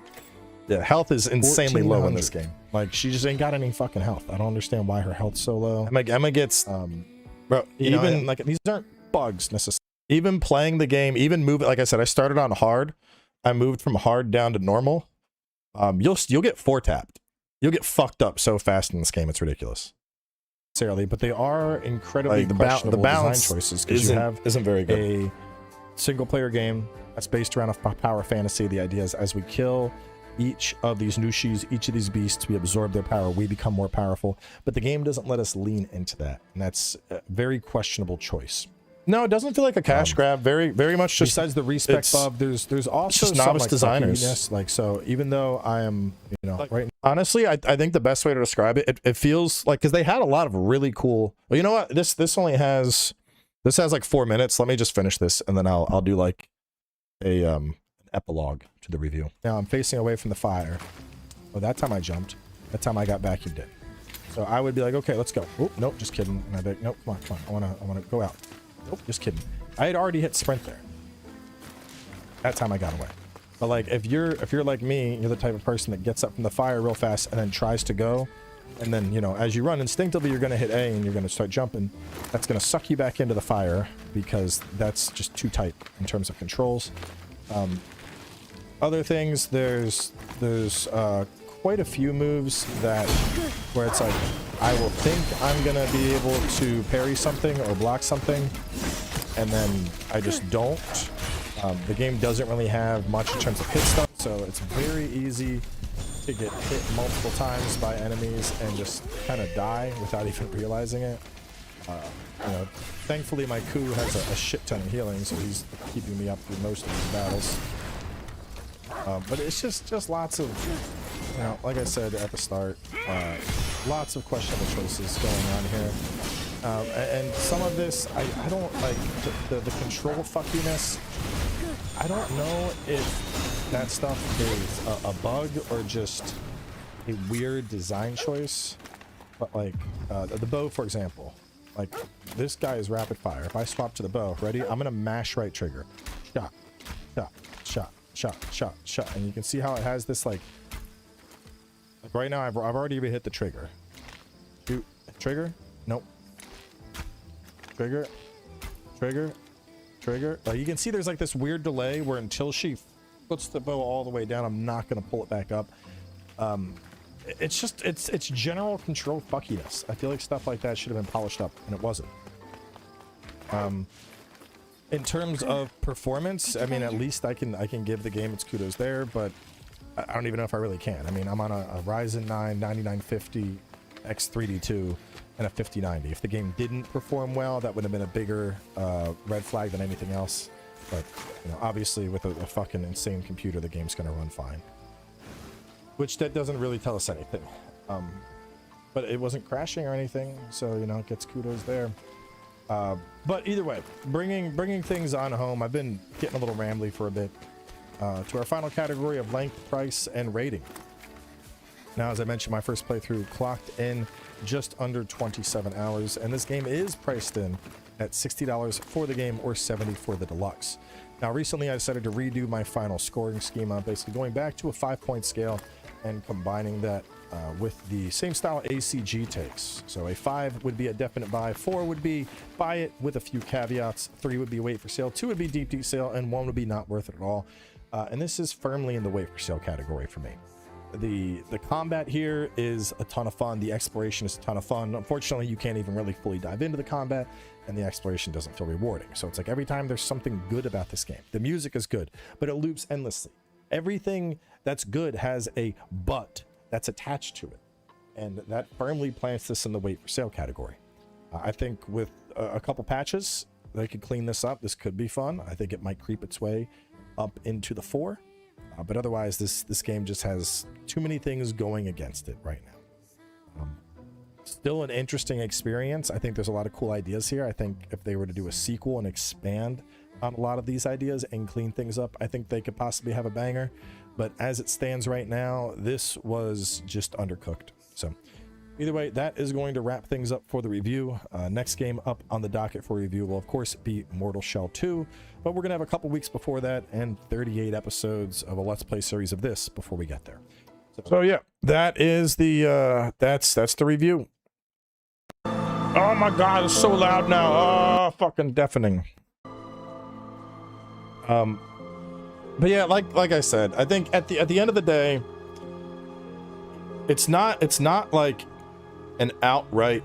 [SPEAKER 1] Yeah, health is insanely low in this game. Like, she just ain't got any fucking health. I don't understand why her health's so low. Emma gets, bro, even like, these aren't bugs necessarily. Even playing the game, even moving, like I said, I started on hard. I moved from hard down to normal. You'll get 4-tapped. You'll get fucked up so fast in this game, it's ridiculous. But they are incredibly questionable design choices, because you have isn't very good. A single player game that's based around a power fantasy. The idea is as we kill each of these Nushis, each of these beasts, we absorb their power, we become more powerful. But the game doesn't let us lean into that, and that's a very questionable choice. No, it doesn't feel like a cash grab. Very much just, besides the respec buff, there's also just novice designers. Like, so even though I am, you know, right, honestly, I think the best way to describe it, it feels like, because they had a lot of really cool, well, you know what, this only has This has like 4 minutes. Let me just finish this, and then I'll do like a an epilogue to the review. Now I'm facing away from the fire. Oh, that time I jumped. That time I got vacuumed in. So I would be like, okay, let's go. Oh, nope, just kidding. And I'd be like, nope, come on. I wanna go out. Nope, just kidding. I had already hit sprint there. That time I got away. But like, if you're like me, you're the type of person that gets up from the fire real fast and then tries to go, and then, you know, as you run instinctively, you're gonna hit A and you're gonna start jumping. That's gonna suck you back into the fire because that's just too tight in terms of controls. Other things, there's quite a few moves that where it's like I will think I'm gonna be able to parry something or block something, and then I just don't. The game doesn't really have much in terms of hit stuff, so it's very easy to get hit multiple times by enemies and just kind of die without even realizing it. You know, thankfully my coup has a shit ton of healing, so he's keeping me up through most of these battles. But it's just lots of, you know, like I said at the start, lots of questionable choices going on here. And some of this, I don't like the control fuckiness. I don't know if that stuff is a bug or just a weird design choice. But like the bow, for example, like this guy is rapid fire. If I swap to the bow, ready? I'm gonna mash right trigger. Shot, shot, shot. Shot, shot, shot, and you can see how it has this like right now I've already hit the trigger. Shoot, trigger, nope. Trigger, trigger, trigger. You can see there's like this weird delay where until she puts the bow all the way down, I'm not gonna pull it back up. It's just it's general control fuckiness. I feel like stuff like that should have been polished up, and it wasn't. In terms of performance, I mean, at least I can give the game its kudos there, but I don't even know if I really can. I mean, I'm on a Ryzen 9 9950 X3D2 and a 5090. If the game didn't perform well, that would have been a bigger red flag than anything else. But, you know, obviously with a fucking insane computer, the game's gonna run fine. Which that doesn't really tell us anything. But it wasn't crashing or anything, so, you know, it gets kudos there. But either way, bringing things on home. I've been getting a little rambly for a bit. To our final category of length, price, and rating. Now, as I mentioned, my first playthrough clocked in just under 27 hours, and this game is priced in at $60 for the game or $70 for the deluxe. Now, recently I decided to redo my final scoring schema, basically going back to a 5-point scale and combining that with the same style ACG takes. So a 5 would be a definite buy, 4 would be buy it with a few caveats, 3 would be wait for sale, 2 would be deep sale, and 1 would be not worth it at all. And this is firmly in the wait for sale category for me. The combat here is a ton of fun. The exploration is a ton of fun. Unfortunately, you can't even really fully dive into the combat, and the exploration doesn't feel rewarding. So it's like every time there's something good about this game. The music is good, but it loops endlessly. Everything that's good has a but that's attached to it, and that firmly plants this in the wait for sale category. I think with a couple patches, they could clean this up. This could be fun. I think it might creep its way up into the 4. But otherwise, this game just has too many things going against it right now. Still an interesting experience. I think there's a lot of cool ideas here. I think if they were to do a sequel and expand on a lot of these ideas and clean things up, I think they could possibly have a banger. But as it stands right now, this was just undercooked. So either way, that is going to wrap things up for the review. Next game up on the docket for review will, of course, be Mortal Shell 2. But we're going to have a couple weeks before that and 38 episodes of a Let's Play series of this before we get there. So yeah, that is the that's the review. Oh my god, it's so loud now. Oh, fucking deafening. But yeah, like I said, I think at the end of the day, it's not like an outright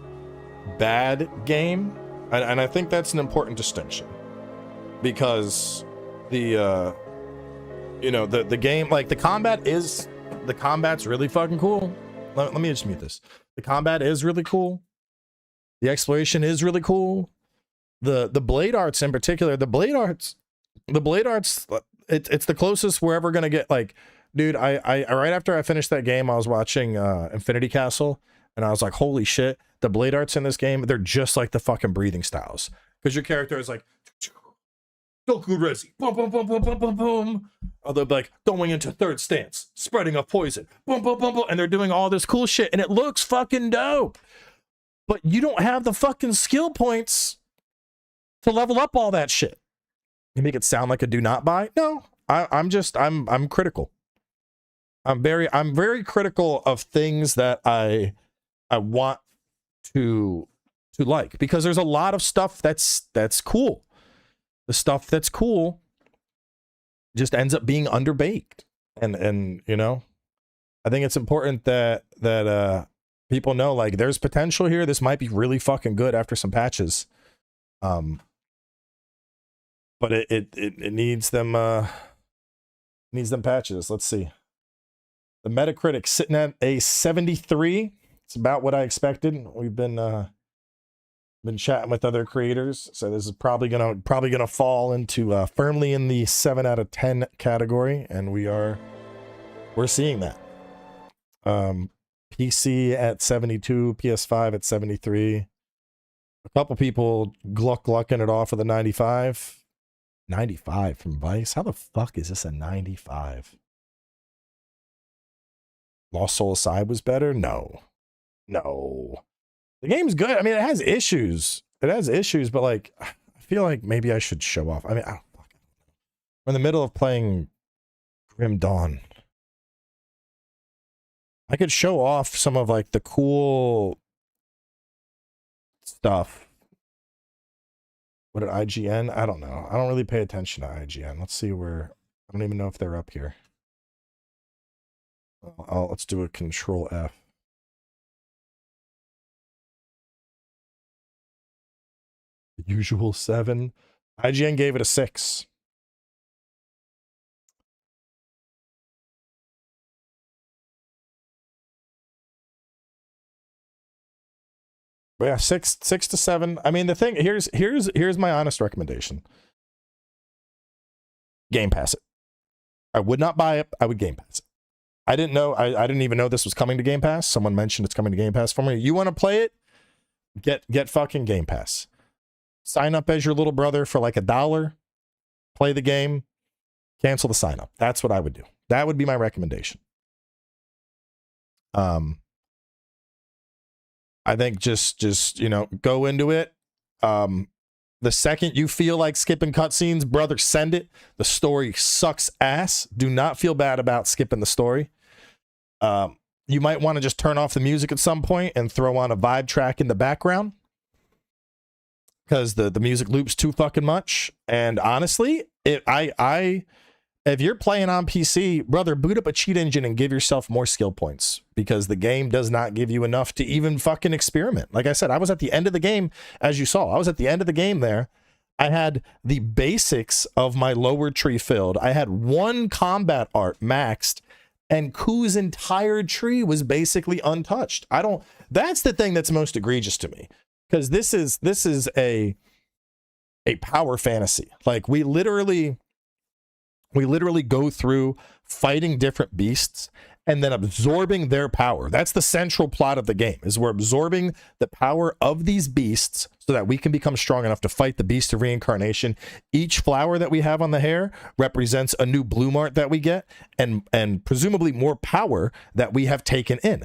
[SPEAKER 1] bad game, and I think that's an important distinction, because the game, like the combat's really fucking cool. Let me just mute this. The combat is really cool. The exploration is really cool. The blade arts in particular, the blade arts, it's the closest we're ever gonna get. Like, dude, I right after I finished that game, I was watching Infinity Castle, and I was like, holy shit, the blade arts in this game, they're just like the fucking breathing styles. because your character is like, Goku Resi, boom, boom, boom, boom, boom, boom, boom. Or they'll be like, going into third stance, spreading a poison, boom, boom, boom, boom. And they're doing all this cool shit, and it looks fucking dope. But you don't have the fucking skill points to level up all that shit. You make it sound like a do not buy? No, I'm critical. I'm very critical of things that I want to like, because there's a lot of stuff that's cool. The stuff that's cool just ends up being underbaked, and you know, I think it's important that people know, like, there's potential here. This might be really fucking good after some patches, but it needs them patches. Let's see. The Metacritic sitting at a 73. It's about what I expected. We've been chatting with other creators, so this is probably gonna fall into firmly in the 7 out of 10 category, and we're seeing that. PC at 72, PS5 at 73. A couple people glucking it off with a 95. 95 from Vice. How the fuck is this a 95? Lost Soul Aside was better? No. The game's good. I mean, it has issues. But like, I feel like maybe I should show off. I mean, we're in the middle of playing Grim Dawn. I could show off some of like the cool stuff. What at IGN? I don't know. I don't really pay attention to IGN. Let's see where. I don't even know if they're up here. Let's do a Control F. The usual 7. IGN gave it a 6. But yeah, 6 to 7. I mean, the thing here's my honest recommendation. Game Pass it. I would not buy it. I would Game Pass it. I didn't know. I didn't even know this was coming to Game Pass. Someone mentioned it's coming to Game Pass for me. You want to play it? Get fucking Game Pass. Sign up as your little brother for like $1. Play the game. Cancel the sign up. That's what I would do. That would be my recommendation. I think just you know, go into it. The second you feel like skipping cutscenes, brother, send it. The story sucks ass. Do not feel bad about skipping the story. You might want to just turn off the music at some point and throw on a vibe track in the background, because the music loops too fucking much. And honestly, if you're playing on PC, brother, boot up a cheat engine and give yourself more skill points, because the game does not give you enough to even fucking experiment. Like I said, I was at the end of the game, as you saw. I was at the end of the game there. I had the basics of my lower tree filled. I had 1 combat art maxed, and Ku's entire tree was basically untouched. That's the thing that's most egregious to me, because this is a power fantasy. Like, we literally go through fighting different beasts and then absorbing their power. That's the central plot of the game, is we're absorbing the power of these beasts so that we can become strong enough to fight the beast of reincarnation. Each flower that we have on the hair represents a new bloom art that we get, and presumably more power that we have taken in.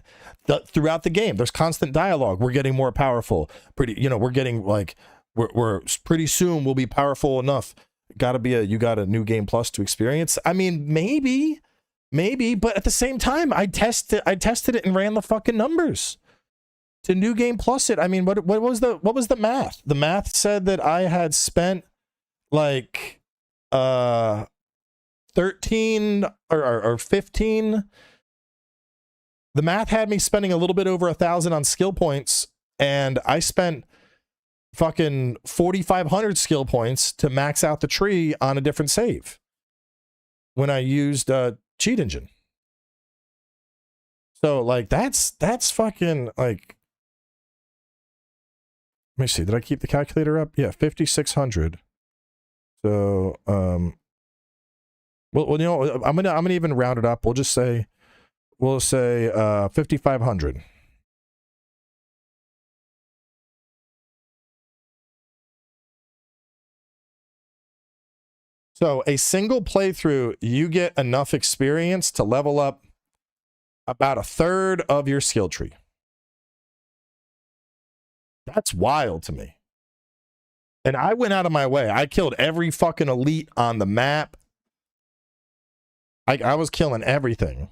[SPEAKER 1] Throughout the game, there's constant dialogue. We're getting more powerful. We're getting like, we're pretty soon we'll be powerful enough. You got a new game plus to experience. I mean, maybe, but at the same time, I tested it and ran the fucking numbers to new game plus it. I mean, what was the math? The math said that I had spent like 13 or 15. The math had me spending a little bit over 1,000 on skill points, and I spent fucking 4,500 skill points to max out the tree on a different save when I used cheat engine. So like, that's fucking like, let me see, did I keep the calculator up? Yeah, 5,600. So well, you know, I'm gonna even round it up. We'll say 5,500. So a single playthrough, you get enough experience to level up about a third of your skill tree. That's wild to me. And I went out of my way. I killed every fucking elite on the map. I was killing everything.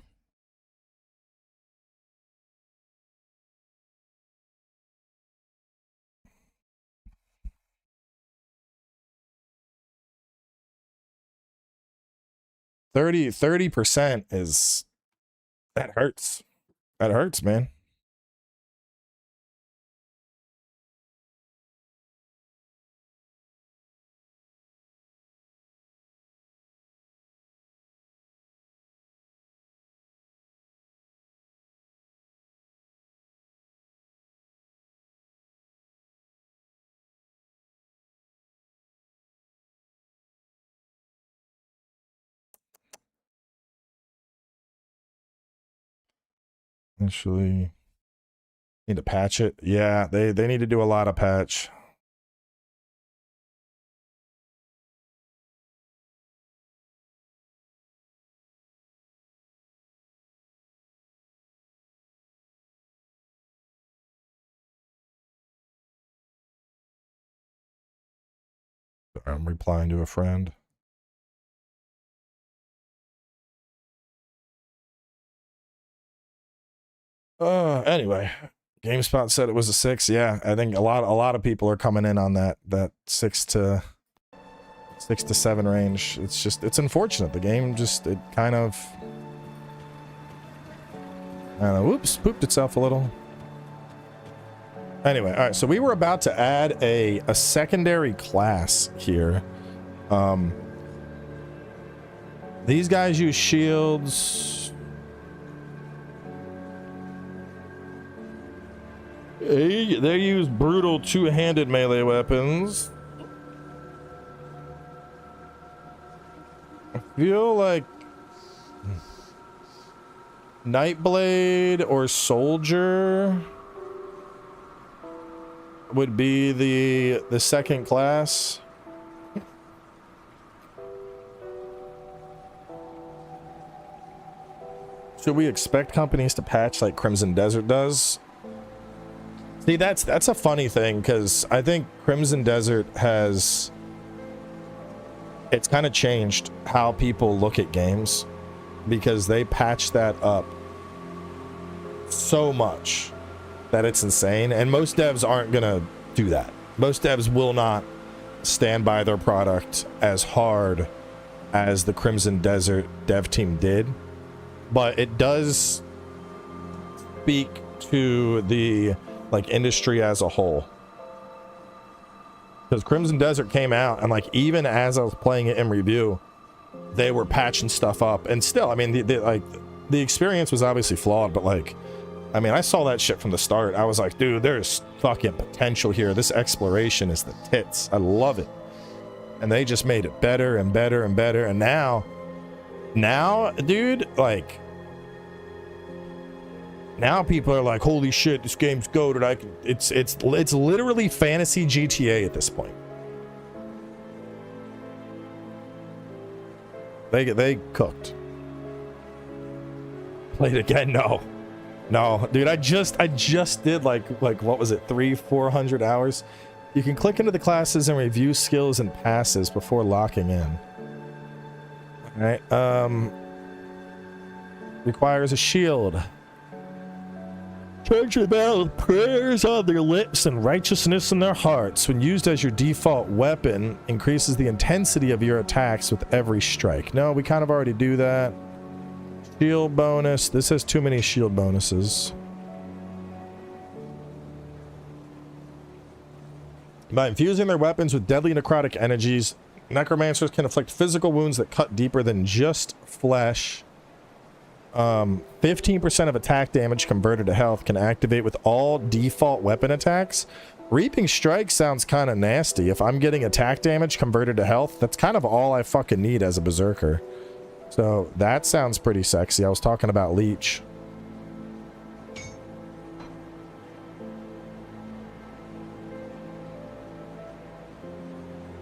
[SPEAKER 1] Thirty percent is, that hurts. That hurts, man. Actually, need to patch it. Yeah, they need to do a lot of patch. I'm replying to a friend. Anyway, GameSpot said it was a 6. Yeah, I think a lot of people are coming in on that 6 to 7 range. It's unfortunate. The game just, it kind of, I don't know, whoops, pooped itself a little. Anyway, all right, so we were about to add a secondary class here. These guys use shields. They use brutal two-handed melee weapons. I feel like Nightblade or Soldier would be the second class. Should we expect companies to patch like Crimson Desert does? See, that's a funny thing, because I think Crimson Desert has, it's kind of changed how people look at games, because they patch that up so much that it's insane, and most devs aren't gonna do that. Most devs will not stand by their product as hard as the Crimson Desert dev team did, but it does speak to the like industry as a whole, because Crimson Desert came out and like even as I was playing it in review, they were patching stuff up, and still, I mean, the experience was obviously flawed, but like, I mean, I saw that shit from the start. I was like, dude, there's fucking potential here. This exploration is the tits. I love it. And they just made it better and better and better, and now dude, like, now people are like, holy shit, this game's goated. It's literally fantasy GTA at this point. They cooked. Played again? No, dude. I just did like what was it, 300-400 hours. You can click into the classes and review skills and passes before locking in. All right. Requires a shield. Charge your battle with prayers on their lips and righteousness in their hearts. When used as your default weapon, increases the intensity of your attacks with every strike. No, we kind of already do that. Shield bonus. This has too many shield bonuses. By infusing their weapons with deadly necrotic energies, necromancers can inflict physical wounds that cut deeper than just flesh. 15% of attack damage converted to health can activate with all default weapon attacks. Reaping Strike sounds kind of nasty. If I'm getting attack damage converted to health, that's kind of all I fucking need as a berserker. So that sounds pretty sexy. I was talking about Leech.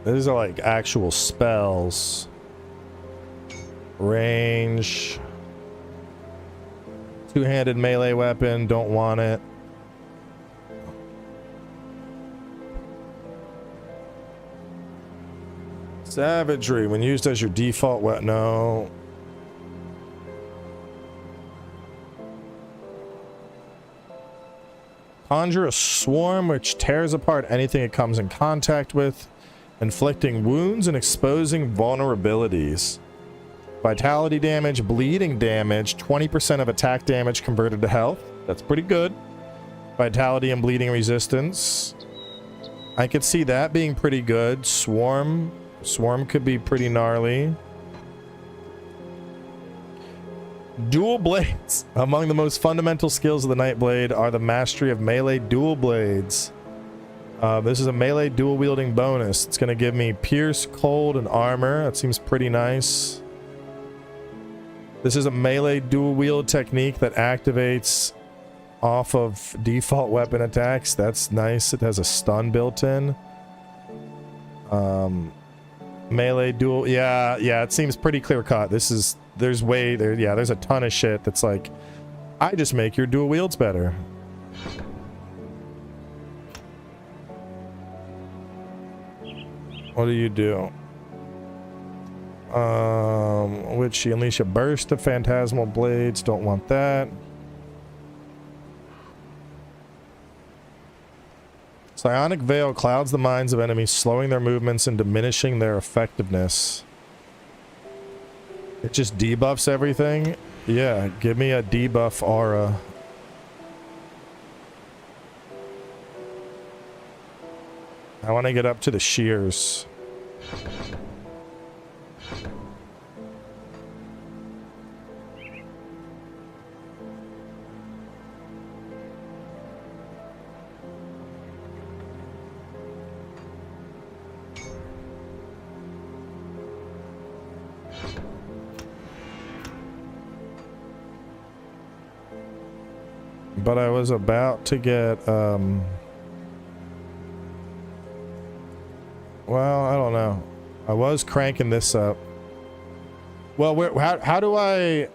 [SPEAKER 1] These are like actual spells.
[SPEAKER 9] Range. Two-handed melee weapon, don't want it. Savagery, when used as your default weapon, no. Conjure a swarm which tears apart anything it comes in contact with, inflicting wounds and exposing vulnerabilities. Vitality damage, bleeding damage, 20% of attack damage converted to health. That's pretty good. Vitality and bleeding resistance. I could see that being pretty good. Swarm could be pretty gnarly. Dual blades. Among the most fundamental skills of the Nightblade are the mastery of melee dual blades. This is a melee dual wielding bonus. It's going to give me pierce, cold, and armor. That seems pretty nice. This is a melee dual wield technique that activates off of default weapon attacks. That's nice. It has a stun built in. Melee dual, yeah, it seems pretty clear cut. There's a ton of shit that's like, I just make your dual wields better. What do you do? Which you unleash a burst of phantasmal blades. Don't want that. Psionic Veil clouds the minds of enemies, slowing their movements and diminishing their effectiveness. It just debuffs everything? Yeah, give me a debuff aura. I want to get up to the shears. But I was about to get, well, I don't know. I was cranking this up. Well, how do I,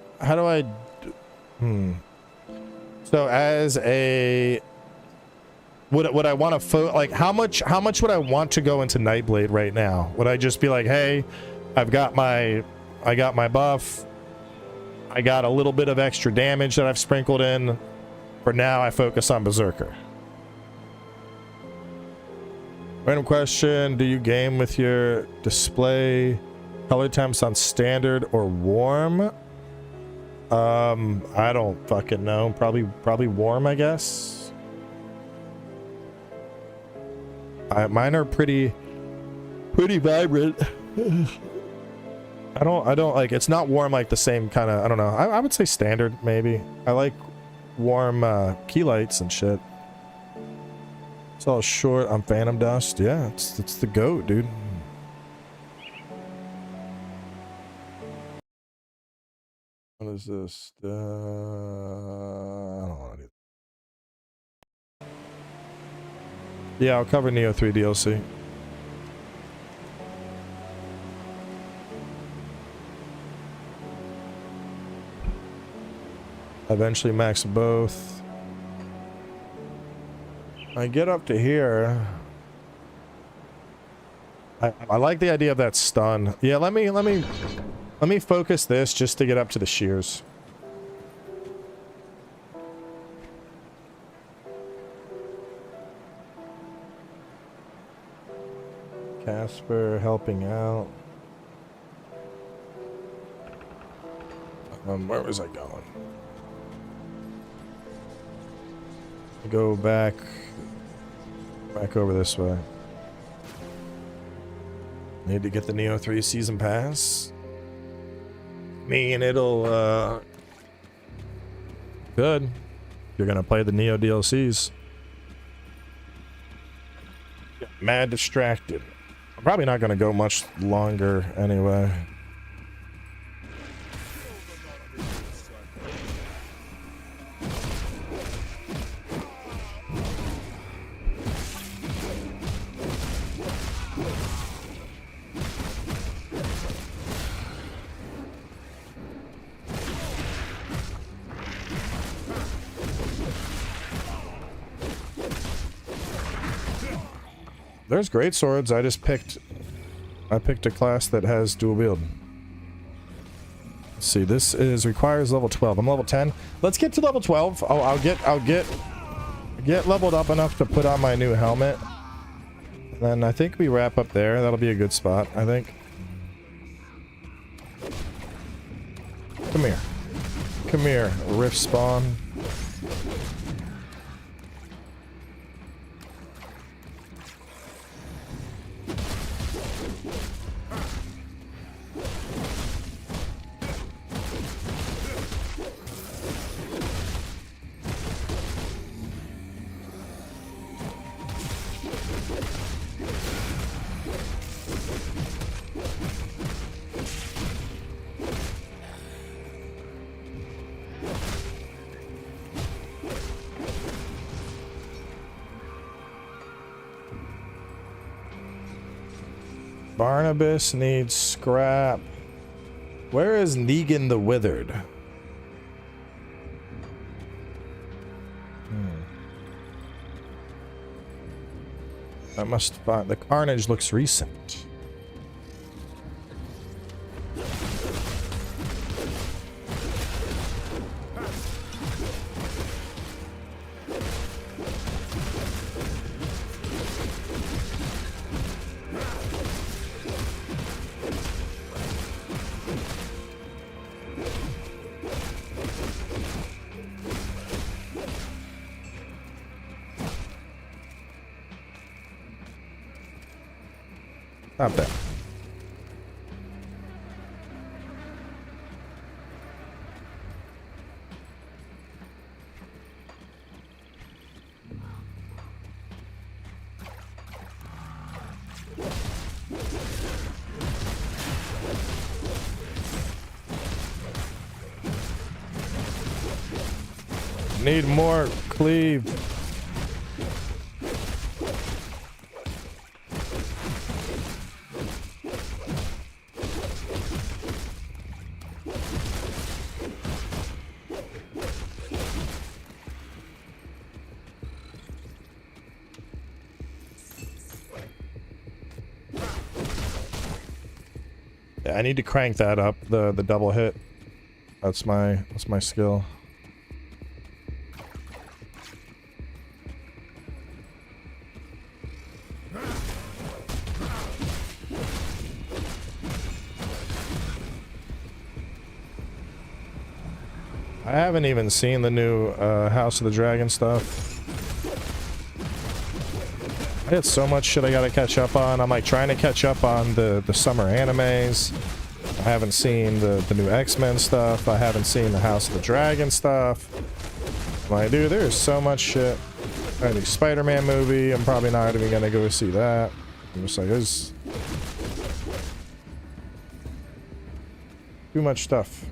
[SPEAKER 9] So as a, would I want to, like, how much would I want to go into Nightblade right now? Would I just be like, hey, I got my buff. I got a little bit of extra damage that I've sprinkled in. For now, I focus on Berserker. Random question. Do you game with your display color temps on standard or warm? I don't fucking know. Probably warm, I guess. Mine are pretty vibrant. I don't like, it's not warm like the same kind of, I don't know. I would say standard, maybe. I like warm key lights and shit. It's all short on Phantom Dust. Yeah, it's the GOAT, dude. What is this? I don't want to do that. Yeah, I'll cover Neo 3 DLC. Eventually max both. I get up to here. I like the idea of that stun. Yeah, let me focus this just to get up to the shears. Casper helping out. Where was I going? Go back over this way. Need to get the Neo 3 season pass. And it'll good. You're gonna play the Neo DLCs. Get mad distracted. I'm probably not gonna go much longer anyway. There's great swords. I picked a class that has dual wield. Let's see, this requires level 12. I'm level 10. Let's get to level 12. Oh, I'll get leveled up enough to put on my new helmet. And then I think we wrap up there. That'll be a good spot, I think. Come here. Come here, rift spawn. Barnabas needs scrap. Where is Negan the Withered? I must find... The carnage looks recent. Not bad. Need more cleave. I need to crank that up, the double hit. That's my skill. I haven't even seen the new House of the Dragon stuff. I got so much shit I gotta catch up on. I'm like trying to catch up on the summer animes. I haven't seen the new X-Men stuff. I haven't seen the House of the Dragon stuff. I'm like, dude, there's so much shit. I need a Spider-Man movie. I'm probably not even gonna go see that. I'm just like, there's too much stuff.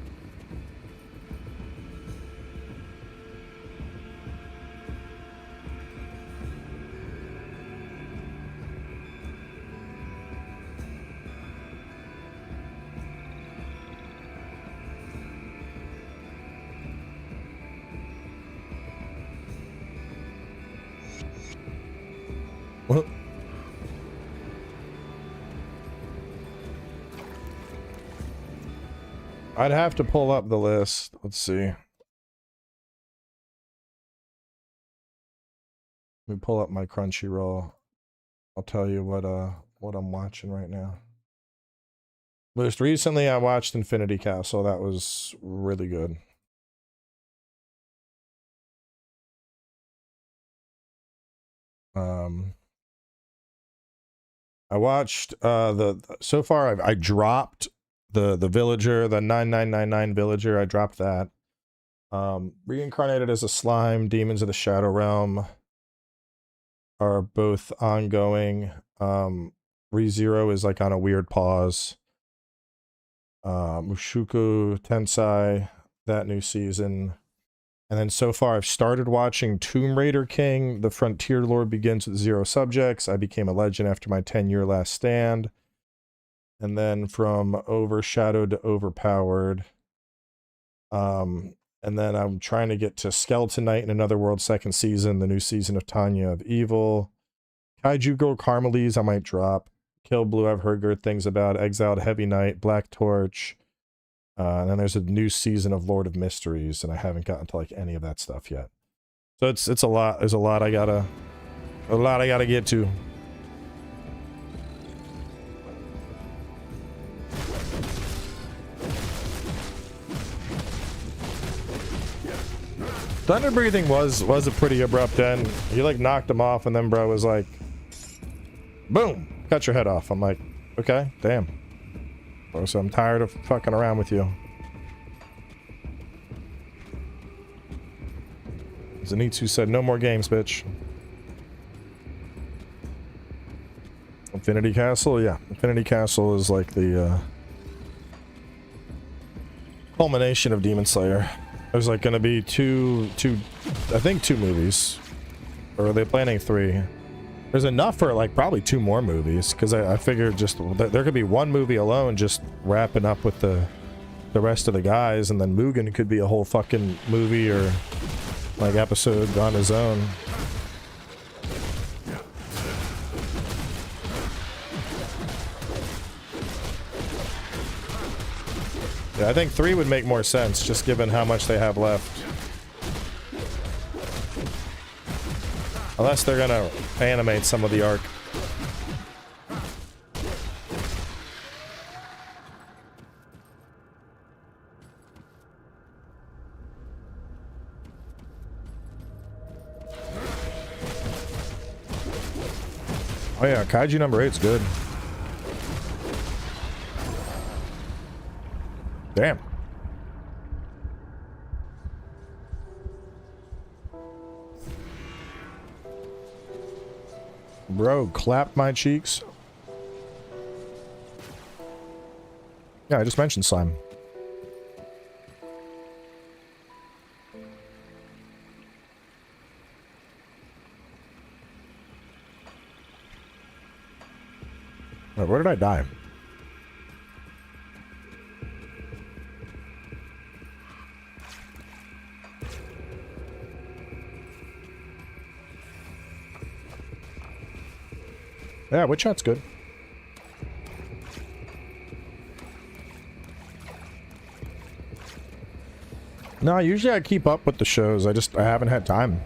[SPEAKER 9] What? I'd have to pull up the list. Let's see. Let me pull up my Crunchyroll. I'll tell you what I'm watching right now. Most recently I watched Infinity Castle. That was really good. I watched so far I dropped the villager, the 9999 villager. I dropped that. Reincarnated as a slime, Demons of the Shadow Realm are both ongoing. ReZero is like on a weird pause. Mushoku Tensei, that new season. And then so far I've started watching Tomb Raider King. The Frontier Lore begins with 0 subjects. I became a legend after my 10-year last stand. And then from Overshadowed to Overpowered. And then I'm trying to get to Skeleton Knight in Another World 2nd season, the new season of Tanya of Evil. Kaiju Go Carmelese I might drop. Kill Blue I've heard good things about. Exiled Heavy Knight, Black Torch. And then there's a new season of Lord of Mysteries, and I haven't gotten to like any of that stuff yet. So it's a lot. There's a lot I gotta get to. Thunder Breathing was a pretty abrupt end. He like knocked him off, and then bro was like, boom, cut your head off. I'm like, okay, damn. Bro, so I'm tired of fucking around with you. Zenitsu said, no more games, bitch. Infinity Castle? Yeah. Infinity Castle is like the culmination of Demon Slayer. There's like gonna be I think two movies. Or are they planning 3? There's enough for like probably 2 more movies, because I figured just there could be 1 movie alone just wrapping up with the rest of the guys, and then Mugen could be a whole fucking movie or like episode on his own. Yeah, I think 3 would make more sense, just given how much they have left. Unless they're gonna animate some of the arc. Oh yeah, Kaiju number 8's good. Damn. Bro, clapped my cheeks. Yeah, I just mentioned slime. Wait, where did I die? Yeah, Witch Shot's good. No, usually I keep up with the shows. I haven't had time.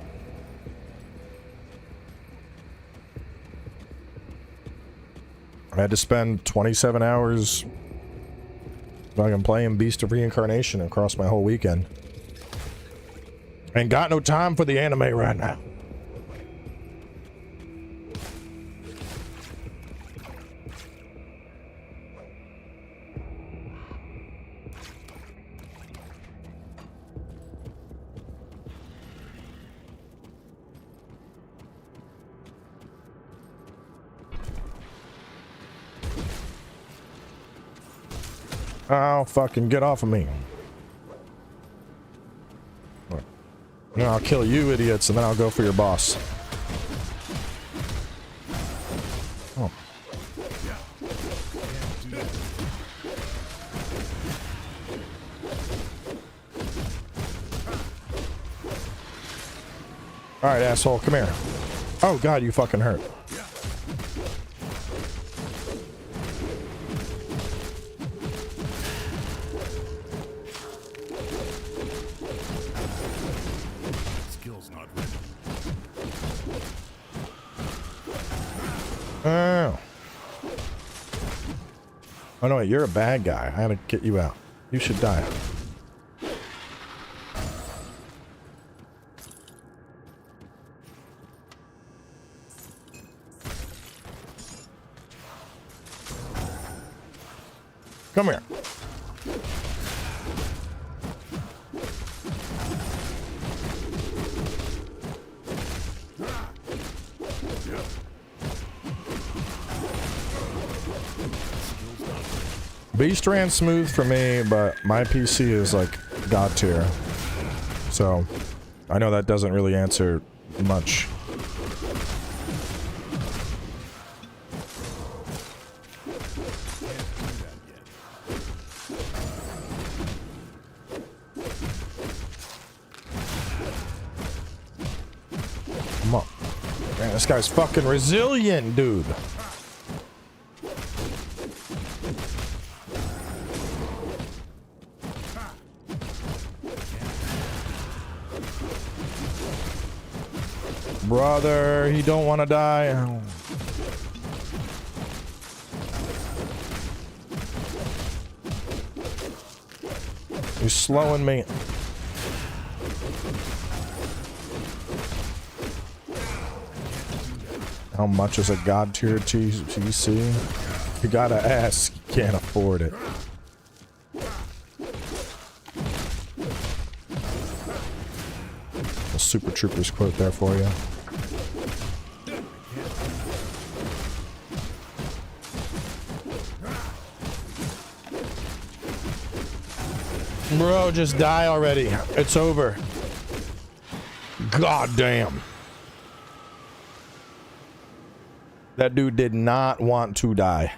[SPEAKER 9] I had to spend 27 hours fucking playing Beast of Reincarnation across my whole weekend. Ain't got no time for the anime right now. Oh, fucking get off of me. Now I'll kill you idiots and then I'll go for your boss. Oh. Alright, asshole, come here. Oh god, you fucking hurt. Oh no, wait, you're a bad guy. I had to get you out. You should die. Come here. Beast ran smooth for me, but my PC is like god tier. So I know that doesn't really answer much. Come on. Man, this guy's fucking resilient, dude. Brother, he don't want to die. He's slowing me. How much is a god tier TC? You gotta ask, you can't afford it. A Super Troopers quote there for you. Bro, just die already. It's over. God damn. That dude did not want to die.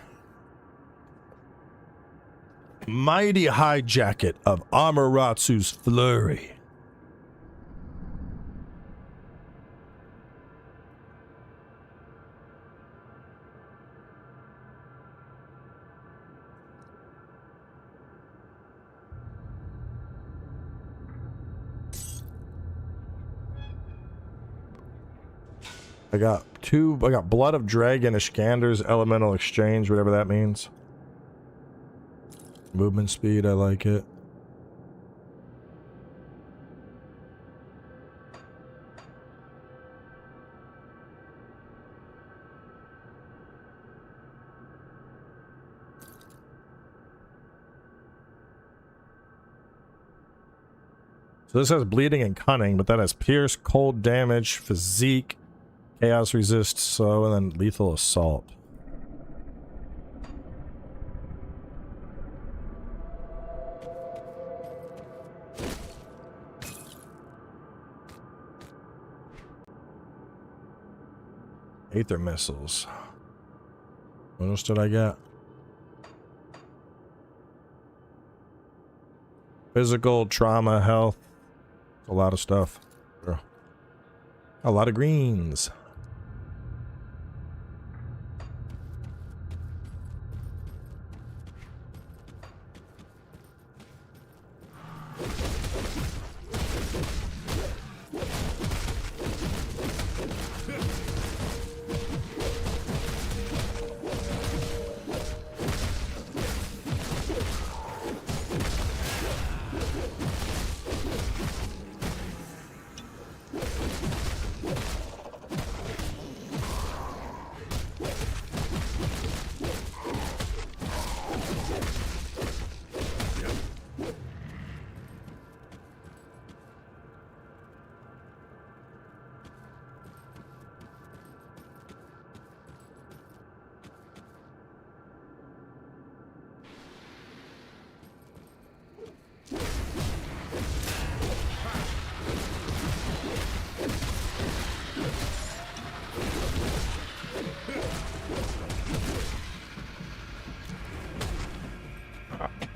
[SPEAKER 9] Mighty high jacket of Amaterasu's flurry. I got Blood of Dragon, Iskander's Elemental Exchange, whatever that means. Movement speed, I like it. So this has bleeding and cunning, but that has pierce, cold damage, physique, chaos resist, slow, and then lethal assault. Aether missiles. What else did I get? Physical, trauma, health. A lot of stuff. A lot of greens.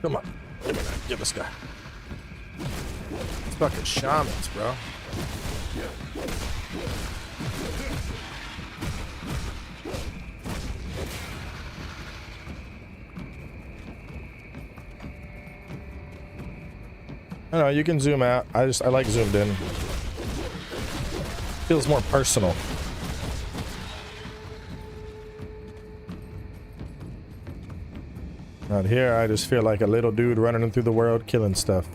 [SPEAKER 9] Come on. Give me that. Give this guy. It's fucking shamans, bro. I know, you can zoom out. I like zoomed in. Feels more personal. Out here, I just feel like a little dude running through the world killing stuff.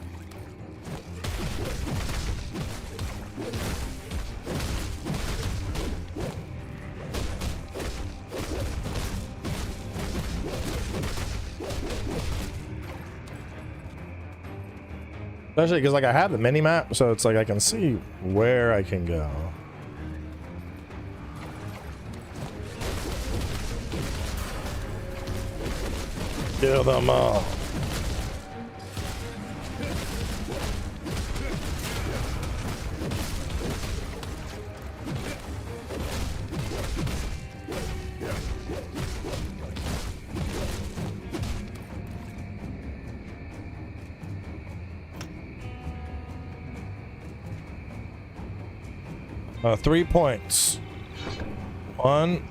[SPEAKER 9] Especially because like I have the mini map, so it's like I can see where I can go. Kill them all. $3 points. 1,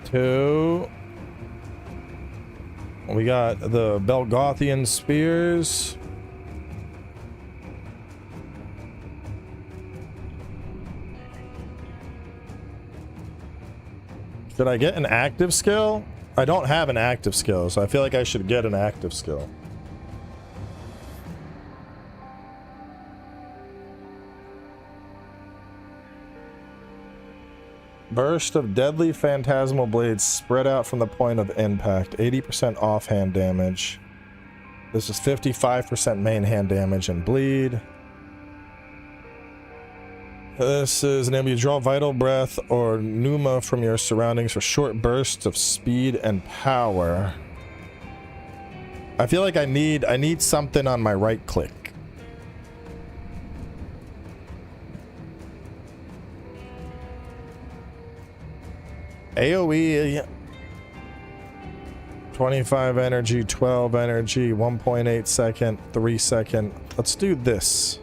[SPEAKER 9] 2. We got the Belgothian spears. Should I get an active skill? I don't have an active skill, so I feel like I should get an active skill. Burst of deadly phantasmal blades spread out from the point of impact. 80% offhand damage. This is 55% main hand damage and bleed. This is enable you to draw vital breath or pneuma from your surroundings for short bursts of speed and power. I feel like I need something on my right click. AoE 25 energy, 12 energy, 1.8 second, 3 second. Let's do this.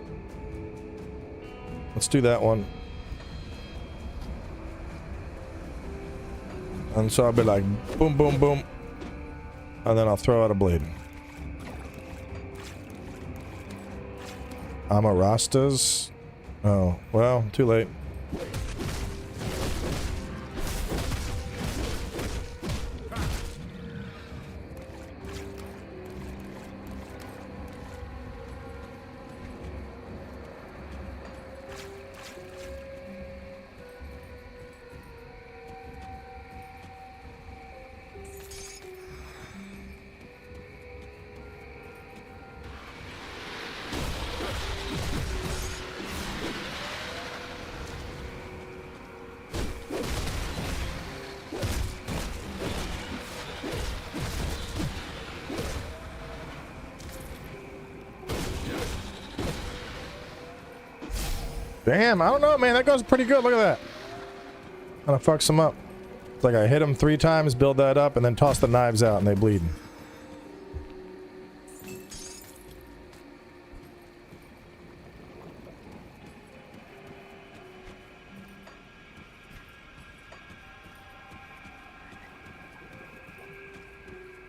[SPEAKER 9] Let's do that one. And so I'll be like boom, boom, boom. And then I'll throw out a blade. Amarastas. Oh, well, too late. Damn, I don't know, man. That goes pretty good. Look at that. Kind of fucks them up. It's like I hit them 3 times, build that up, and then toss the knives out, and they bleed.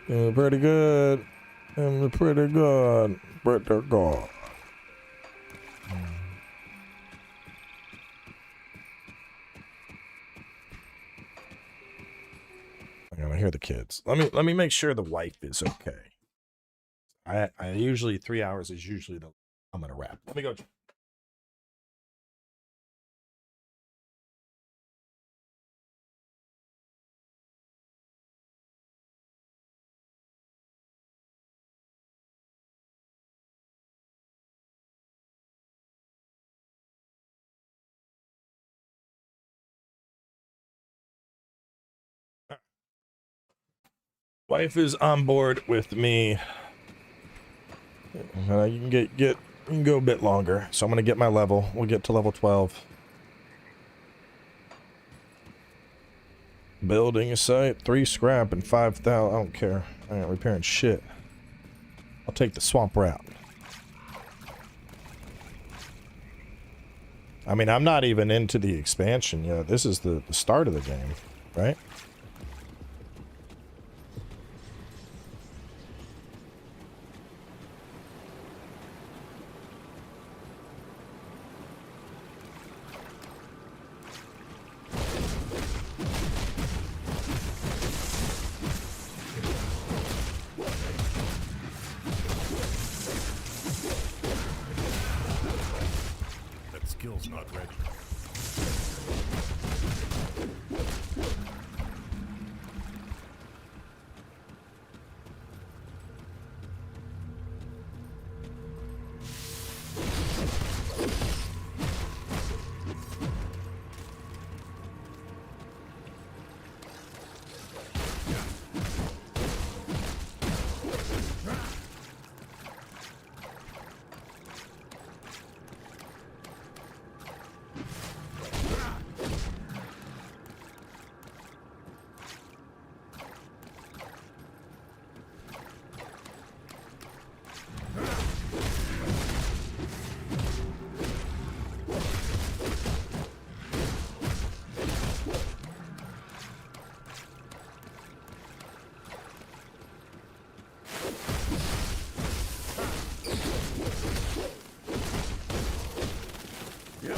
[SPEAKER 9] Pretty good. Pretty good. Pretty good. I hear the kids. Let me make sure the wife is okay. I usually 3 hours is usually the I'm gonna wrap. Let me go. Wife is on board with me. You can go a bit longer. So I'm gonna get my level. We'll get to level 12. Building a site, 3 scrap and 5,000. I don't care. I ain't repairing shit. I'll take the swamp route. I mean, I'm not even into the expansion yet. This is the start of the game, right? What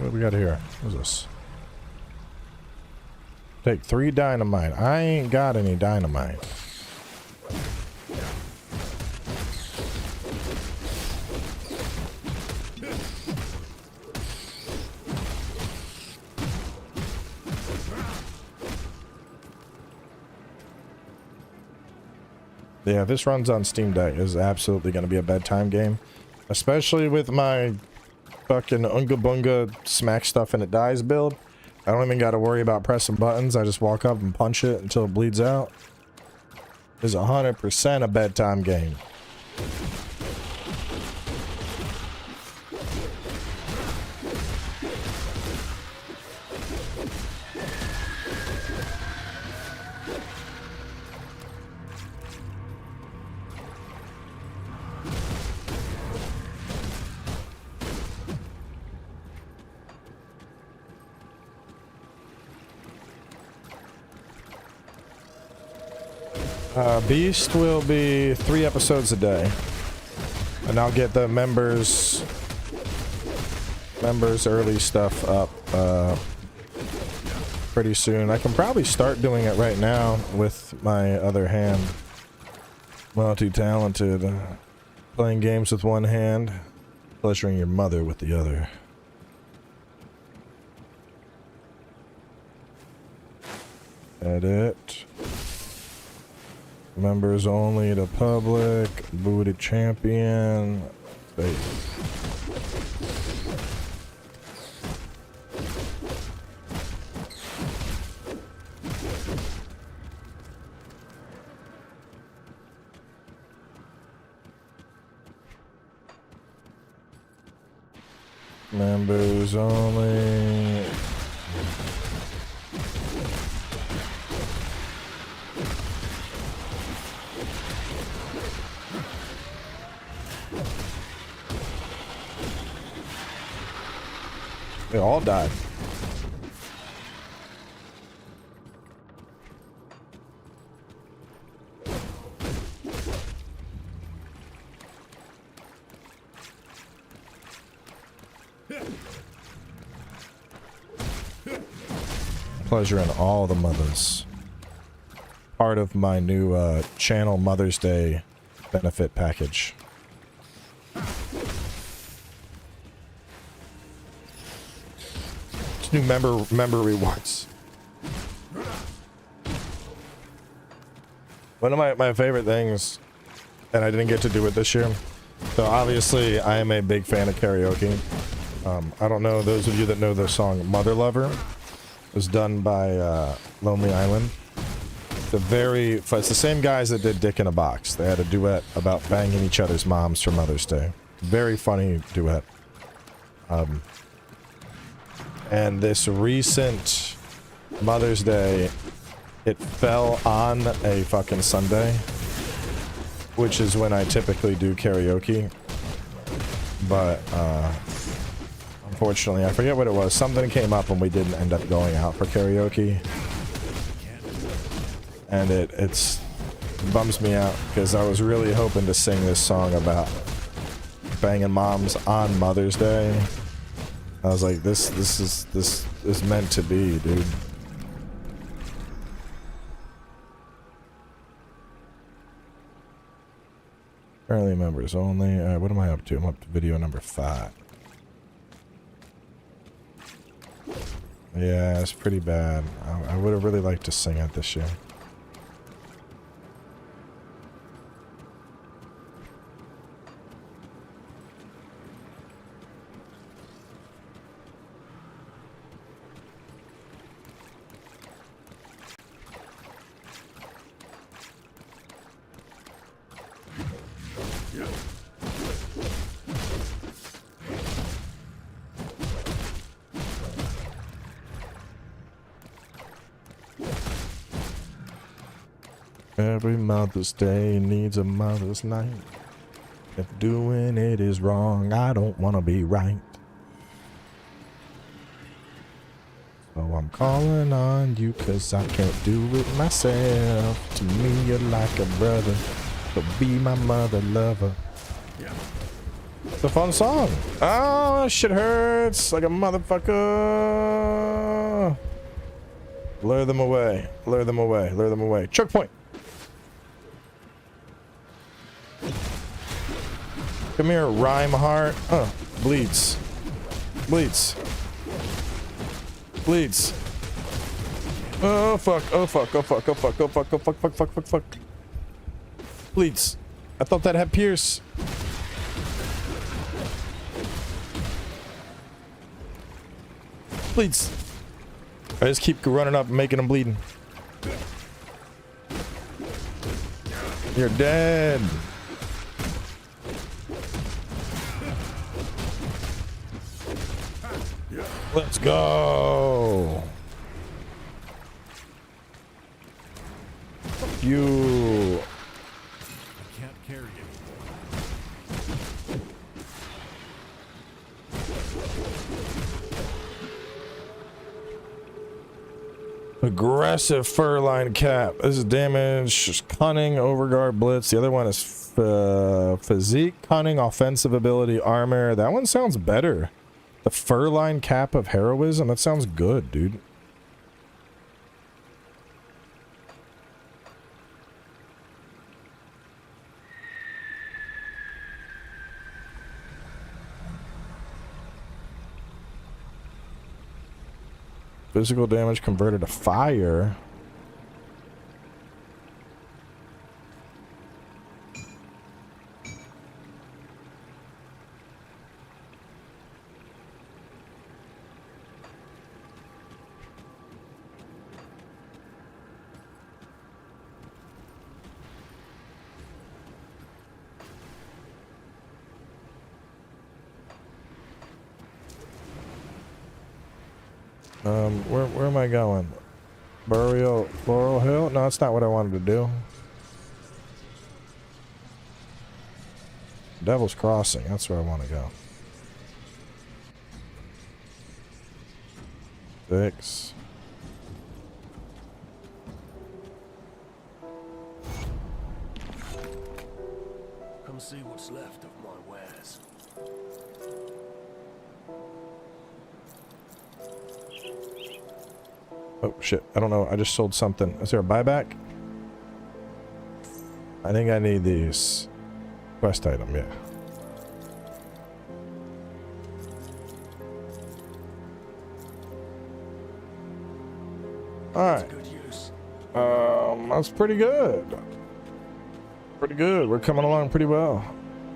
[SPEAKER 9] do we got here? What's this? Take 3 dynamite. I ain't got any dynamite. Yeah, if this runs on Steam Deck, is absolutely going to be a bedtime game. Especially with my fucking Unga Bunga smack stuff and it dies build. I don't even got to worry about pressing buttons. I just walk up and punch it until it bleeds out. It's 100% a bedtime game. Beast will be 3 episodes a day, and I'll get the members early stuff up pretty soon. I can probably start doing it right now with my other hand. Multi-talented, playing games with one hand, pleasuring your mother with the other. Edit. Members only to public, booted champion, space. Members only. They all died. Pleasure in all the mothers. Part of my new channel Mother's Day benefit package. New member rewards. One of my favorite things, and I didn't get to do it this year. So obviously I am a big fan of karaoke. I don't know, those of you that know the song Mother Lover, it was done by Lonely Island. It's the same guys that did Dick in a Box. They had a duet about banging each other's moms for Mother's Day. Very funny duet. And this recent Mother's Day, it fell on a fucking Sunday, which is when I typically do karaoke. But unfortunately, I forget what it was. Something came up and we didn't end up going out for karaoke. And it bums me out because I was really hoping to sing this song about banging moms on Mother's Day. I was like, this is meant to be, dude. Currently members only. Alright, what am I up to? I'm up to video number 5. Yeah, it's pretty bad. I would have really liked to sing it this year. Every Mother's Day needs a Mother's Night. If doing it is wrong, I don't want to be right. So I'm calling on you cause I can't do it myself. To me you're like a brother, so be my mother lover. Yeah. It's a fun song. Oh, that shit hurts like a motherfucker. Lure them away, lure them away, lure them away. Choke point. Come here, rhyme heart. Oh, bleeds. Bleeds. Bleeds. Oh fuck, oh fuck, oh fuck, oh fuck, oh fuck, oh fuck, fuck, fuck, fuck, fuck. Bleeds. I thought that had pierce. Bleeds. I just keep running up and making him bleeding. You're dead. Let's go. You.
[SPEAKER 5] I can't carry it.
[SPEAKER 9] Aggressive furline cap. This is damage, cunning, overguard, blitz. The other one is physique, cunning, offensive ability, armor. That one sounds better. The furline cap of heroism. That sounds good, dude. Physical damage converted to fire. Where am I going? Burial, Laurel Hill? No, that's not what I wanted to do. Devil's Crossing, that's where I want to go. 6.
[SPEAKER 5] Come see what's left of my wares.
[SPEAKER 9] Oh shit, I don't know. I just sold something. Is there a buyback? I think I need these. Quest item, yeah. Alright. That's pretty good. Pretty good. We're coming along pretty well.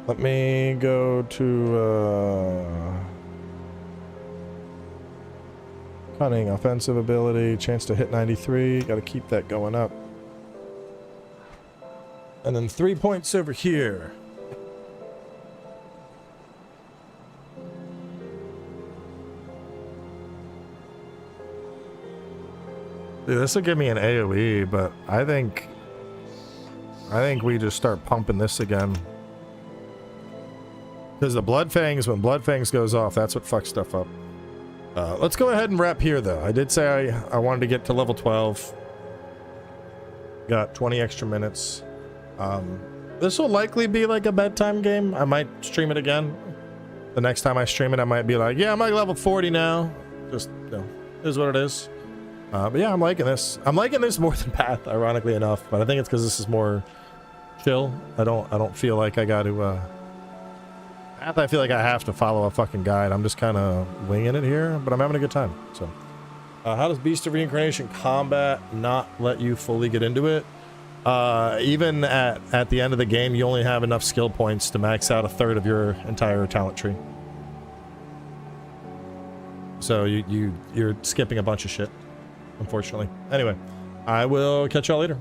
[SPEAKER 9] Let me go to cunning, offensive ability, chance to hit 93. Gotta keep that going up. And then 3 points over here. Dude, this will give me an AoE, but I think we just start pumping this again. Because the Blood Fangs, when Blood Fangs goes off, that's what fucks stuff up. Let's go ahead and wrap here, though. I did say I wanted to get to level 12. Got 20 extra minutes. This will likely be like a bedtime game. I might stream it again. The next time I stream it, I might be like, yeah, I'm like level 40 now. Just, you know, it is what it is. But yeah, I'm liking this. I'm liking this more than Path, ironically enough. But I think it's because this is more chill. I don't feel like I got to, I feel like I have to follow a fucking guide. I'm just kind of winging it here, but I'm having a good time. So, how does Beast of Reincarnation combat not let you fully get into it? Even at the end of the game, you only have enough skill points to max out a third of your entire talent tree. So you're skipping a bunch of shit, unfortunately. Anyway, I will catch y'all later.